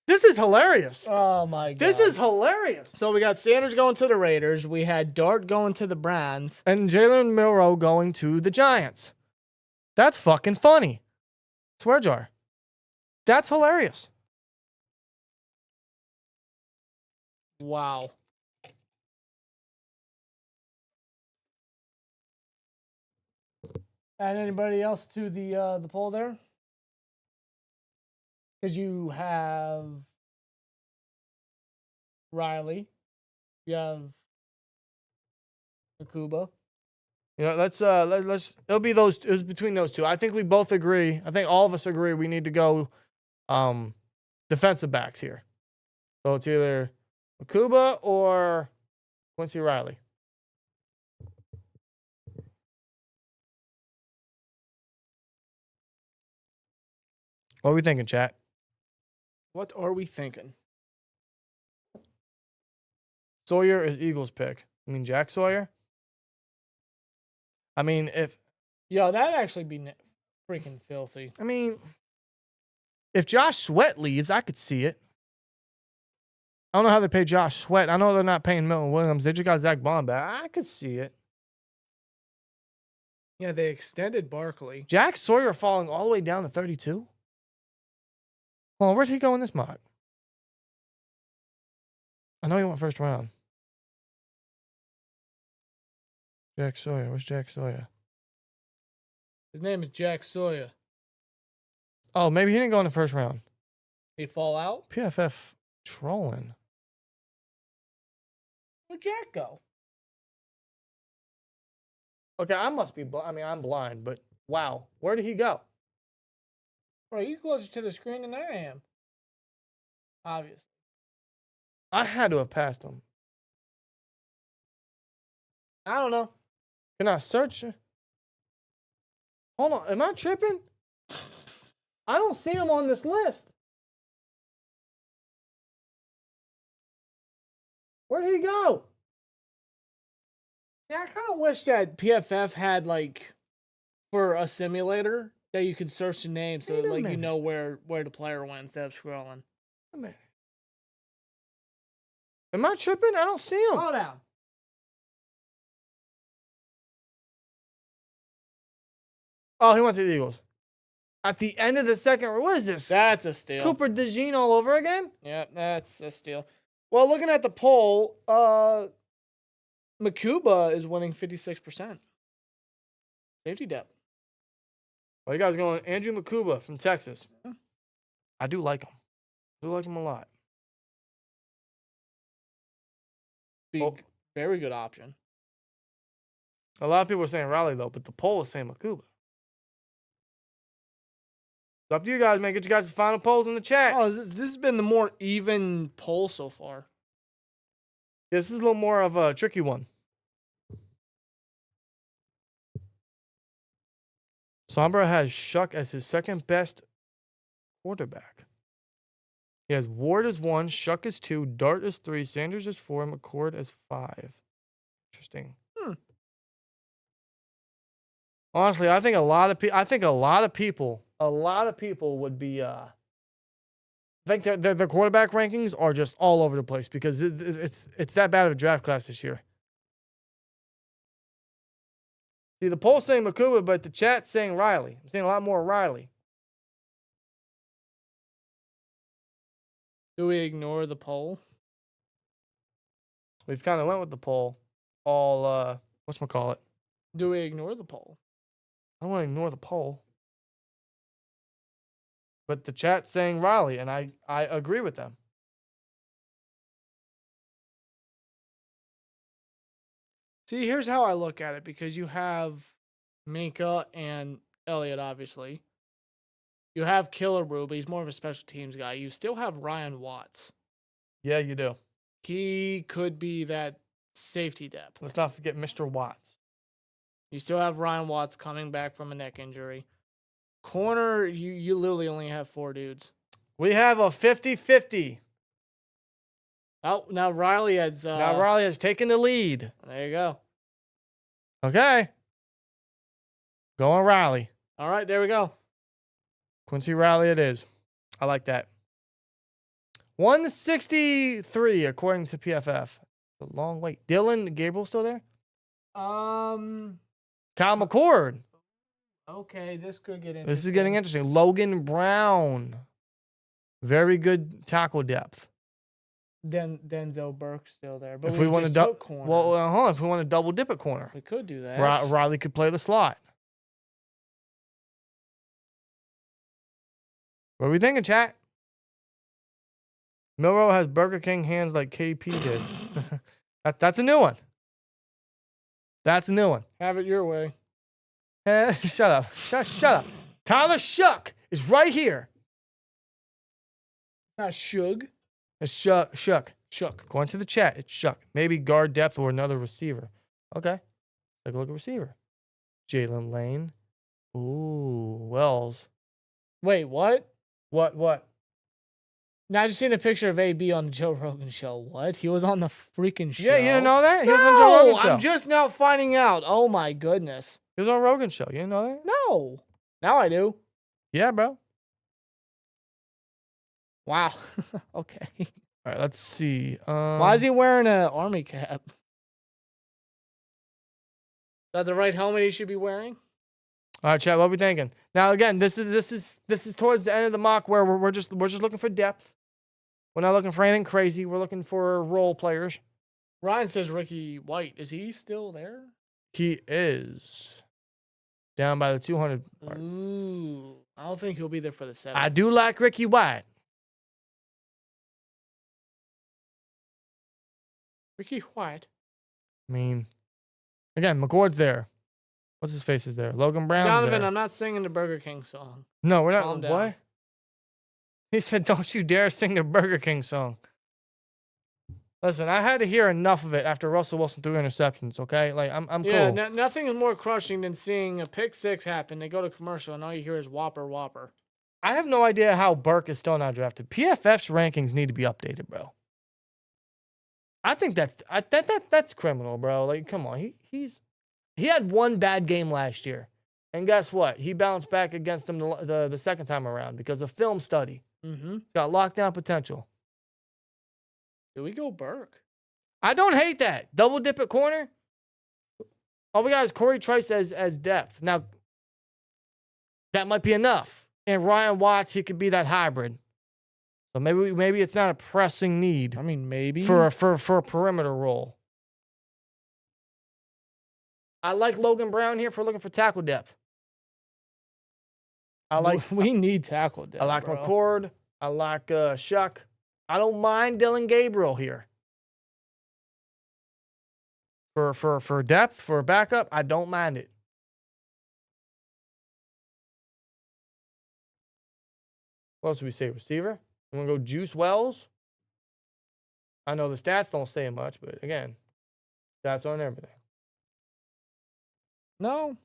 This is hilarious. Oh my god. This is hilarious. So we got Sanders going to the Raiders. We had Dart going to the Browns. And Jalen Milroe going to the Giants. That's fucking funny. Swear jar. That's hilarious. Wow. Add anybody else to the poll there? Because you have Riley, you have Akuba. You know, let's it'll be those. It was between those two. I think we both agree. I think all of us agree we need to go defensive backs here. So it's either Akuba or Quincy Riley. What are we thinking, chat? What are we thinking? Sawyer is Eagles pick. I mean Jack Sawyer. I mean Yo, that'd actually be freaking filthy. if Josh Sweat leaves, I could see it. I don't know how they pay Josh Sweat. I know they're not paying Milton Williams. They just got Zach Bond back. I could see it. Yeah, they extended Barkley. Jack Sawyer falling all the way down to 32? Hold on, where'd he go in this mock? I know he went 1st round. Jack Sawyer. Where's Jack Sawyer? His name is Jack Sawyer. Oh, maybe he didn't go in the 1st round. He fall out? PFF trolling. Where'd Jack go? Okay, I must be. I'm blind, but wow, where did he go? Bro, you closer to the screen than I am. Obviously. I had to have passed him. I don't know. Can I search? Hold on, am I tripping? I don't see him on this list. Where'd he go? Yeah, I kind of wish that PFF had like for a simulator that you could search the name so Wait a like you minute. know where the player went instead of scrolling. Wait a minute. Am I tripping? I don't see him. Slow down. Oh, he went to the Eagles. At the end of the second, what is this? That's a steal. Cooper DeJean all over again? Yeah, that's a steal. Well, looking at the poll, Makuba is winning 56%. Safety depth. Well, you guys going Andrew Makuba from Texas. I do like him. I do like him a lot. Very good option. A lot of people are saying Riley, though, but the poll is saying Makuba. It's up to you guys, man. Get you guys' final polls in the chat. Oh, this has been the more even poll so far. This is a little more of a tricky one. Sombra has Shuck as his second best quarterback. He has Ward as 1, Shuck as 2, Dart as 3, Sanders as 4, and McCord as 5. Interesting. Honestly, I think a lot of people would be. I think their quarterback rankings are just all over the place because it's that bad of a draft class this year. See, the poll's saying Makuba, but the chat's saying Riley. I'm seeing a lot more Riley. Do we ignore the poll? We've kind of went with the poll. All whatchamacallit. Do we ignore the poll? I don't want to ignore the poll. But the chat's saying Riley, and I agree with them. See, here's how I look at it because you have Minka and Elliott, obviously. You have Killebrew, but he's more of a special teams guy. You still have Ryan Watts. Yeah, you do. He could be that safety depth. Let's not forget Mr. Watts. You still have Ryan Watts coming back from a neck injury. Corner, you literally only have 4 dudes. We have a 50-50. Oh, now Riley has... Now Riley has taken the lead. There you go. Okay. Going Riley. All right, there we go. Quincy Riley it is. I like that. 163 according to PFF. A long wait. Dylan Gabriel still there? Kyle McCord. Okay, this could get interesting. This is getting interesting. Logan Brown. Very good tackle depth. Denzel Burke's still there. But If we want to if we want to double dip at corner, we could do that. Riley could play the slot. What are we thinking, chat? Milrow has Burger King hands like KP did. That's a new one. That's a new one. Have it your way. Shut up. Shut up. Tyler Shuck is right here. Not Shug. It's Shuck. Shuck. Going to the chat, it's Shuck. Maybe guard depth or another receiver. Okay. Take a look at receiver. Jalen Lane. Ooh, Wells. Wait, what? What? Now I just seen a picture of AB on the Joe Rogan show. What? He was on the freaking show. Yeah, you didn't know that? He was on No, Joe Rogan show. I'm just now finding out. Oh my goodness. He was on Rogan show. You didn't know that? No. Now I do. Yeah, bro. Wow. Okay. All right, let's see. Why is he wearing an army cap? Is that the right helmet he should be wearing? All right, chat. What are we thinking? Now, again, this is towards the end of the mock where we're just looking for depth. We're not looking for anything crazy. We're looking for role players. Ryan says Ricky White. Is he still there? He is down by the 200 mark. Ooh. I don't think he'll be there for the 7th. I do like Ricky White. Ricky White. I mean, again, McCord's there. What's his face is there? Logan Brown. Donovan, there. I'm not singing the Burger King song. No, we're not. Calm down. What? He said, "Don't you dare sing the Burger King song." Listen, I had to hear enough of it after Russell Wilson threw interceptions. Okay, like I'm Yeah, cool. nothing is more crushing than seeing a pick six happen. They go to commercial, and all you hear is whopper, whopper. I have no idea how Burke is still not drafted. PFF's rankings need to be updated, bro. I think that's criminal, bro. Like, come on, he had one bad game last year, and guess what? He bounced back against them the second time around because of film study. Mm-hmm. Got lockdown potential. Do we go Burke? I don't hate that. Double dip at corner. All we got is Corey Trice as depth. Now, that might be enough. And Ryan Watts, he could be that hybrid. So maybe it's not a pressing need. I mean, maybe. For a perimeter role. I like Logan Brown here for looking for tackle depth. We need tackle depth. I like bro. McCord. I like Shuck. I don't mind Dylan Gabriel here. For depth, for a backup, I don't mind it. What else do we say? Receiver? You want to go Juice Wells? I know the stats don't say much, but again, stats on everything. No.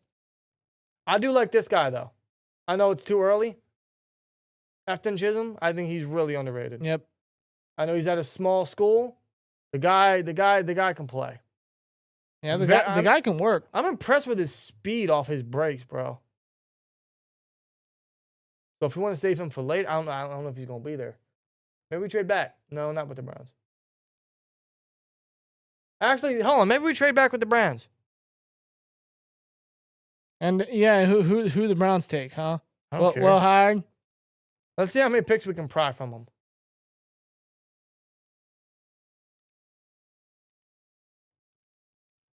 I do like this guy, though. I know it's too early. Afton Chisholm, I think he's really underrated. Yep. I know he's at a small school. The guy can play. Yeah, the guy can work. I'm impressed with his speed off his breaks, bro. So if you want to save him for late, I don't know if he's gonna be there. Maybe we trade back. No, not with the Browns. Actually, hold on. Maybe we trade back with the Browns. And yeah, who the Browns take, huh? I don't care. Well hired. Let's see how many picks we can pry from them.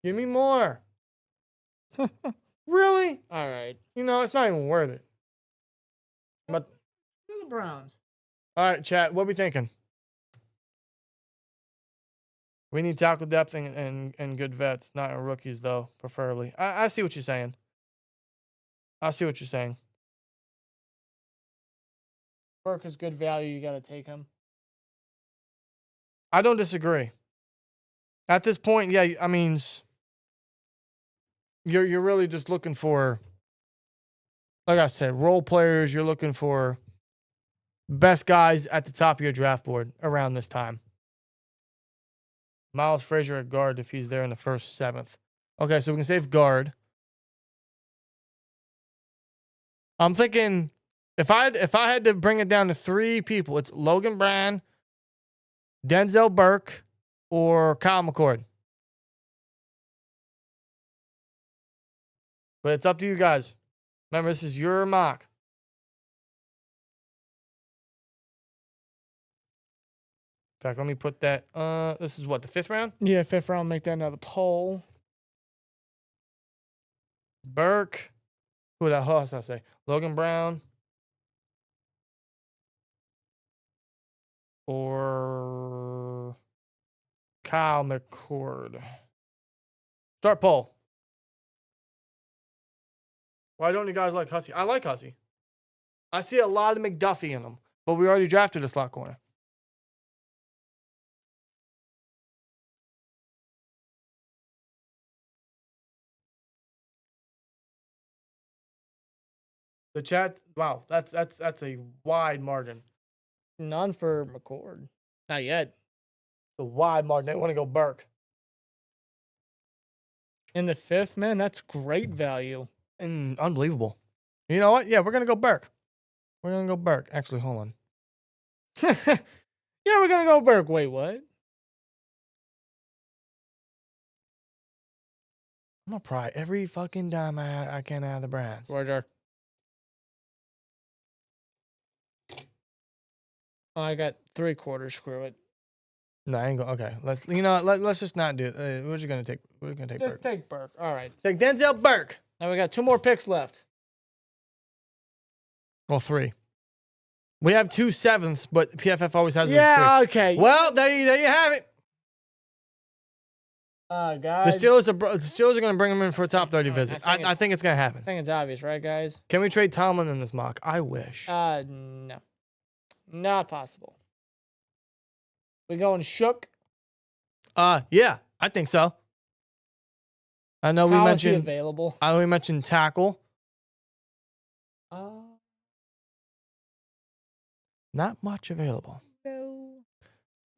Give me more. Really? All right. You know, it's not even worth it. But Who the Browns? all right, chat. What we thinking? We need tackle depth and good vets, not rookies though, preferably. I see what you're saying. I see what you're saying. Burke is good value. You got to take him. I don't disagree. At this point, yeah, I mean, you're really just looking for, like I said, role players. You're looking for best guys at the top of your draft board around this time. Miles Frazier at guard if he's there in the first 7th. Okay, so we can save guard. I'm thinking if I had to bring it down to 3 people, it's Logan Brown, Denzel Burke, or Kyle McCord. But it's up to you guys. Remember, this is your mock. In fact, let me put that. This is what, the 5th round? Yeah, 5th round. Make that another poll. Burke. Who else did I say? Logan Brown. Or Kyle McCord. Start poll. Why don't you guys like Hussey? I like Hussey. I see a lot of McDuffie in him, but we already drafted a slot corner. The chat, wow, that's a wide margin. None for McCord. Not yet. A wide margin. They want to go Burke. In the 5th, man, that's great value. And unbelievable. You know what? Yeah, we're going to go Burke. We're going to go Burke. Actually, hold on. Yeah, we're going to go Burke. Wait, what? I'm going to pry every fucking dime I can out of the Browns. Roger. Oh, I got 3/4. Screw it. No, I ain't going. Okay, let's just not do it. We're just gonna take. We're gonna take Just Burke. take Burke. All right. Take Denzel Burke. Now we got 2 more picks left. Well, 3. We have 2 7ths, but PFF always has. Yeah. 3. Okay. Well, there you have it. guys. The Steelers are going to bring him in for a top 30 visit. I think it's going to happen. I think it's obvious, right, guys? Can we trade Tomlin in this mock? I wish. No. Not possible. We going shook? Yeah, I think so. I know How we is he mentioned. available? I know we mentioned tackle. Not much available. No.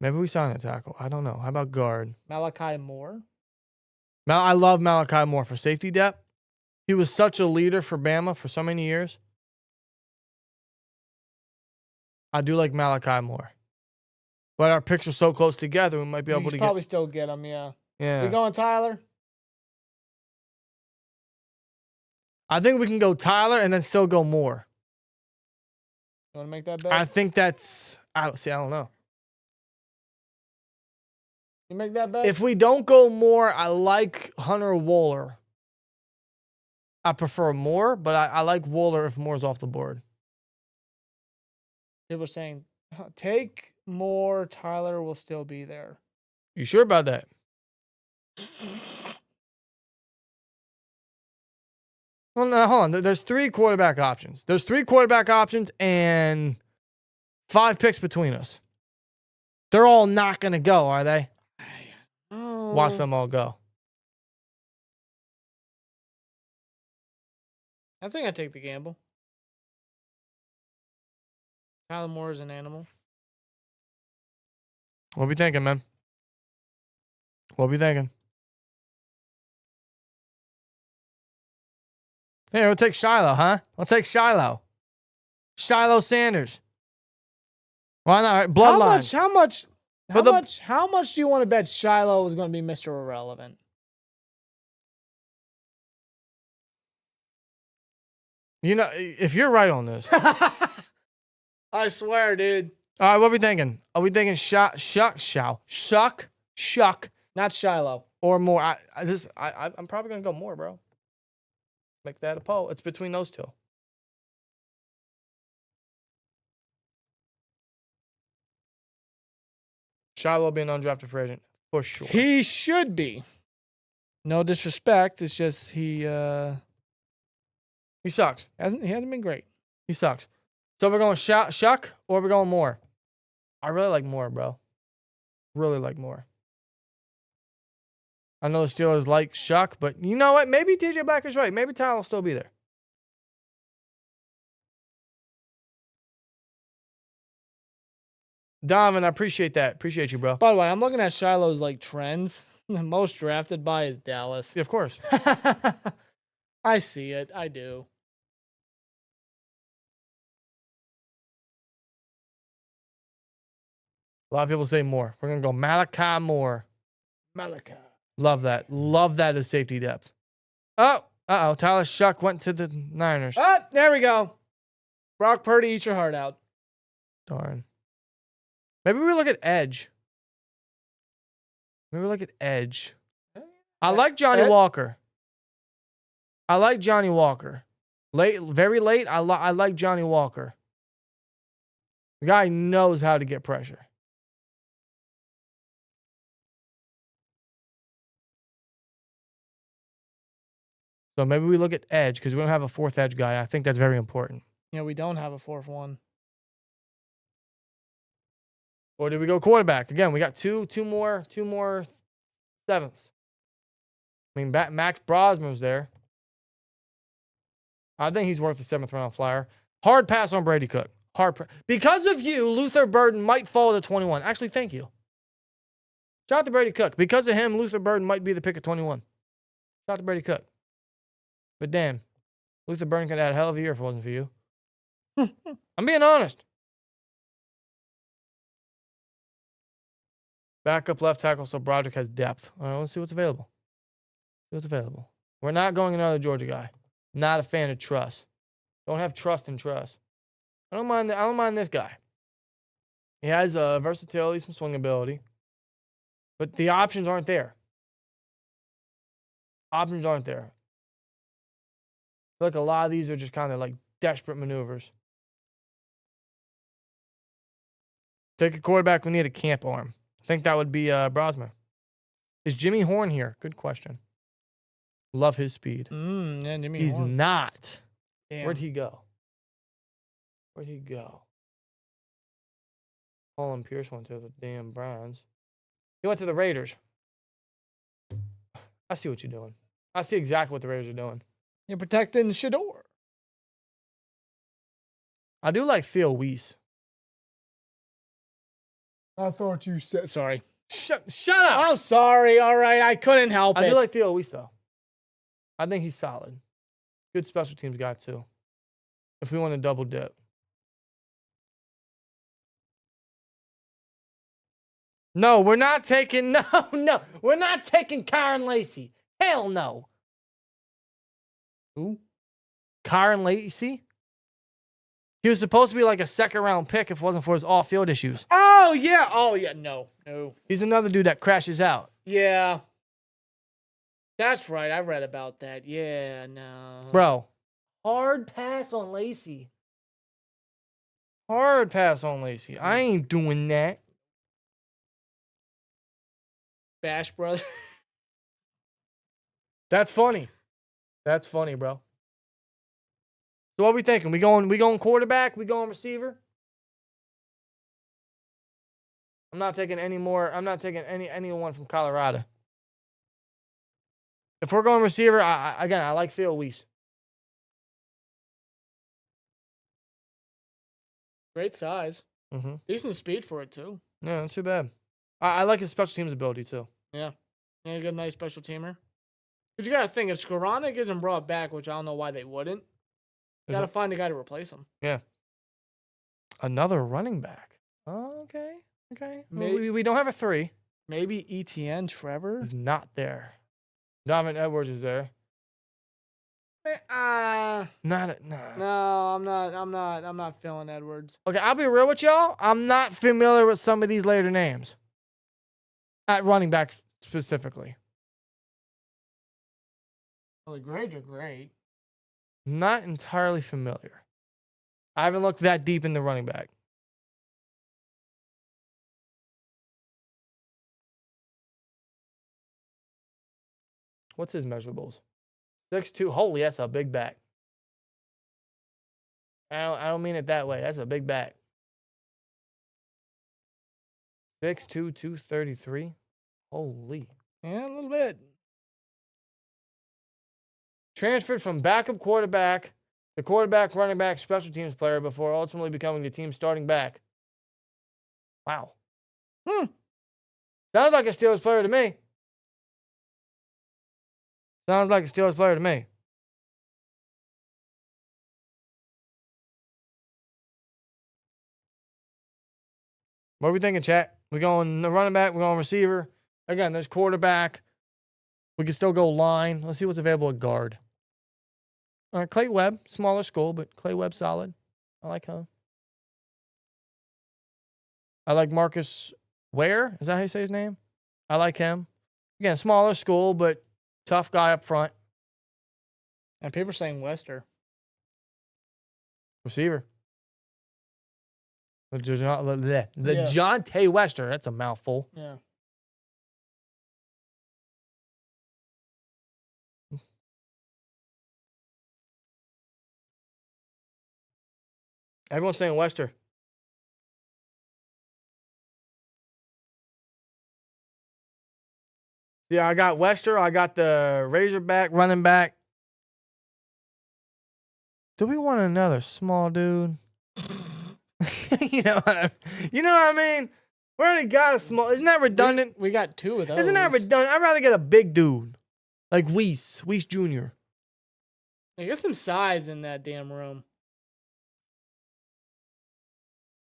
Maybe we sign a tackle. I don't know. How about guard? Malachi Moore. I love Malachi Moore for safety depth. He was such a leader for Bama for so many years. I do like Malachi Moore. But our picks are so close together, we might be able to probably still get him, yeah. Yeah. We going Tyler? I think we can go Tyler and then still go Moore. You want to make that bet? I think that's. I don't know. You make that bet? If we don't go Moore, I like Hunter Wooler. I prefer Moore, but I like Wooler if Moore's off the board. People are saying, take Moore, Tyler will still be there. You sure about that? Well, no, hold on. There's 3 quarterback options. There's 3 quarterback options and 5 picks between us. They're all not going to go, are they? Oh. Watch them all go. I think I take the gamble. Tyler Moore is an animal. What we thinking, man? What we thinking? Hey, we'll take Shiloh, huh? We'll take Shiloh. Shiloh Sanders. Why not? Bloodlines. How much do you want to bet Shiloh is going to be Mr. Irrelevant? You know, if you're right on this. I swear, dude. All right, what are we thinking? Are we thinking shuck, Not Shiloh. or more? I'm probably going to go more, bro. Make that a poll. It's between those two. Shiloh will be an undrafted free agent for sure. He should be. No disrespect. It's just he sucks. he hasn't been great. He sucks. So we're going shuck or we're going more? I really like more, bro. Really like more. I know the Steelers like shuck, but you know what? Maybe TJ Backer's right. Maybe Tyler will still be there. Donovan, I appreciate that. Appreciate you, bro. By the way, I'm looking at Shiloh's like trends. The most drafted by is Dallas. Yeah, of course. I see it. I do. A lot of people say more. We're going to go Malachi Moore. Malachi. Love that. Love that as safety depth. Oh, Tyler Shuck went to the Niners. Ah, there we go. Brock Purdy, eat your heart out. Darn. Maybe we look at edge. I like Johnny Walker. Late, very late. I like Johnny Walker. The guy knows how to get pressure. So maybe we look at edge because we don't have a 4th edge guy. I think that's very important. Yeah, we don't have a 4th one. Or did we go quarterback? Again, we got two more 7ths. I mean, Max Brosmer's there. I think he's worth a 7th round flyer. Hard pass on Brady Cook. Because of you, Luther Burden might fall to 21. Actually, thank you. Shout out to Brady Cook. Because of him, Luther Burden might be the pick of 21. Shout out to Brady Cook. But damn, Luther Burden could have had a hell of a year if it wasn't for you. I'm being honest. Backup left tackle, so Broderick has depth. All right, let's see what's available. We're not going another Georgia guy. Not a fan of trust. Don't have trust in trust. I don't mind this guy. He has versatility, some swing ability. But the options aren't there. I feel like a lot of these are just kind of like desperate maneuvers. Take a quarterback, we need a camp arm. I think that would be Brosmer. Is Jimmy Horn here? Good question. Love his speed. Yeah, Jimmy He's Horn. not. Damn. Where'd he go? Colin Pierce went to the damn Browns. He went to the Raiders. I see what you're doing. I see exactly what the Raiders are doing. You're protecting Shador. I do like Theo Weiss. I thought you said. Sorry. Shut up. I'm sorry. All right. I couldn't help it. I do like Theo Weiss, though. I think he's solid. Good special teams guy, too. If we want to double dip. No, we're not taking, no. We're not taking Kyron Lacey. Hell no. Who? Kyron Lacey? He was supposed to be like a second-round pick if it wasn't for his off-field issues. Oh, yeah. Oh, yeah. No. He's another dude that crashes out. Yeah. That's right. I read about that. Yeah, no. Bro, hard pass on Lacey. Hard pass on Lacey. I ain't doing that. Bash brother. That's funny. That's funny, bro. So what we thinking? We going quarterback? We going receiver? I'm not taking any more. I'm not taking anyone from Colorado. If we're going receiver, I like Theo Weiss. Great size. Mm-hmm. Decent speed for it, too. Yeah, not too bad. I like his special teams ability, too. Yeah. Yeah, you got a nice special teamer. But you got to think, if Skoranek isn't brought back, which I don't know why they wouldn't, you got to find a guy to replace him. Yeah. Another running back. Oh, okay. Okay. Maybe, We don't have a 3. maybe ETN Trevor? He's not there. Donovan Edwards is there. Nah. Nah. No, I'm not feeling Edwards. Okay, I'll be real with y'all. I'm not familiar with some of these later names. At running back specifically. Well, the grades are great. Not entirely familiar. I haven't looked that deep into running back. What's his measurables? 6'2". Holy, that's a big back. I don't mean it that way. That's a big back. 6'2", 233. Holy. Yeah, a little bit. Transferred from backup quarterback to quarterback, running back, special teams player before ultimately becoming the team's starting back. Wow. Sounds like a Steelers player to me. Sounds like a Steelers player to me. What are we thinking, chat? We going the running back, we're going receiver. Again, there's quarterback. We can still go line. Let's see what's available at guard. All right, Clay Webb, smaller school, but Clay Webb solid. I like him. I like Marcus Ware. Is that how you say his name? I like him. Again, smaller school, but tough guy up front. And people are saying Wester. Receiver. The Jonte Wester. That's a mouthful. Yeah. Everyone's saying Wester. Yeah, I got Wester. I got the Razorback running back. Do we want another small dude? You know what I mean? We already got a small. Isn't that redundant? We got 2 of those. Isn't that redundant? I'd rather get a big dude. Like Weiss Jr. They get some size in that damn room.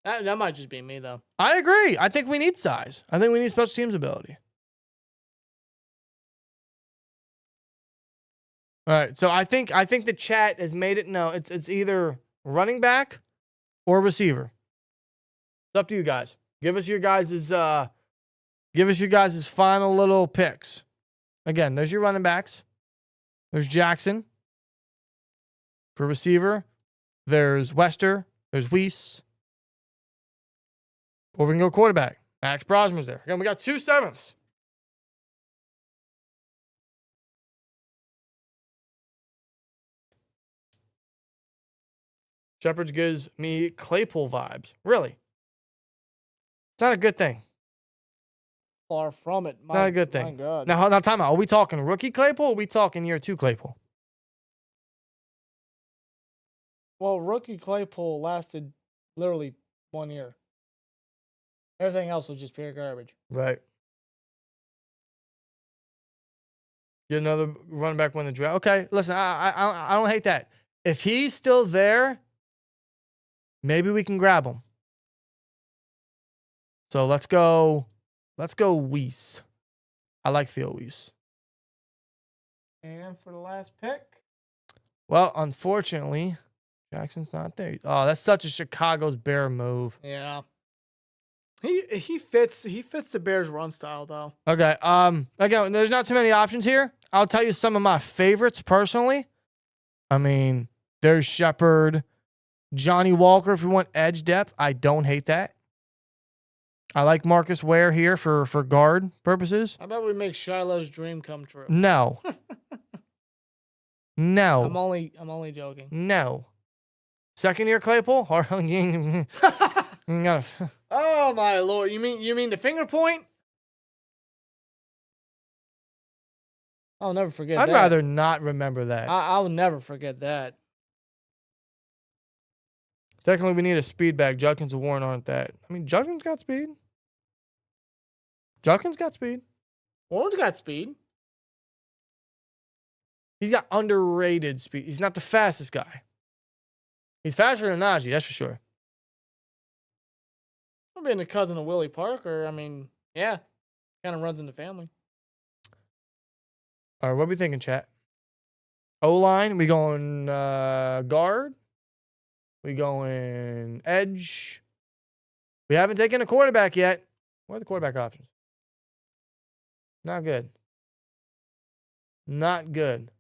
That might just be me, though. I agree. I think we need size. I think we need special teams ability. All right, so I think the chat has made it known it's either running back or receiver. It's up to you guys. Give us your guys' final little picks. Again, there's your running backs. There's Jackson. For receiver, there's Wester. There's Weiss. Or we can go quarterback. Max Brosmer's there. Again, we got 2 7ths. Shepard gives me Claypool vibes. Really? It's not a good thing. Far from it. Not a good My thing. God. Now, time out. Are we talking rookie Claypool or are we talking year 2 Claypool? Well, rookie Claypool lasted literally 1 year. Everything else was just pure garbage. Right. Get another running back win the draft. Okay, listen, I don't hate that. If he's still there, maybe we can grab him. So let's go Weiss. I like Theo Weiss. And for the last pick, Well, unfortunately, Jackson's not there. Oh, that's such a Chicago's Bear move. yeah, he fits the Bears' run style though. Okay. Again, there's not too many options here. I'll tell you some of my favorites personally. I mean, there's Shepard, Johnny Walker. If we want edge depth, I don't hate that. I like Marcus Ware here for guard purposes. How about we make Shiloh's dream come true? No. No. I'm only joking. No. Second year Claypool? Oh my Lord! You mean the finger point? I'll never forget I'd that. rather not remember that. I'll never forget that. Secondly, we need a speed back. Judkins and Warren aren't that. I mean, Judkins got speed. Judkins got speed. Warren's got speed. He's got underrated speed. He's not the fastest guy. He's faster than Najee, that's for sure. I'm being a cousin of Willie Parker. I mean, yeah, kind of runs in the family. All right, what are we thinking, chat? O-line, we going guard. We going edge. We haven't taken a quarterback yet. What are the quarterback options? Not good. Not good.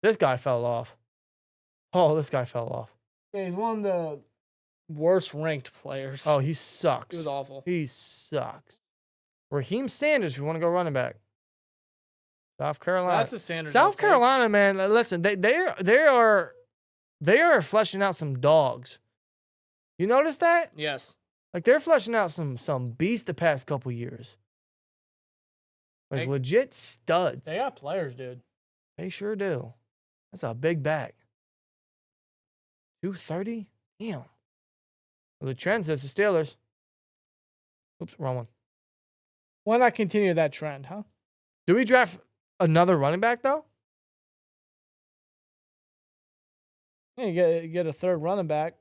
This guy fell off. Oh, this guy fell off. Yeah, he's one of the worst ranked players. Oh, he sucks. He was awful. He sucks. Raheem Sanders, if you want to go running back. South Carolina. That's a Sanders. South Carolina, man. Listen, they are fleshing out some dogs. You notice that? Yes. Like they're fleshing out some beasts the past couple years. Like legit studs. They got players, dude. They sure do. That's a big back. 230? Damn. Well, the trend says the Steelers. Oops, wrong one. Why not continue that trend, huh? Do we draft another running back though? Yeah, you get a third running back.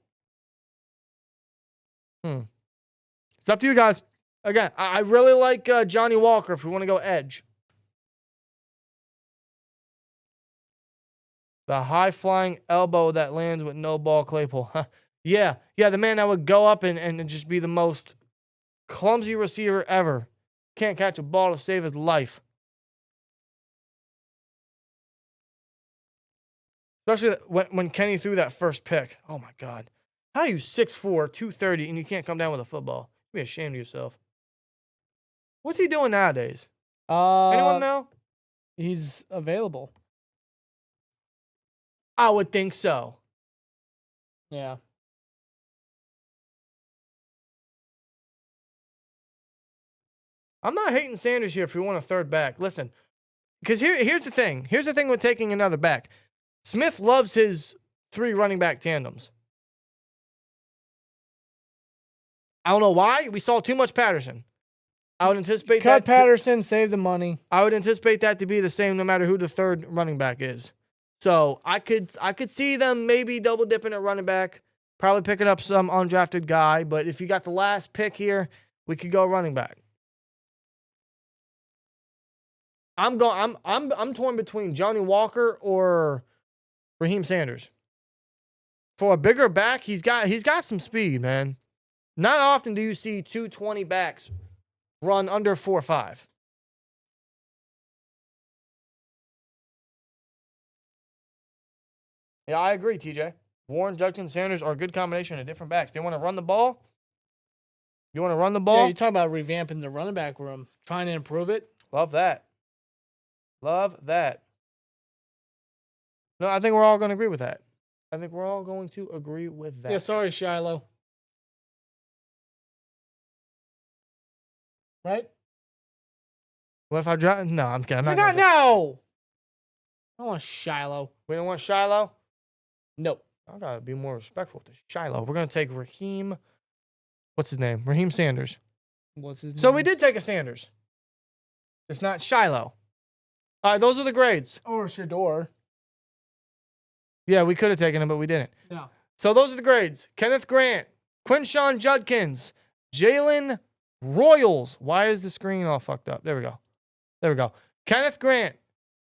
It's up to you guys. Again, I really like Johnny Walker if we want to go edge. The high-flying elbow that lands with no ball, Claypool. Yeah, the man that would go up and just be the most clumsy receiver ever. Can't catch a ball to save his life. Especially when Kenny threw that first pick. Oh, my God. How are you 6'4", 230, and you can't come down with a football? Be ashamed of yourself. What's he doing nowadays? Anyone know? He's available. I would think so. Yeah. I'm not hating Sanders here if we want a third back. Listen, because here's the thing. Here's the thing with taking another back. Smith loves his 3 running back tandems. I don't know why. We saw too much Patterson. I would anticipate Cut Patterson, save the money. I would anticipate that to be the same no matter who the third running back is. So I could see them maybe double dipping at running back, probably picking up some undrafted guy. But if you got the last pick here, we could go running back. I'm torn between Johnny Walker or Raheem Sanders. For a bigger back, he's got some speed, man. Not often do you see 220 backs run under 4.5. Yeah, I agree, TJ. Warren, Judkins, Sanders are a good combination of different backs. They want to run the ball. You want to run the ball? Yeah, you're talking about revamping the running back room, trying to improve it. Love that. Love that. No, I think we're all going to agree with that. I think we're all going to agree with that. Yeah, sorry, Shiloh. Right? What if I drop? No, I'm kidding. You're not, no! I don't want Shiloh. We don't want Shiloh? Nope. I gotta be more respectful to Shiloh. We're gonna take Raheem. What's his name? Raheem Sanders. What's his name? So we did take a Sanders. It's not Shiloh. All right, those are the grades. Or Shador. Yeah, we could have taken him, but we didn't. No. So those are the grades. Kenneth Grant, Quinshawn Judkins, Jalen Royals. Why is the screen all fucked up? There we go. There we go. Kenneth Grant,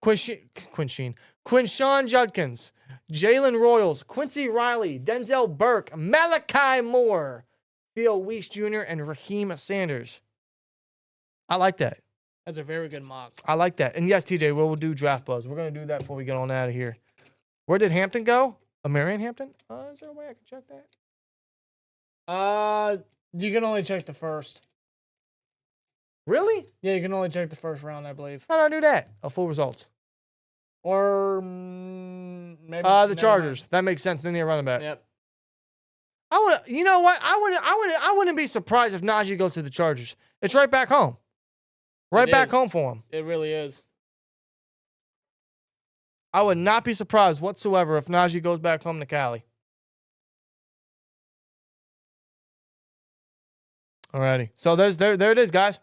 Quinshawn Judkins, Jalen Royals, Quincy Riley, Denzel Burke, Malachi Moore, Theo Weiss Jr., and Raheem Sanders. I like that. That's a very good mock. I like that. And yes, TJ, we'll do draft buzz. We're going to do that before we get on out of here. Where did Hampton go? Marion Hampton? Is there a way I can check that? You can only check the first. Really? Yeah, you can only check the first round, I believe. How do I do that? Full results. Or maybe The Chargers. That makes sense. Then they're running back. Yep. I would. You know what? I wouldn't be surprised if Najee goes to the Chargers. It's right back home. Right back home for him. It really is. I would not be surprised whatsoever if Najee goes back home to Cali. Alrighty. So there it is, guys.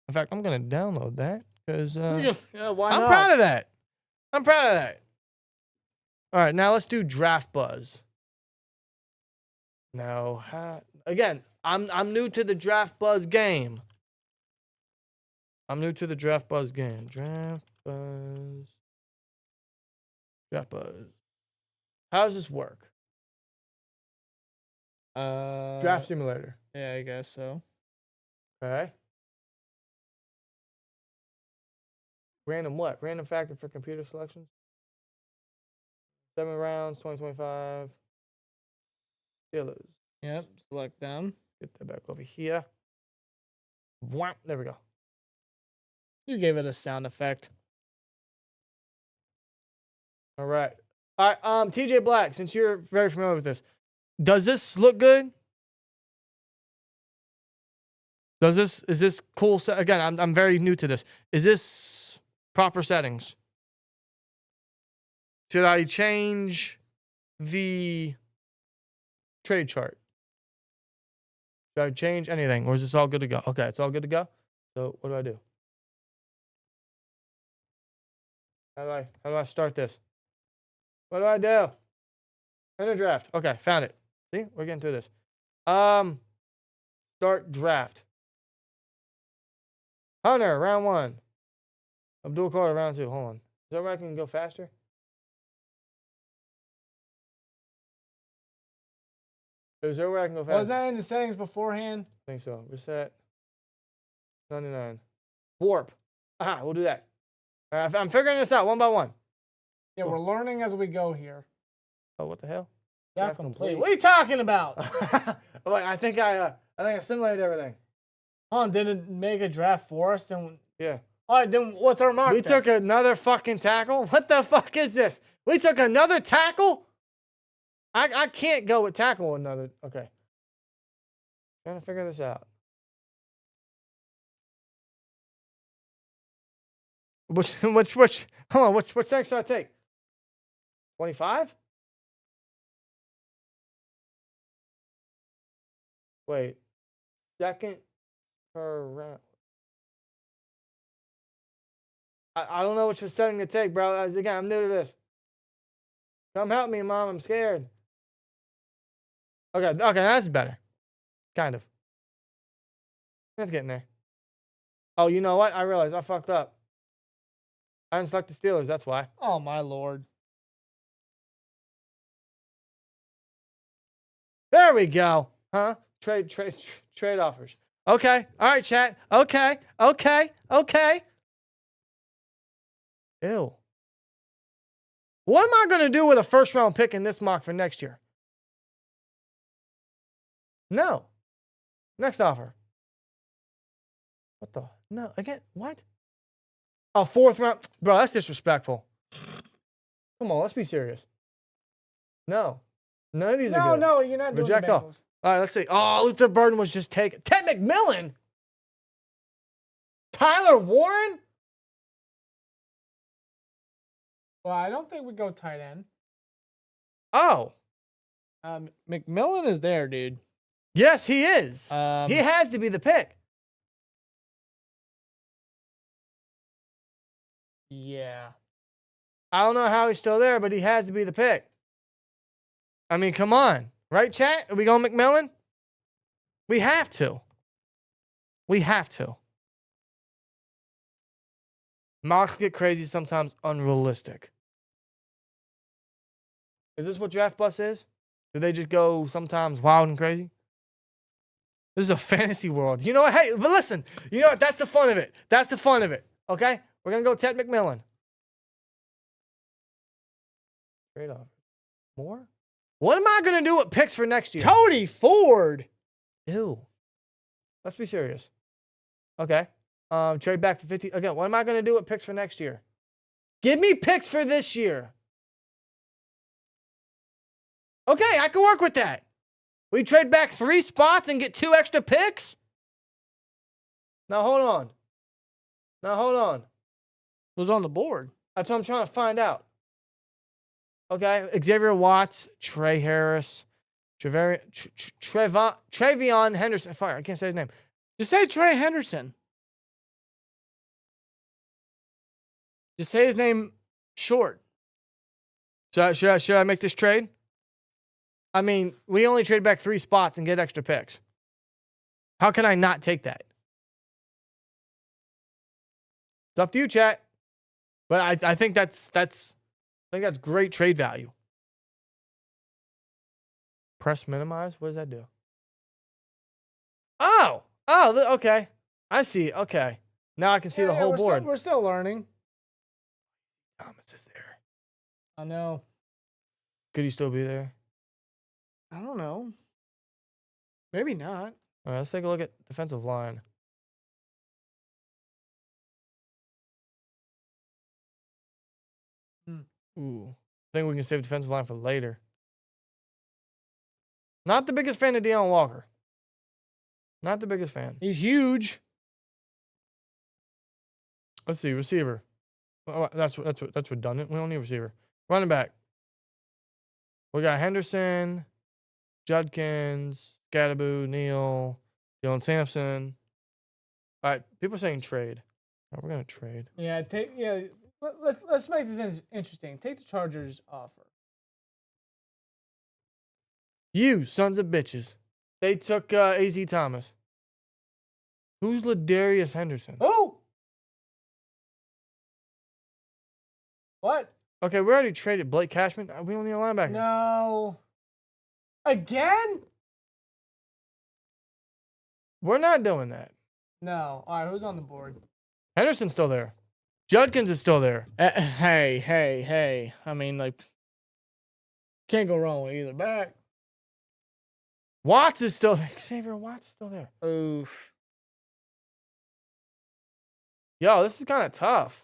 In fact, I'm gonna download that because Yeah, why I'm not? proud of that. I'm proud of that. All right, now let's do draft buzz. Now, again, I'm new to the draft buzz game. Draft buzz. Draft buzz. How does this work? Draft simulator. Yeah, I guess so. Okay. Random what? Random factor for computer selections? 7 rounds, 2025. Steelers. Yep. Select them. Get that back over here. Wham, there we go. You gave it a sound effect. All right. All right. TJ Black, since you're very familiar with this, does this look good? Is this cool? Again, I'm very new to this. Is this proper settings? Should I change the trade chart? Should I change anything, or is this all good to go? Okay, it's all good to go. So what do? How do I start this? What do? Enter draft. Okay, found it. See, we're getting through this. Start draft. Hunter, round 1. Abdul Carter, round 2. Hold on. Is that where I can go faster? Is there where I can go faster? Wasn't that in the settings beforehand? I think so. Reset. 99. Warp. Aha, we'll do that. I'm figuring this out one by one. Yeah, we're learning as we go here. Oh, what the hell? Yeah, Draft complete. complete. What are you talking about? Wait, I think I simulated everything. Oh, did it make a draft for us? And Yeah. all right, then what's our mark? We then? took another fucking tackle? What the fuck is this? We took another tackle? I can't go with tackle another. Okay. Trying to figure this out. Which hold on, which section should I take? 25? Wait. Second per round. I don't know which setting to take, bro. Again, I'm new to this. Come help me, Mom. I'm scared. Okay, that's better. Kind of. That's getting there. Oh, you know what? I realized I fucked up. I didn't select the Steelers, that's why. Oh, my Lord. There we go. Huh? Trade offers. Okay. All right, chat. Okay. Ew. What am I going to do with a first round pick in this mock for next year? No. Next offer. What the? No. Again, what? A 4th round? Bro, that's disrespectful. Come on, let's be serious. No. None of these are No, good. no, you're not doing Reject the all. Bengals. All right, let's see. Oh, Luther Burden was just taken. Ted McMillan? Tyler Warren? Well, I don't think we go tight end. Oh. McMillan is there, dude. Yes, he is. Um, He has to be the pick. Yeah. I don't know how he's still there, but he has to be the pick. I mean, come on. Right, chat? Are we going McMillan? We have to. We have to. Mocks get crazy, sometimes unrealistic. Is this what Draft Bus is? Do they just go sometimes wild and crazy? This is a fantasy world. You know what? Hey, but listen. You know what? That's the fun of it. That's the fun of it. Okay? We're going to go Ted McMillan. Straight off. More? What am I going to do with picks for next year? Cody Ford. Ew. Let's be serious. Okay. Trade back for 50. Again, what am I going to do with picks for next year? Give me picks for this year. Okay, I can work with that. We trade back 3 spots and get 2 extra picks? Now, hold on. Was on the board. That's what I'm trying to find out. Okay, Xavier Watts, Trey Harris, Travion Henderson. Fire, I can't say his name. Just say Trey Henderson. Just say his name short. Should I make this trade? I mean, we only trade back 3 spots and get extra picks. How can I not take that? It's up to you, chat. But I think that's great trade value. Press minimize. What does that do? Oh, okay. I see. Okay, now I can see the whole board. We're still learning. Thomas is there. I know. Could he still be there? I don't know. Maybe not. All right, let's take a look at defensive line. Ooh, I think we can save defensive line for later. Not the biggest fan of Deion Walker. Not the biggest fan. He's huge. Let's see, receiver. Oh, that's redundant. We don't need receiver. Running back. We got Henderson, Judkins, Scatterboo, Neal, Dylan Sampson. All right, people are saying trade. All right, we're gonna trade. Yeah, let's make this interesting. Take the Chargers offer. You sons of bitches. They took AZ Thomas. Who's Ladarius Henderson? Oh! What? Okay, we already traded Blake Cashman. We don't need a linebacker. No. Again? We're not doing that. No. All right, who's on the board? Henderson's still there. Judkins is still there. Hey. I mean, like, can't go wrong with either back. Watts is still there. Xavier Watts is still there. Oof. Yo, this is kind of tough.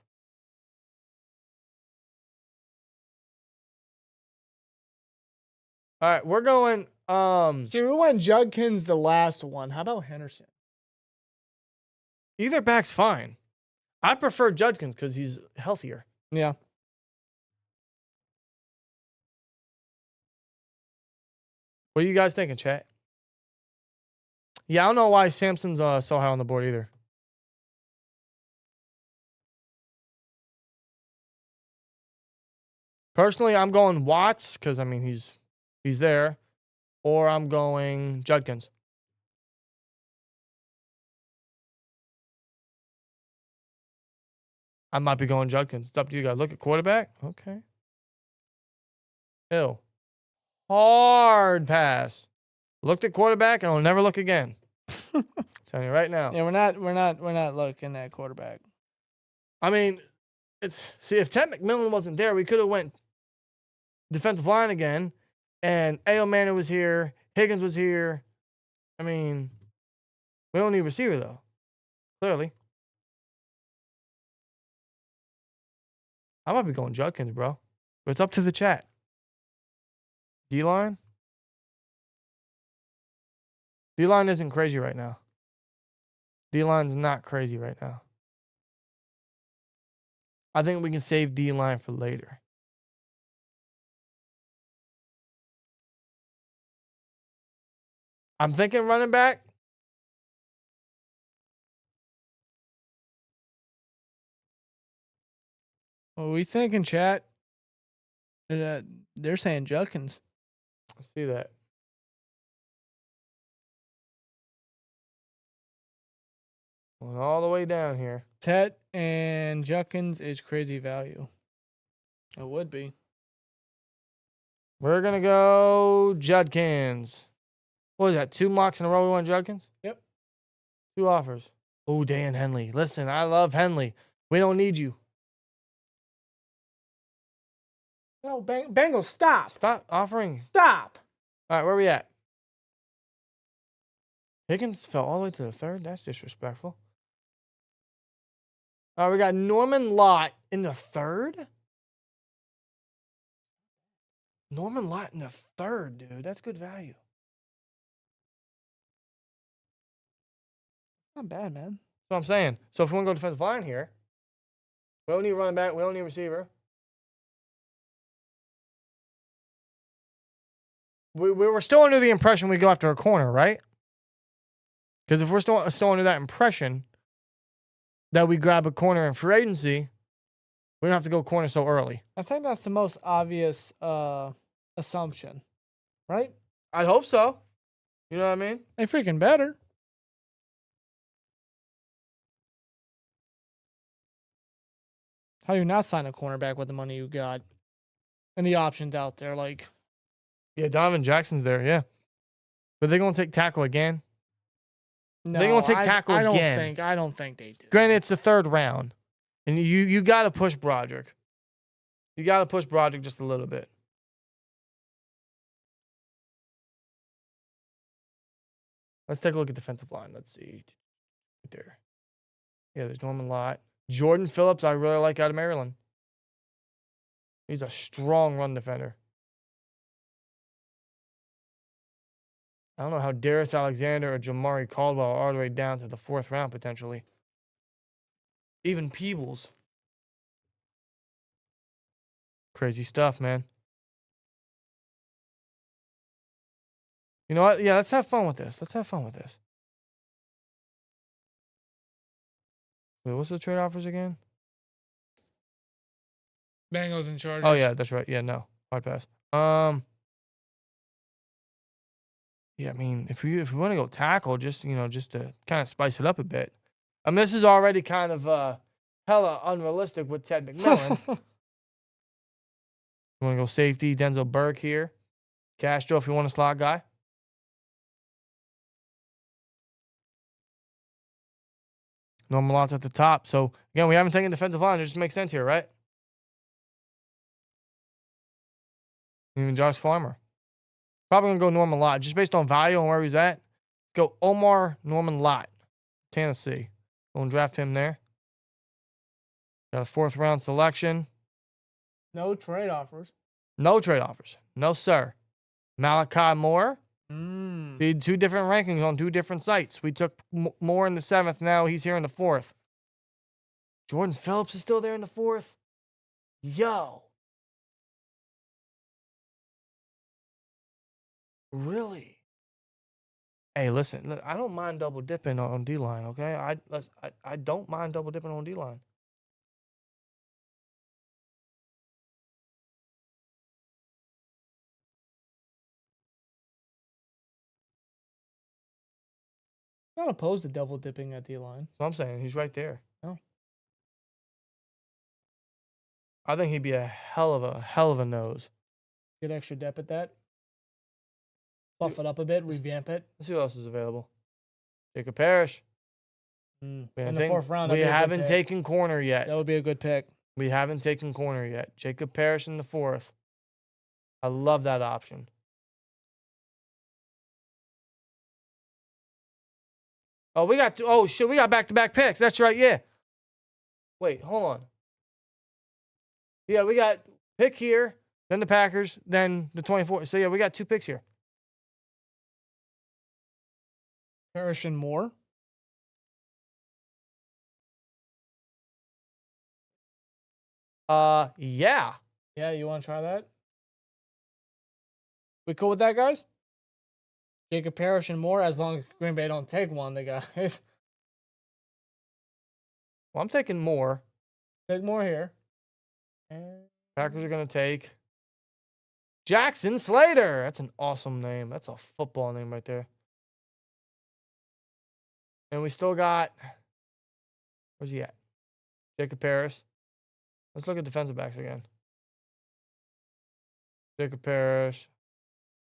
All right, we're going. See, we went Judkins the last one. How about Henderson? Either back's fine. I prefer Judkins because he's healthier. Yeah. What are you guys thinking, chat? Yeah, I don't know why Sampson's so high on the board either. Personally, I'm going Watts because I mean he's there, or I'm going Judkins. I might be going Judkins. It's up to you guys. Look at quarterback. Okay. Ew. Hard pass. Looked at quarterback and I'll never look again. Telling you right now. Yeah, we're not looking at quarterback. I mean, if Ted McMillan wasn't there, we could have went defensive line again, and A.O. Manor was here, Higgins was here. I mean, we don't need a receiver though. Clearly. I might be going Judkins, bro. But it's up to the chat. D-line? D-line isn't crazy right now. D-line's not crazy right now. I think we can save D-line for later. I'm thinking running back. What are we thinking, chat? They're saying Judkins. I see that. Going all the way down here. Tet and Judkins is crazy value. It would be. We're going to go Judkins. What was that? 2 mocks in a row we won Judkins? Yep. 2 offers. Oh, Dan Henley. Listen, I love Henley. We don't need you. No, Bengals, stop. Stop offering. Stop. All right, where are we at? Higgins fell all the way to the 3rd. That's disrespectful. All right, we got Norman Lott in the 3rd. Norman Lott in the 3rd, dude. That's good value. Not bad, man. That's what I'm saying. So if we want to go defensive line here, we don't need running back. We don't need receiver. We were still under the impression we go after a corner, right? Because if we're still under that impression that we grab a corner in free agency, we don't have to go corner so early. I think that's the most obvious assumption, right? I hope so. You know what I mean? They freaking better. How do you not sign a cornerback with the money you got and the options out there? Like, Yeah, Donovan Jackson's there, yeah. But they're going to take tackle again. no, They're gonna take tackle I again. I don't think they do. Granted, it's the 3rd round. And you got to push Broderick. You got to push Broderick just a little bit. Let's take a look at defensive line. Let's see. Right there. Yeah, there's Norman Lott. Jordan Phillips, I really like out of Maryland. He's a strong run defender. I don't know how Darius Alexander or Jamari Caldwell are all the way down to the 4th round potentially. Even Peebles. Crazy stuff, man. You know what? Yeah, let's have fun with this. Wait, what's the trade offers again? Bengals and Chargers. Oh yeah, that's right. Yeah, no. Hard pass. Yeah, I mean, if we want to go tackle, just to kind of spice it up a bit. I mean, this is already kind of hella unrealistic with Ted McMillan. You want to go safety, Denzel Burke here. Castro if you want a slot guy. Norman Lott's at the top. So, again, we haven't taken defensive line. It just makes sense here, right? Even Josh Farmer. Probably going to go Norman Lott. Just based on value and where he's at. Go Omar Norman Lott. Tennessee. Go and draft him there. Got a 4th round selection. No trade offers. No trade offers. No, sir. Malachi Moore. See, 2 different rankings on 2 different sites. We took Moore in the 7th. Now he's here in the 4th. Jordan Phillips is still there in the 4th. Yo. Really? Hey, listen. I don't mind double dipping on D-line, okay? I don't mind double dipping on D-line. Not opposed to double dipping at D-line. So I'm saying he's right there. Oh. I think he'd be a hell of a nose. Get extra depth at that. Buff it up a bit, revamp it. Let's see who else is available. Jacob Parrish. In the 4th round. We haven't taken corner yet. That would be a good pick. We haven't taken corner yet. Jacob Parrish in the 4th. I love that option. Oh, we got back-to-back picks. That's right, yeah. Wait, hold on. Yeah, we got pick here. then the Packers, then the 24. So, yeah, we got 2 picks here. Parrish and Moore. Yeah. Yeah, you want to try that? We cool with that, guys? Jacob Parrish and Moore, as long as Green Bay don't take one, they guys. Well, I'm taking Moore. Take Moore here. And Packers are going to take Jackson Slater. That's an awesome name. That's a football name right there. And we still got, where's he at? Jacob Parrish. Let's look at defensive backs again. Jacob Parrish.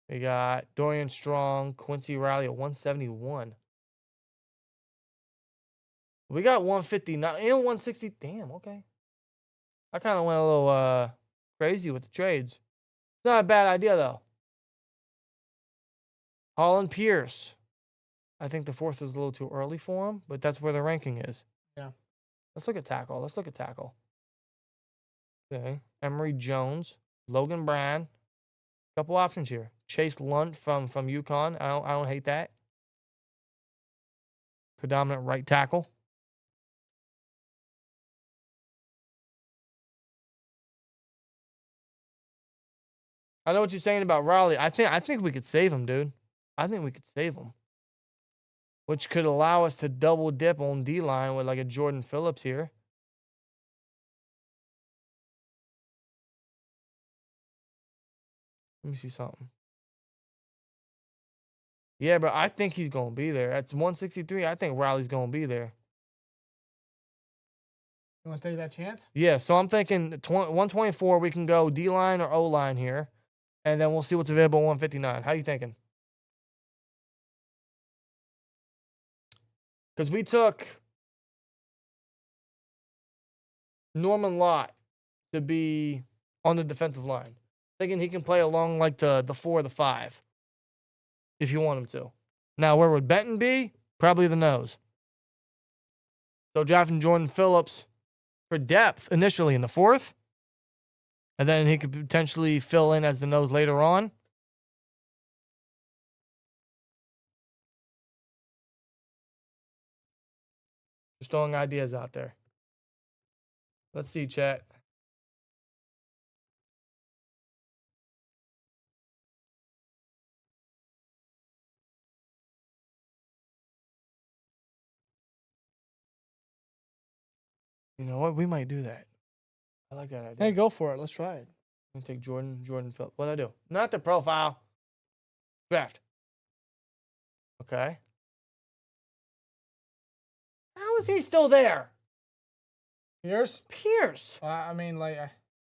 We got Dorian Strong, Quincy Riley at 171. We got 159 and 160. Damn, okay. I kind of went a little crazy with the trades. It's not a bad idea, though. Holland Pierce. I think the 4th is a little too early for him, but that's where the ranking is. Yeah. Let's look at tackle. Okay. Emory Jones, Logan Brand. Couple options here. Chase Lunt from UConn. I don't hate that. Predominant right tackle. I know what you're saying about Riley. I think we could save him, dude. I think we could save him. Which could allow us to double dip on D-line with like a Jordan Phillips here. Let me see something. Yeah, but I think he's going to be there. At 163, I think Riley's going to be there. you want to take that chance? Yeah, so I'm thinking 124, we can go D-line or O-line here. And then we'll see what's available at 159. How you thinking? Because we took Norman Lott to be on the defensive line. Thinking he can play along like the 4 or the 5. If you want him to. Now, where would Benton be? Probably the nose. So drafting Jordan Phillips for depth initially in the 4th. And then he could potentially fill in as the nose later on. Just throwing ideas out there. Let's see, chat. You know what? We might do that. I like that idea. Hey, go for it. Let's try it. I'm gonna take Jordan Phillips. What'd I do? Not the profile. Draft. Okay. How is he still there? Pierce? Pierce. I mean, like,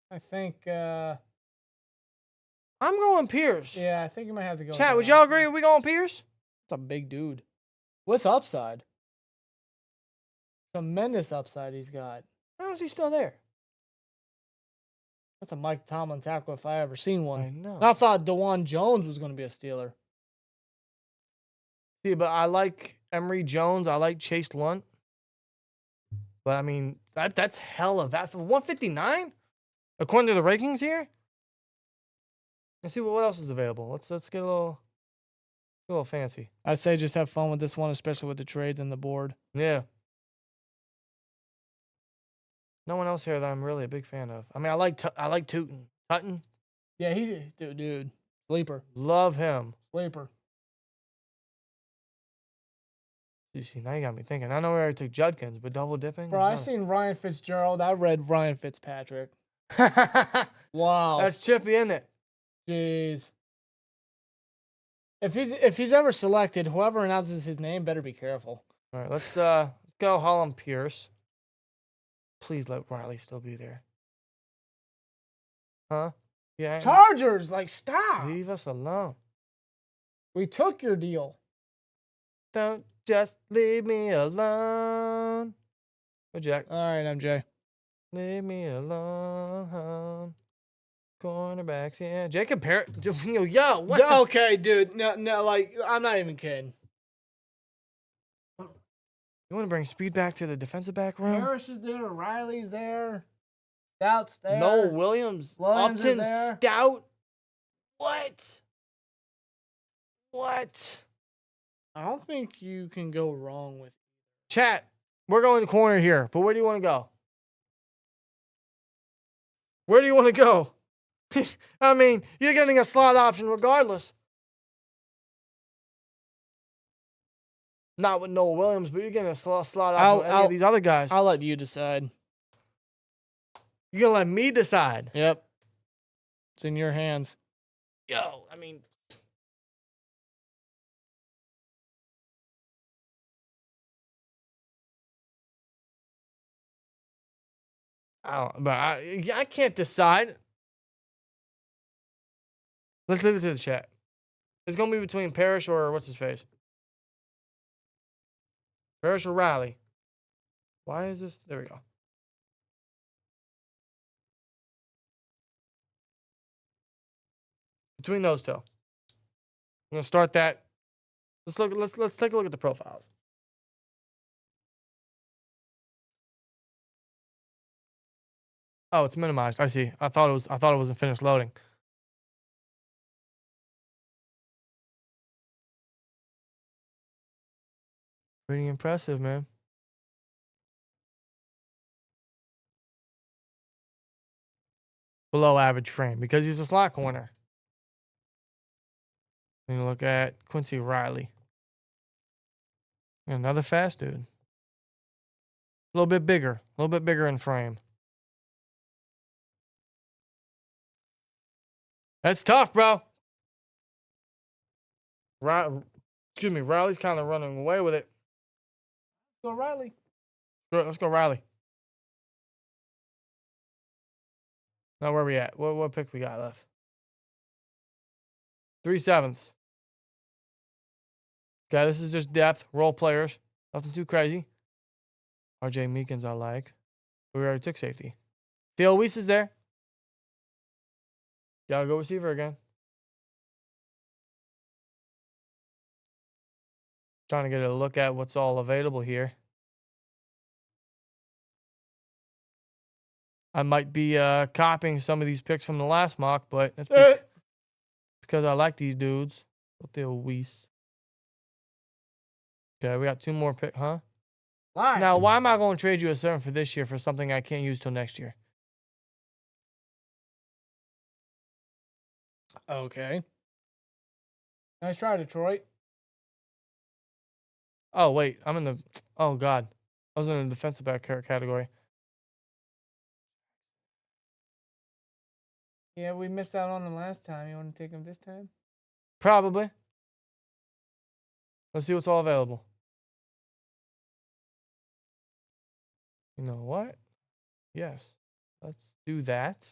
I think, I'm going Pierce. yeah, I think you might have to go. Chat, with would that. y'all agree we going Pierce? That's a big dude. With upside. Tremendous upside he's got. How is he still there? That's a Mike Tomlin tackle if I ever seen one. I know. And I thought DeJuan Jones was going to be a Steeler. See, but I like Emory Jones. I like Chase Lunt. But I mean, that's hella vast. For 159? According to the rankings here? Let's see what else is available. Let's get a little fancy. I say just have fun with this one, especially with the trades and the board. Yeah. No one else here that I'm really a big fan of. I mean, I like Tutton. Yeah, he's dude. Sleeper. Love him. Sleeper. You see, now you got me thinking. I know we already took Judkins, but double dipping? Bro, I seen Ryan Fitzgerald. I read Ryan Fitzpatrick. Wow. That's trippy, isn't it? Jeez. If he's ever selected, whoever announces his name better be careful. All right, let's go Holland Pierce. Please let Riley still be there. Huh? Yeah. Chargers, like, stop. Leave us alone. We took your deal. Don't just leave me alone. Go, Jack. All right, MJ. Leave me alone. Cornerbacks, yeah. Jacob Parrott. Yo, what? Okay, dude. No, like, I'm not even kidding. You want to bring speed back to the defensive back room? Harris is there. Riley's there. Stout's there. No, Williams. Williams is Upton, there. Stout. What? What? I don't think you can go wrong with. Chat, we're going corner here, but where do you want to go? Where do you want to go? I mean, you're getting a slot option regardless. Not with Noah Williams, but you're getting a slot option with any of these other guys. I'll let you decide. You're going to let me decide. Yep. It's in your hands. Yo, I mean. I can't decide. Let's leave it to the chat. It's going to be between Parrish or what's his face? Parrish or Riley? Why is this? There we go. Between those two. I'm going to start that. Let's take a look at the profiles. Oh, it's minimized. I see. I thought it wasn't finished loading. Pretty impressive, man. Below average frame because he's a slot corner. Then you look at Quincy Riley. Another fast dude. A little bit bigger in frame. That's tough, bro. Riley's kind of running away with it. Go Riley. Let's go Riley. Now where we at? What pick we got left? 3/7. Okay, this is just depth, role players. Nothing too crazy. RJ Meekins I like. We already took safety. Theo Weiss is there. Gotta go receiver again. Trying to get a look at what's all available here. I might be copying some of these picks from the last mock, but that's because I like these dudes. Theo Weiss. Okay, we got two more picks, huh? Why? Now, why am I going to trade you a 7 for this year for something I can't use till next year? Okay. Nice try, Detroit. Oh, wait. I'm in the... Oh, God. I was in the defensive back category. Yeah, we missed out on him last time. You want to take him this time? Probably. Let's see what's all available. You know what? Yes. Let's do that.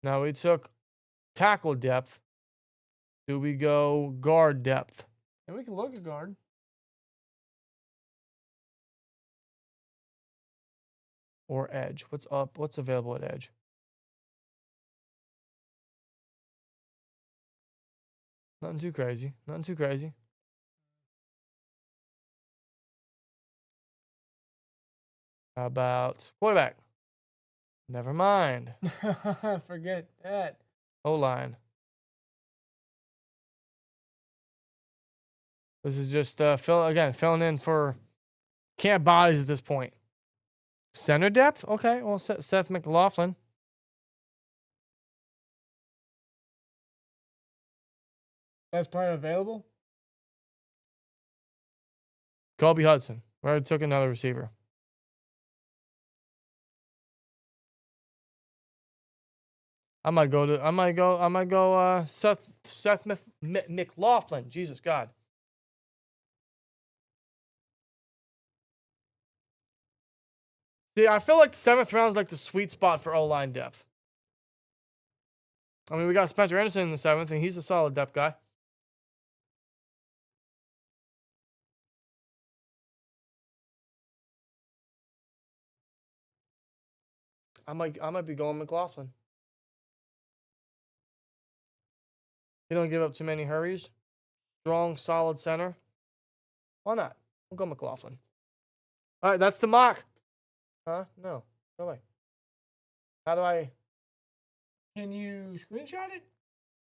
Now we took tackle depth. Do we go guard depth? And we can look at guard. Or edge? What's up? What's available at edge? Nothing too crazy. Nothing too crazy. How about quarterback? Never mind. Forget that. O-line. This is just filling in for camp bodies at this point. Center depth? Okay, well, Seth McLaughlin. Best player available? Kobe Hudson. We already took another receiver. I might go Seth McLaughlin. Jesus God. See, I feel like the 7th round is like the sweet spot for O-line depth. I mean, we got Spencer Anderson in the 7th, and he's a solid depth guy. I might be going McLaughlin. He don't give up too many hurries. Strong, solid center. Why not? We'll go McLaughlin. All right, that's the mock. Huh? No. No way. How do I? Can you screenshot it,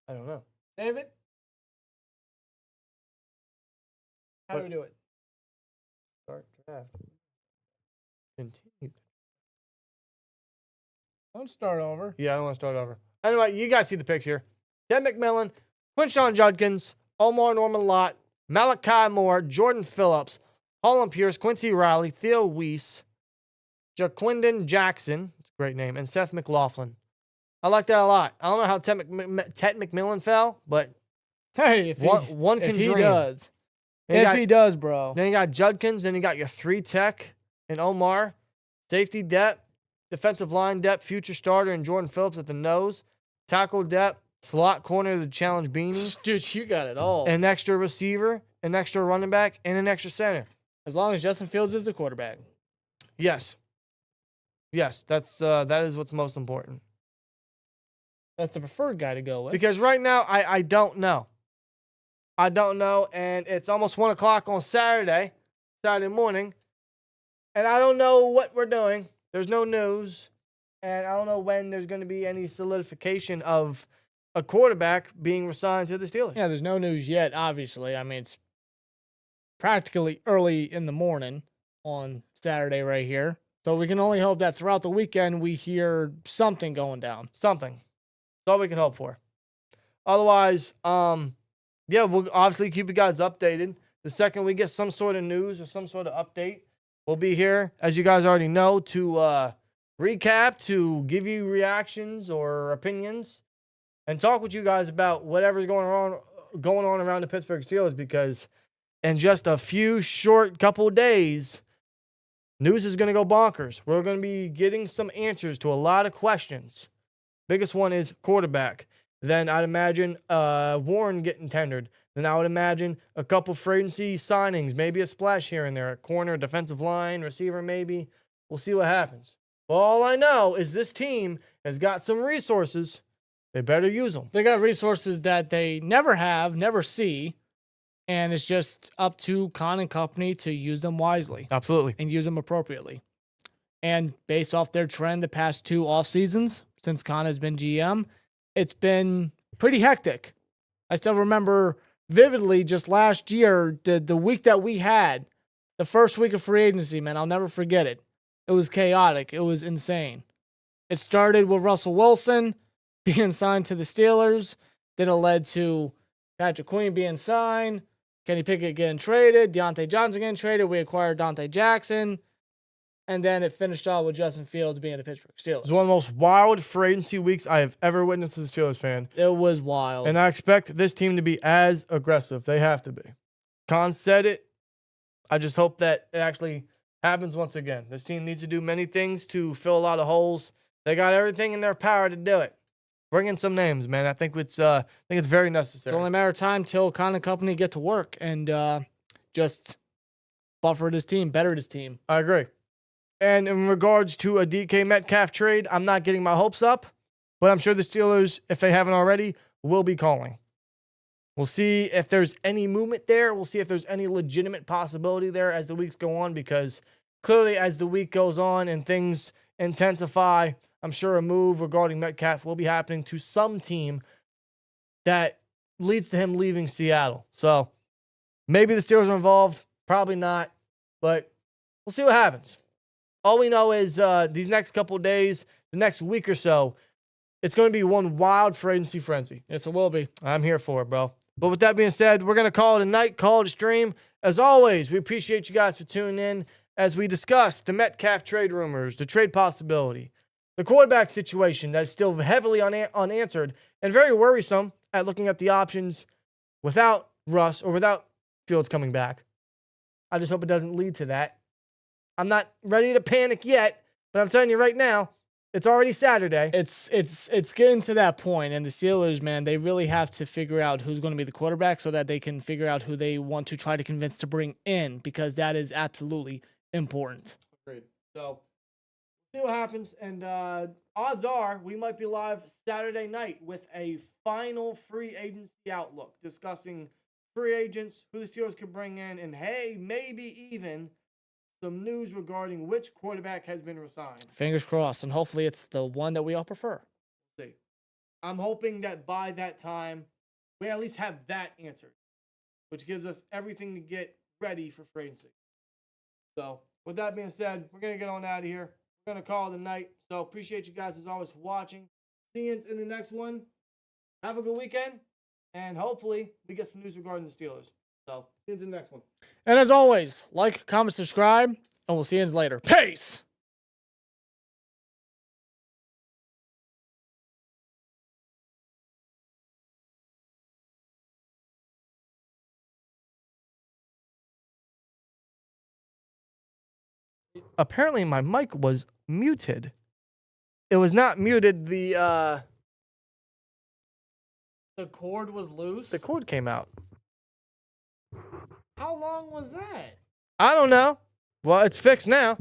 I don't know. David? How do What? we do it? Start draft. Continue. Don't start over. Yeah, I don't want to start over. Anyway, you guys see the picture. Ted McMillan, Quinshawn Judkins, Omar Norman Lott, Malachi Moore, Jordan Phillips, Holland Pierce, Quincy Riley, Theo Weiss, Jaquindon Jackson, it's a great name, and Seth McLaughlin. I like that a lot. I don't know how Ted McMillan fell, but Hey, if one if can he dream. does. Then you If got- he does, bro. Then you got Judkins, then you got your 3 tech and Omar, safety depth, defensive line depth, future starter, and Jordan Phillips at the nose, tackle depth, slot corner to challenge Beanie, Dude, you got it all. an extra receiver, an extra running back, and an extra center. As long as Justin Fields is the quarterback. Yes. Yes, that is what's most important. That's the preferred guy to go with. Because right now, I don't know. I don't know, and it's almost 1 o'clock on Saturday morning, and I don't know what we're doing. There's no news, and I don't know when there's going to be any solidification of a quarterback being resigned to the Steelers. Yeah, there's no news yet, obviously. I mean, it's practically early in the morning on Saturday right here. So we can only hope that throughout the weekend we hear something going down. Something. That's all we can hope for. Otherwise, yeah, we'll obviously keep you guys updated. The second we get some sort of news or some sort of update, we'll be here, as you guys already know, to recap, to give you reactions or opinions, and talk with you guys about whatever's going on around the Pittsburgh Steelers, because in just a few short couple of days, news is going to go bonkers. We're going to be getting some answers to a lot of questions. Biggest one is quarterback. Then I'd imagine Warren getting tendered. Then I would imagine a couple free agency signings, maybe a splash here and there, at corner, defensive line, receiver maybe. We'll see what happens. But all I know is this team has got some resources. They better use them. They got resources that they never have, never see, and it's just up to Khan and company to use them wisely Absolutely. and use them appropriately. And based off their trend the past 2 off seasons, since Khan has been GM, it's been pretty hectic. I still remember vividly just last year, the week that we had, the first week of free agency, man, I'll never forget it. It was chaotic. It was insane. It started with Russell Wilson being signed to the Steelers. Then it led to Patrick Queen being signed, Kenny Pickett getting traded, Deontay Johnson getting traded. We acquired Dante Jackson. And then it finished off with Justin Fields being the Pittsburgh Steelers. It's one of the most wild free agency weeks I have ever witnessed as a Steelers fan. It was wild. And I expect this team to be as aggressive. They have to be. Khan said it. I just hope that it actually happens once again. This team needs to do many things to fill a lot of holes. They got everything in their power to do it. Bring in some names, man. I think it's very necessary. It's only a matter of time till Khan and company get to work and just buffer this team, better this team. I agree. And in regards to a DK Metcalf trade, I'm not getting my hopes up, but I'm sure the Steelers, if they haven't already, will be calling. We'll see if there's any movement there. We'll see if there's any legitimate possibility there as the weeks go on, because clearly as the week goes on and things intensify, I'm sure a move regarding Metcalf will be happening to some team that leads to him leaving Seattle. So maybe the Steelers are involved, probably not, but we'll see what happens. All we know is these next couple of days, the next week or so, it's going to be one wild free agency frenzy. Yes, it will be. I'm here for it, bro. But with that being said, we're going to call it a night, call it a stream. As always, we appreciate you guys for tuning in as we discuss the Metcalf trade rumors, the trade possibility, the quarterback situation that is still heavily unanswered and very worrisome at looking at the options without Russ or without Fields coming back. I just hope it doesn't lead to that. I'm not ready to panic yet, but I'm telling you right now, it's already Saturday. It's getting to that point, and the Steelers, man, they really have to figure out who's going to be the quarterback so that they can figure out who they want to try to convince to bring in, because that is absolutely important. Agreed. So, see what happens, and odds are we might be live Saturday night with a final free agency outlook, discussing free agents, who the Steelers could bring in, and hey, maybe even some news regarding which quarterback has been resigned. Fingers crossed, and hopefully it's the one that we all prefer. See. I'm hoping that by that time, we at least have that answered, which gives us everything to get ready for free agency. So, with that being said, we're going to get on out of here. We're going to call it a night. So, appreciate you guys as always for watching. See you in the next one. Have a good weekend, and hopefully we get some news regarding the Steelers. So, see you in the next one. And as always, like, comment, subscribe, and we'll see you later. Peace! Apparently, my mic was muted. It was not muted. The cord was loose? The cord came out. How long was that? I don't know. Well, it's fixed now.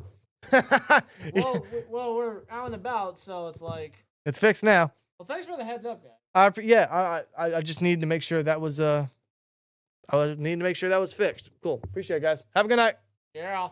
Well, we're out and about, so it's like... It's fixed now. Well, thanks for the heads up, guys. I just need to make sure that was fixed. Cool. Appreciate it, guys. Have a good night. Yeah.